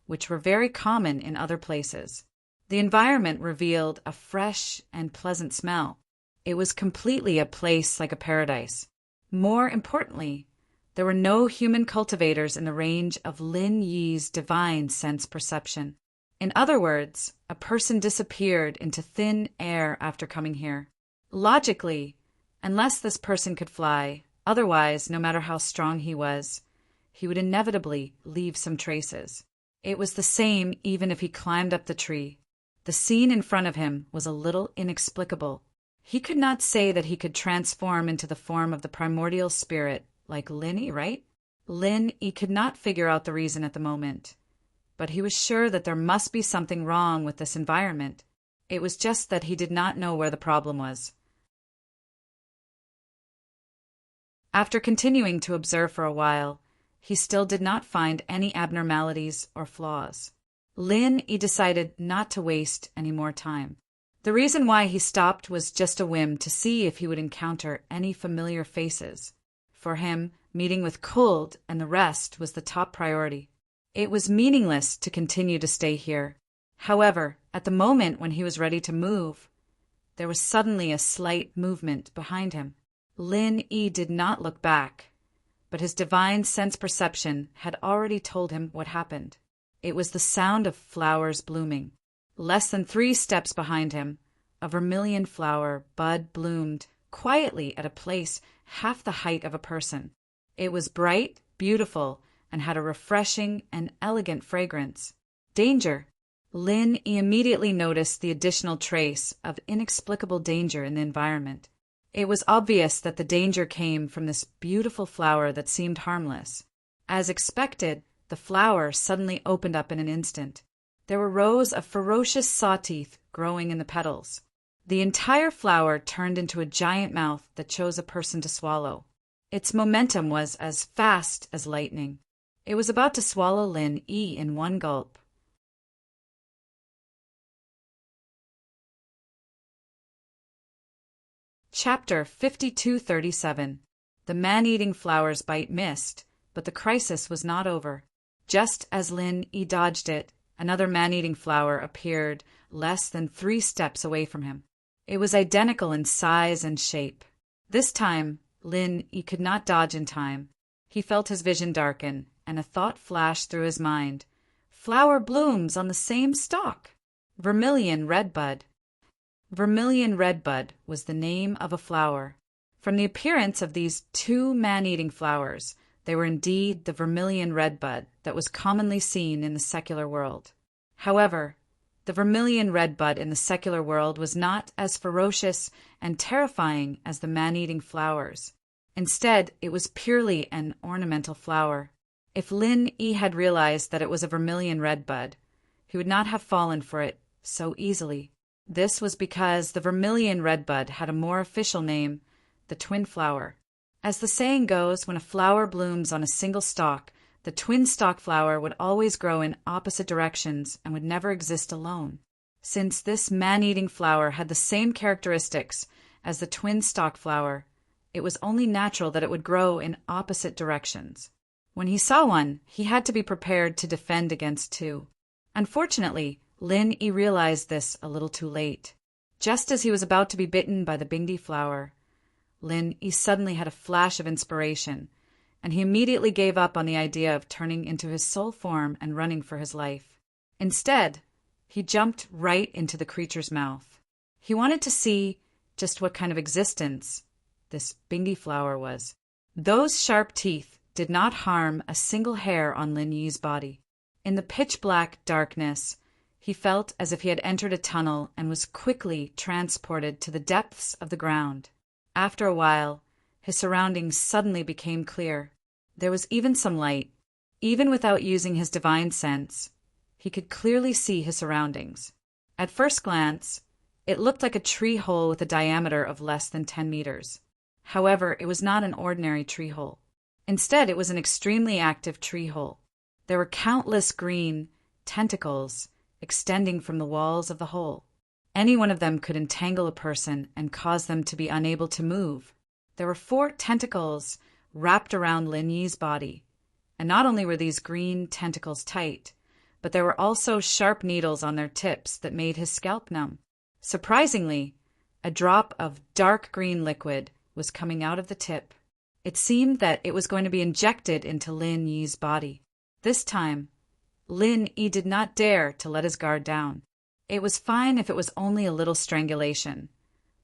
which were very common in other places. The environment revealed a fresh and pleasant smell. It was completely a place like a paradise. More importantly, there were no human cultivators in the range of Lin Yi's divine sense perception. In other words, a person disappeared into thin air after coming here. Logically, unless this person could fly, otherwise, no matter how strong he was, he would inevitably leave some traces. It was the same even if he climbed up the tree. The scene in front of him was a little inexplicable. He could not say that he could transform into the form of the primordial spirit like Lin Yi, right? Lin Yi could not figure out the reason at the moment, but he was sure that there must be something wrong with this environment. It was just that he did not know where the problem was. After continuing to observe for a while, he still did not find any abnormalities or flaws. Lin Yi decided not to waste any more time. The reason why he stopped was just a whim to see if he would encounter any familiar faces. For him, meeting with Kuld and the rest was the top priority. It was meaningless to continue to stay here. However, at the moment when he was ready to move, there was suddenly a slight movement behind him. Lin Yi did not look back, but his divine sense perception had already told him what happened. It was the sound of flowers blooming. Less than 3 steps behind him, a vermilion flower bud bloomed quietly at a place half the height of a person. It was bright, beautiful, and had a refreshing and elegant fragrance. Danger! Lin Yi immediately noticed the additional trace of inexplicable danger in the environment. It was obvious that the danger came from this beautiful flower that seemed harmless. As expected, the flower suddenly opened up in an instant. There were rows of ferocious saw-teeth growing in the petals. The entire flower turned into a giant mouth that chose a person to swallow. Its momentum was as fast as lightning. It was about to swallow Lin Yi in one gulp. Chapter 5237. The man-eating flower's bite missed, but the crisis was not over. Just as Lin Yi dodged it, another man-eating flower appeared less than 3 steps away from him. It was identical in size and shape. This time, Lin Yi could not dodge in time. He felt his vision darken, and a thought flashed through his mind. Flower blooms on the same stalk. Vermilion redbud. Vermilion redbud was the name of a flower. From the appearance of these 2 man-eating flowers, they were indeed the vermilion redbud that was commonly seen in the secular world. However, the vermilion redbud in the secular world was not as ferocious and terrifying as the man-eating flowers. Instead, it was purely an ornamental flower. If Lin Yi had realized that it was a vermilion redbud, he would not have fallen for it so easily. This was because the vermilion redbud had a more official name, the twin flower. As the saying goes, when a flower blooms on a single stalk, the twin stalk flower would always grow in opposite directions and would never exist alone. Since this man-eating flower had the same characteristics as the twin stalk flower, it was only natural that it would grow in opposite directions. When he saw one, he had to be prepared to defend against 2. Unfortunately, Lin Yi realized this a little too late. Just as he was about to be bitten by the bindi flower, Lin Yi suddenly had a flash of inspiration, and he immediately gave up on the idea of turning into his soul form and running for his life. Instead, he jumped right into the creature's mouth. He wanted to see just what kind of existence this bindi flower was. Those sharp teeth did not harm a single hair on Lin Yi's body. In the pitch-black darkness, he felt as if he had entered a tunnel and was quickly transported to the depths of the ground. After a while, his surroundings suddenly became clear. There was even some light. Even without using his divine sense, he could clearly see his surroundings. At first glance, It looked like a tree hole with a diameter of less than 10 meters. However, it was not an ordinary tree hole. Instead, it was an extremely active tree hole. There were countless green tentacles extending from the walls of the hole. Any one of them could entangle a person and cause them to be unable to move. There were 4 tentacles wrapped around Lin Yi's body, and not only were these green tentacles tight, but there were also sharp needles on their tips that made his scalp numb. Surprisingly, a drop of dark green liquid was coming out of the tip. It seemed that it was going to be injected into Lin Yi's body. This time, Lin Yi did not dare to let his guard down. It was fine if it was only a little strangulation,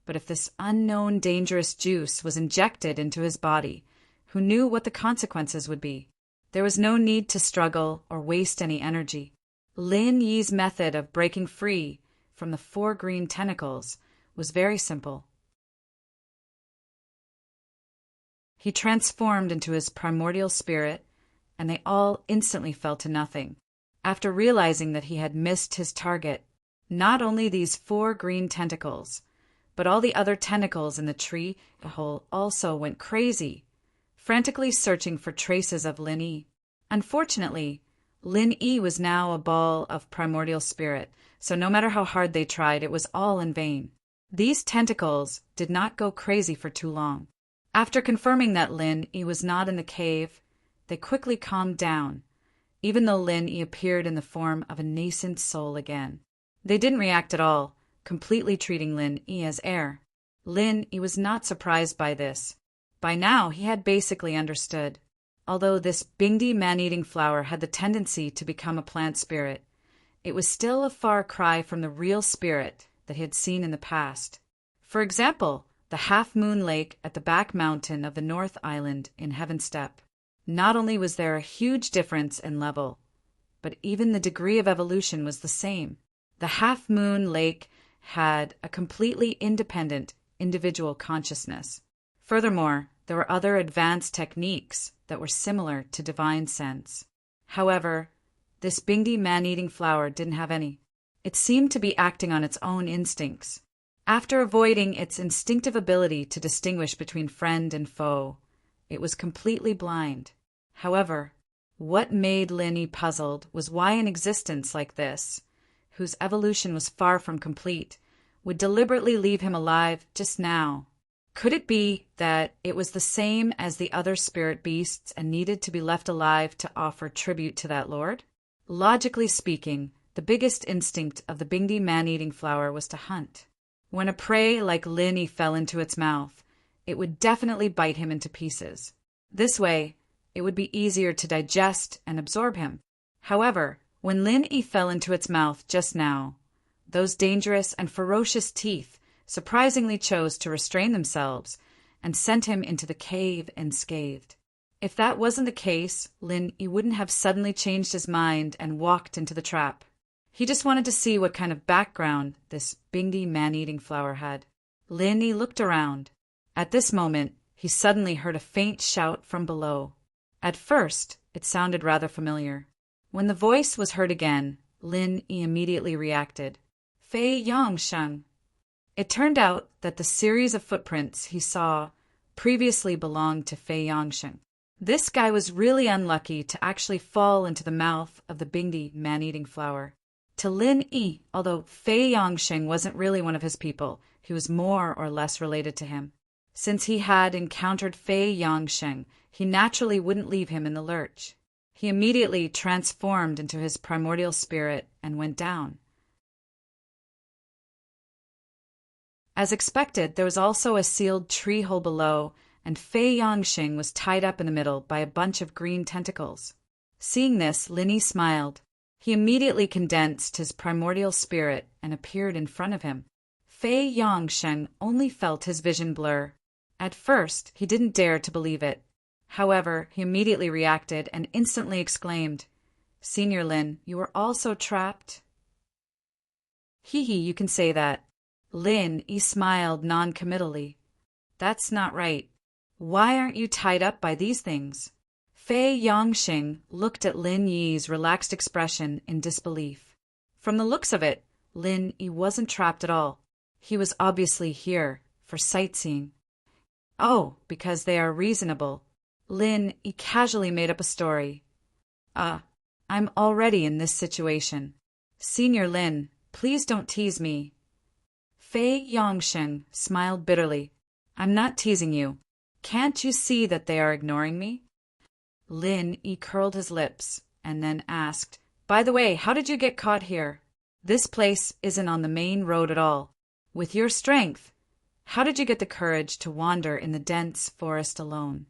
but if this unknown dangerous juice was injected into his body, who knew what the consequences would be? There was no need to struggle or waste any energy. Lin Yi's method of breaking free from the 4 green tentacles was very simple. He transformed into his primordial spirit, and they all instantly fell to nothing. After realizing that he had missed his target, not only these 4 green tentacles, but all the other tentacles in the tree hole also went crazy, frantically searching for traces of Lin Yi. Unfortunately, Lin Yi was now a ball of primordial spirit, so no matter how hard they tried, it was all in vain. These tentacles did not go crazy for too long. After confirming that Lin Yi was not in the cave, they quickly calmed down, even though Lin Yi appeared in the form of a nascent soul again. They didn't react at all, completely treating Lin Yi as air. Lin Yi was not surprised by this. By now, he had basically understood. Although this Bingdi man-eating flower had the tendency to become a plant spirit, it was still a far cry from the real spirit that he had seen in the past. For example, the half-moon lake at the back mountain of the North Island in Heaven Step. Not only was there a huge difference in level, but even the degree of evolution was the same. The half-moon lake had a completely independent individual consciousness. Furthermore, there were other advanced techniques that were similar to divine sense. However, this Bingdi man-eating flower didn't have any. It seemed to be acting on its own instincts. After avoiding its instinctive ability to distinguish between friend and foe, it was completely blind. However, what made Lin Yi puzzled was why an existence like this, whose evolution was far from complete, would deliberately leave him alive just now. Could it be that it was the same as the other spirit beasts and needed to be left alive to offer tribute to that lord? Logically speaking, the biggest instinct of the Bingdi man-eating flower was to hunt. When a prey like Lin Yi fell into its mouth, it would definitely bite him into pieces. This way, it would be easier to digest and absorb him. However, when Lin Yi fell into its mouth just now, those dangerous and ferocious teeth surprisingly chose to restrain themselves and sent him into the cave unscathed. If that wasn't the case, Lin Yi wouldn't have suddenly changed his mind and walked into the trap. He just wanted to see what kind of background this Bingdi man-eating flower had. Lin Yi looked around. At this moment, he suddenly heard a faint shout from below. At first, it sounded rather familiar. When the voice was heard again, Lin Yi immediately reacted. Fei Yongsheng. It turned out that the series of footprints he saw previously belonged to Fei Yongsheng. This guy was really unlucky to actually fall into the mouth of the Bingdi man-eating flower. To Lin Yi, although Fei Yongsheng wasn't really one of his people, he was more or less related to him. Since he had encountered Fei Yongsheng, he naturally wouldn't leave him in the lurch. He immediately transformed into his primordial spirit and went down. As expected, there was also a sealed tree hole below, and Fei Yongsheng was tied up in the middle by a bunch of green tentacles. Seeing this, Lin Yi smiled. He immediately condensed his primordial spirit and appeared in front of him. Fei Yongsheng only felt his vision blur. At first, he didn't dare to believe it. However, he immediately reacted and instantly exclaimed, "Senior Lin, you are also trapped?" "Hee hee, you can say that." Lin Yi smiled non-committally. "That's not right. Why aren't you tied up by these things?" Fei Yongsheng looked at Lin Yi's relaxed expression in disbelief. From the looks of it, Lin Yi wasn't trapped at all. He was obviously here for sightseeing. Oh, because they are reasonable. Lin, he casually made up a story. I'm already in this situation. Senior Lin, please don't tease me. Fei Yongsheng smiled bitterly. I'm not teasing you. Can't you see that they are ignoring me? Lin curled his lips and then asked, By the way, how did you get caught here? This place isn't on the main road at all. With your strength, how did you get the courage to wander in the dense forest alone?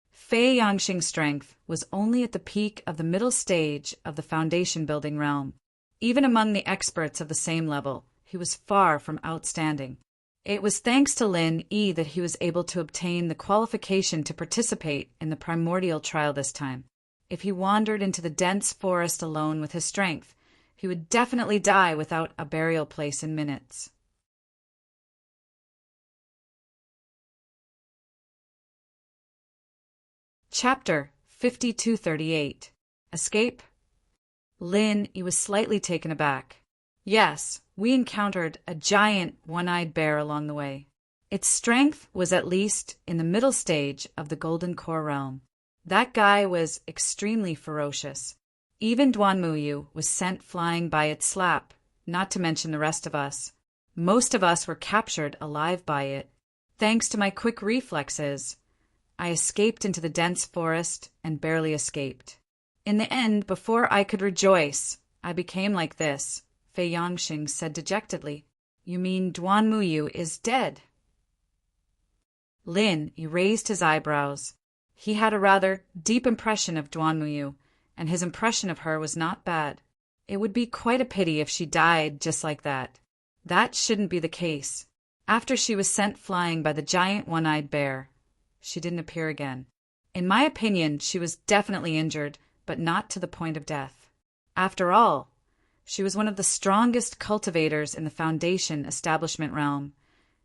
Fei Yongxing's strength was only at the peak of the middle stage of the foundation building realm. Even among the experts of the same level, he was far from outstanding. It was thanks to Lin Yi that he was able to obtain the qualification to participate in the primordial trial this time. If he wandered into the dense forest alone with his strength, he would definitely die without a burial place in minutes. Chapter 5238. Escape? Lin Yi was slightly taken aback. Yes, we encountered a giant one-eyed bear along the way. Its strength was at least in the middle stage of the Golden Core realm. That guy was extremely ferocious. Even Duanmuyu was sent flying by its slap, not to mention the rest of us. Most of us were captured alive by it. Thanks to my quick reflexes, I escaped into the dense forest and barely escaped. In the end, before I could rejoice, I became like this, Fei Yongxing said dejectedly. You mean Duanmuyu is dead? Lin raised his eyebrows. He had a rather deep impression of Duanmuyu, and his impression of her was not bad. It would be quite a pity if she died just like that. That shouldn't be the case. After she was sent flying by the giant one-eyed bear, she didn't appear again. In my opinion, she was definitely injured, but not to the point of death. After all, she was one of the strongest cultivators in the Foundation establishment realm.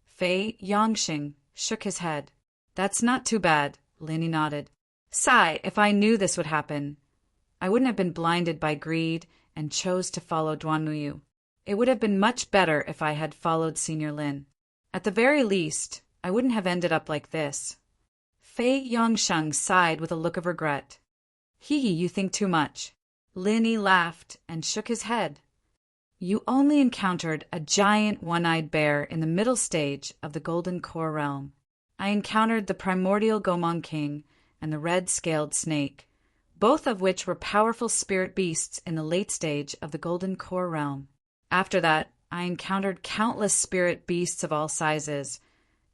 Fei Yongxing shook his head. That's not too bad, Lin nodded. Sigh, if I knew this would happen, I wouldn't have been blinded by greed and chose to follow Duanmuyu. It would have been much better if I had followed Senior Lin. At the very least, I wouldn't have ended up like this. Fei Yongsheng sighed with a look of regret. Hee, you think too much. Lin laughed and shook his head. You only encountered a giant one-eyed bear in the middle stage of the Golden Core realm. I encountered the primordial Gomong King and the red-scaled snake, both of which were powerful spirit beasts in the late stage of the Golden Core realm. After that, I encountered countless spirit beasts of all sizes,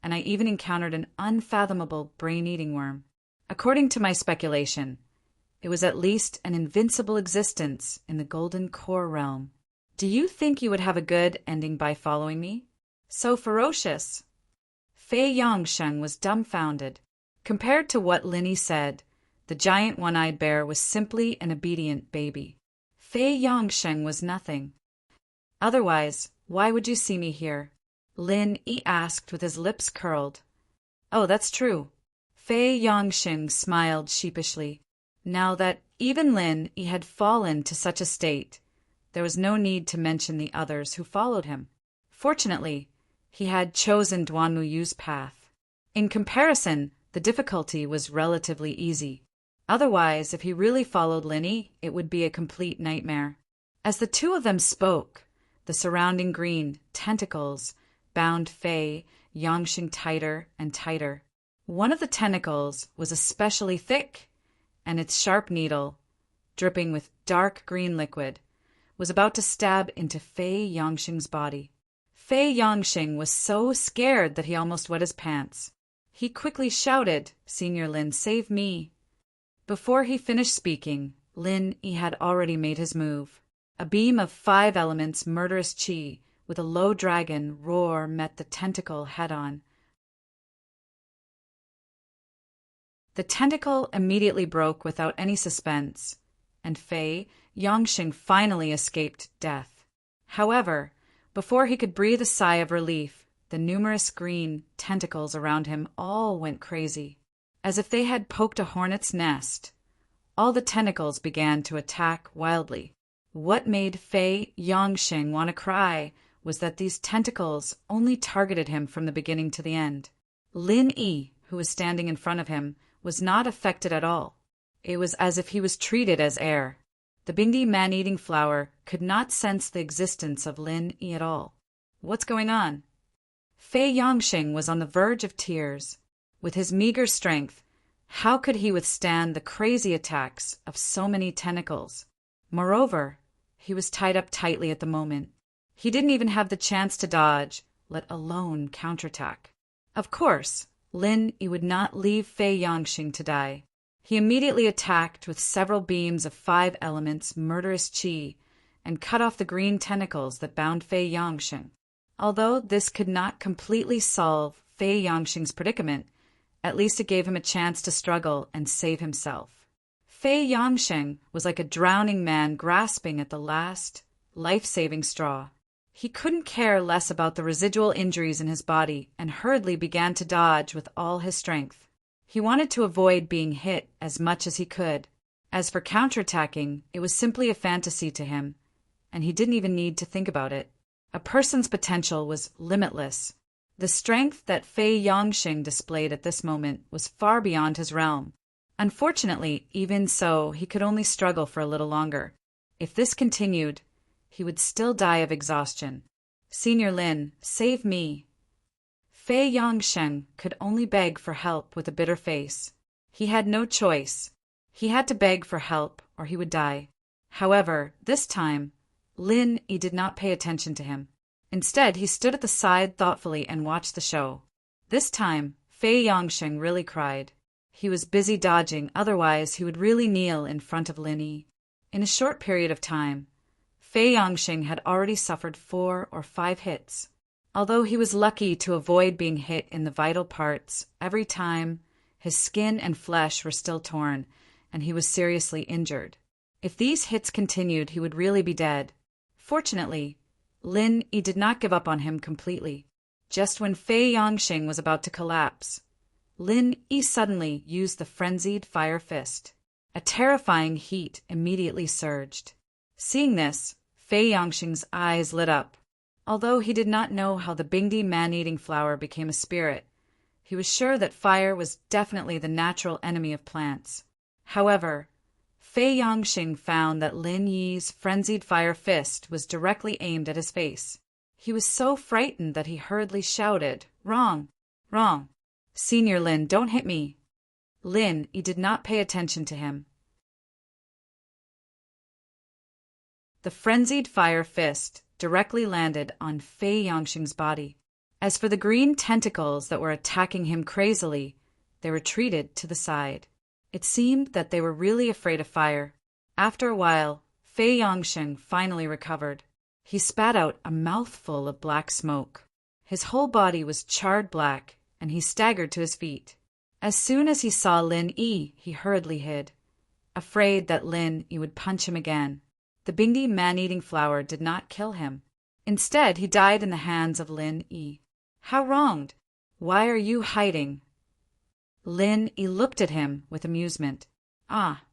and I even encountered an unfathomable brain-eating worm. According to my speculation, it was at least an invincible existence in the Golden Core realm. Do you think you would have a good ending by following me? So ferocious. Fei Yongsheng was dumbfounded. Compared to what Lin said, the giant one-eyed bear was simply an obedient baby. Fei Yongsheng was nothing. Otherwise, why would you see me here? Lin asked with his lips curled. Oh, that's true. Fei Yongxing smiled sheepishly. Now that even Lin had fallen to such a state, there was no need to mention the others who followed him. Fortunately, he had chosen Duanmuyu's path. In comparison, the difficulty was relatively easy. Otherwise, if he really followed Lin, it would be a complete nightmare. As the two of them spoke, the surrounding green tentacles bound Fei Yongxing tighter and tighter. One of the tentacles was especially thick, and its sharp needle, dripping with dark green liquid, was about to stab into Fei Yongxing's body. Fei Yongxing was so scared that he almost wet his pants. He quickly shouted, Senior Lin, save me. Before he finished speaking, Lin had already made his move. A beam of 5 elements murderous chi with a low dragon roar met the tentacle head-on. The tentacle immediately broke without any suspense, and Fei Yongxing finally escaped death. However, before he could breathe a sigh of relief, the numerous green tentacles around him all went crazy. As if they had poked a hornet's nest, all the tentacles began to attack wildly. What made Fei Yongxing want to cry was that these tentacles only targeted him from the beginning to the end. Lin Yi, who was standing in front of him, was not affected at all. It was as if he was treated as air. The Bingdi man-eating flower could not sense the existence of Lin Yi at all. What's going on? Fei Yongxing was on the verge of tears. With his meager strength, how could he withstand the crazy attacks of so many tentacles? Moreover, he was tied up tightly at the moment. He didn't even have the chance to dodge, let alone counterattack. Of course, Lin Yi would not leave Fei Yongxing to die. He immediately attacked with several beams of 5 elements murderous qi and cut off the green tentacles that bound Fei Yongxing. Although this could not completely solve Fei Yongxing's predicament, at least it gave him a chance to struggle and save himself. Fei Yongxing was like a drowning man grasping at the last, life-saving straw. He couldn't care less about the residual injuries in his body and hurriedly began to dodge with all his strength. He wanted to avoid being hit as much as he could. As for counterattacking, it was simply a fantasy to him, and he didn't even need to think about it. A person's potential was limitless. The strength that Fei Yongxing displayed at this moment was far beyond his realm. Unfortunately, even so, he could only struggle for a little longer. If this continued, he would still die of exhaustion. Senior Lin, save me. Fei Yongxing could only beg for help with a bitter face. He had no choice. He had to beg for help or he would die. However, this time, Lin Yi did not pay attention to him. Instead, he stood at the side thoughtfully and watched the show. This time, Fei Yongxing really cried. He was busy dodging, otherwise he would really kneel in front of Lin Yi. In a short period of time, Fei Yongxing had already suffered 4 or 5 hits. Although he was lucky to avoid being hit in the vital parts, every time his skin and flesh were still torn, and he was seriously injured. If these hits continued, he would really be dead. Fortunately, Lin Yi did not give up on him completely. Just when Fei Yongxing was about to collapse, Lin Yi suddenly used the frenzied fire fist. A terrifying heat immediately surged. Seeing this, Fei Yongxing's eyes lit up. Although he did not know how the Bingdi man-eating flower became a spirit, he was sure that fire was definitely the natural enemy of plants. However, Fei Yongxing found that Lin Yi's frenzied fire fist was directly aimed at his face. He was so frightened that he hurriedly shouted, "Wrong! Wrong! Senior Lin, don't hit me!" Lin Yi did not pay attention to him. The frenzied fire fist directly landed on Fei Yongxing's body. As for the green tentacles that were attacking him crazily, they retreated to the side. It seemed that they were really afraid of fire. After a while, Fei Yongxing finally recovered. He spat out a mouthful of black smoke. His whole body was charred black, and he staggered to his feet. As soon as he saw Lin Yi, he hurriedly hid, afraid that Lin Yi would punch him again. The Bingdi man-eating flower did not kill him. Instead, he died in the hands of Lin Yi. How wronged! Why are you hiding? Lin Yi looked at him with amusement. Ah!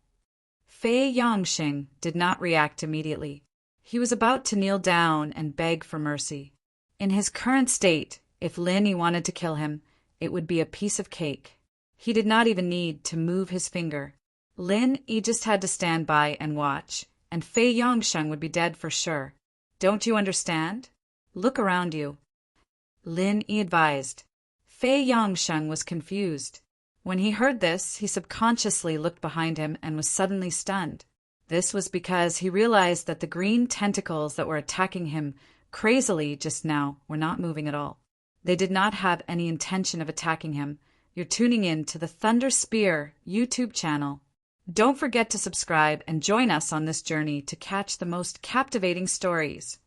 Fei Yongxing did not react immediately. He was about to kneel down and beg for mercy. In his current state, if Lin Yi wanted to kill him, it would be a piece of cake. He did not even need to move his finger. Lin Yi just had to stand by and watch, and Fei Yongxing would be dead for sure. Don't you understand? Look around you. Lin Yi advised. Fei Yongxing was confused. When he heard this, he subconsciously looked behind him and was suddenly stunned. This was because he realized that the green tentacles that were attacking him crazily just now were not moving at all. They did not have any intention of attacking him. You're tuning in to the Thunder Spear YouTube channel. Don't forget to subscribe and join us on this journey to catch the most captivating stories.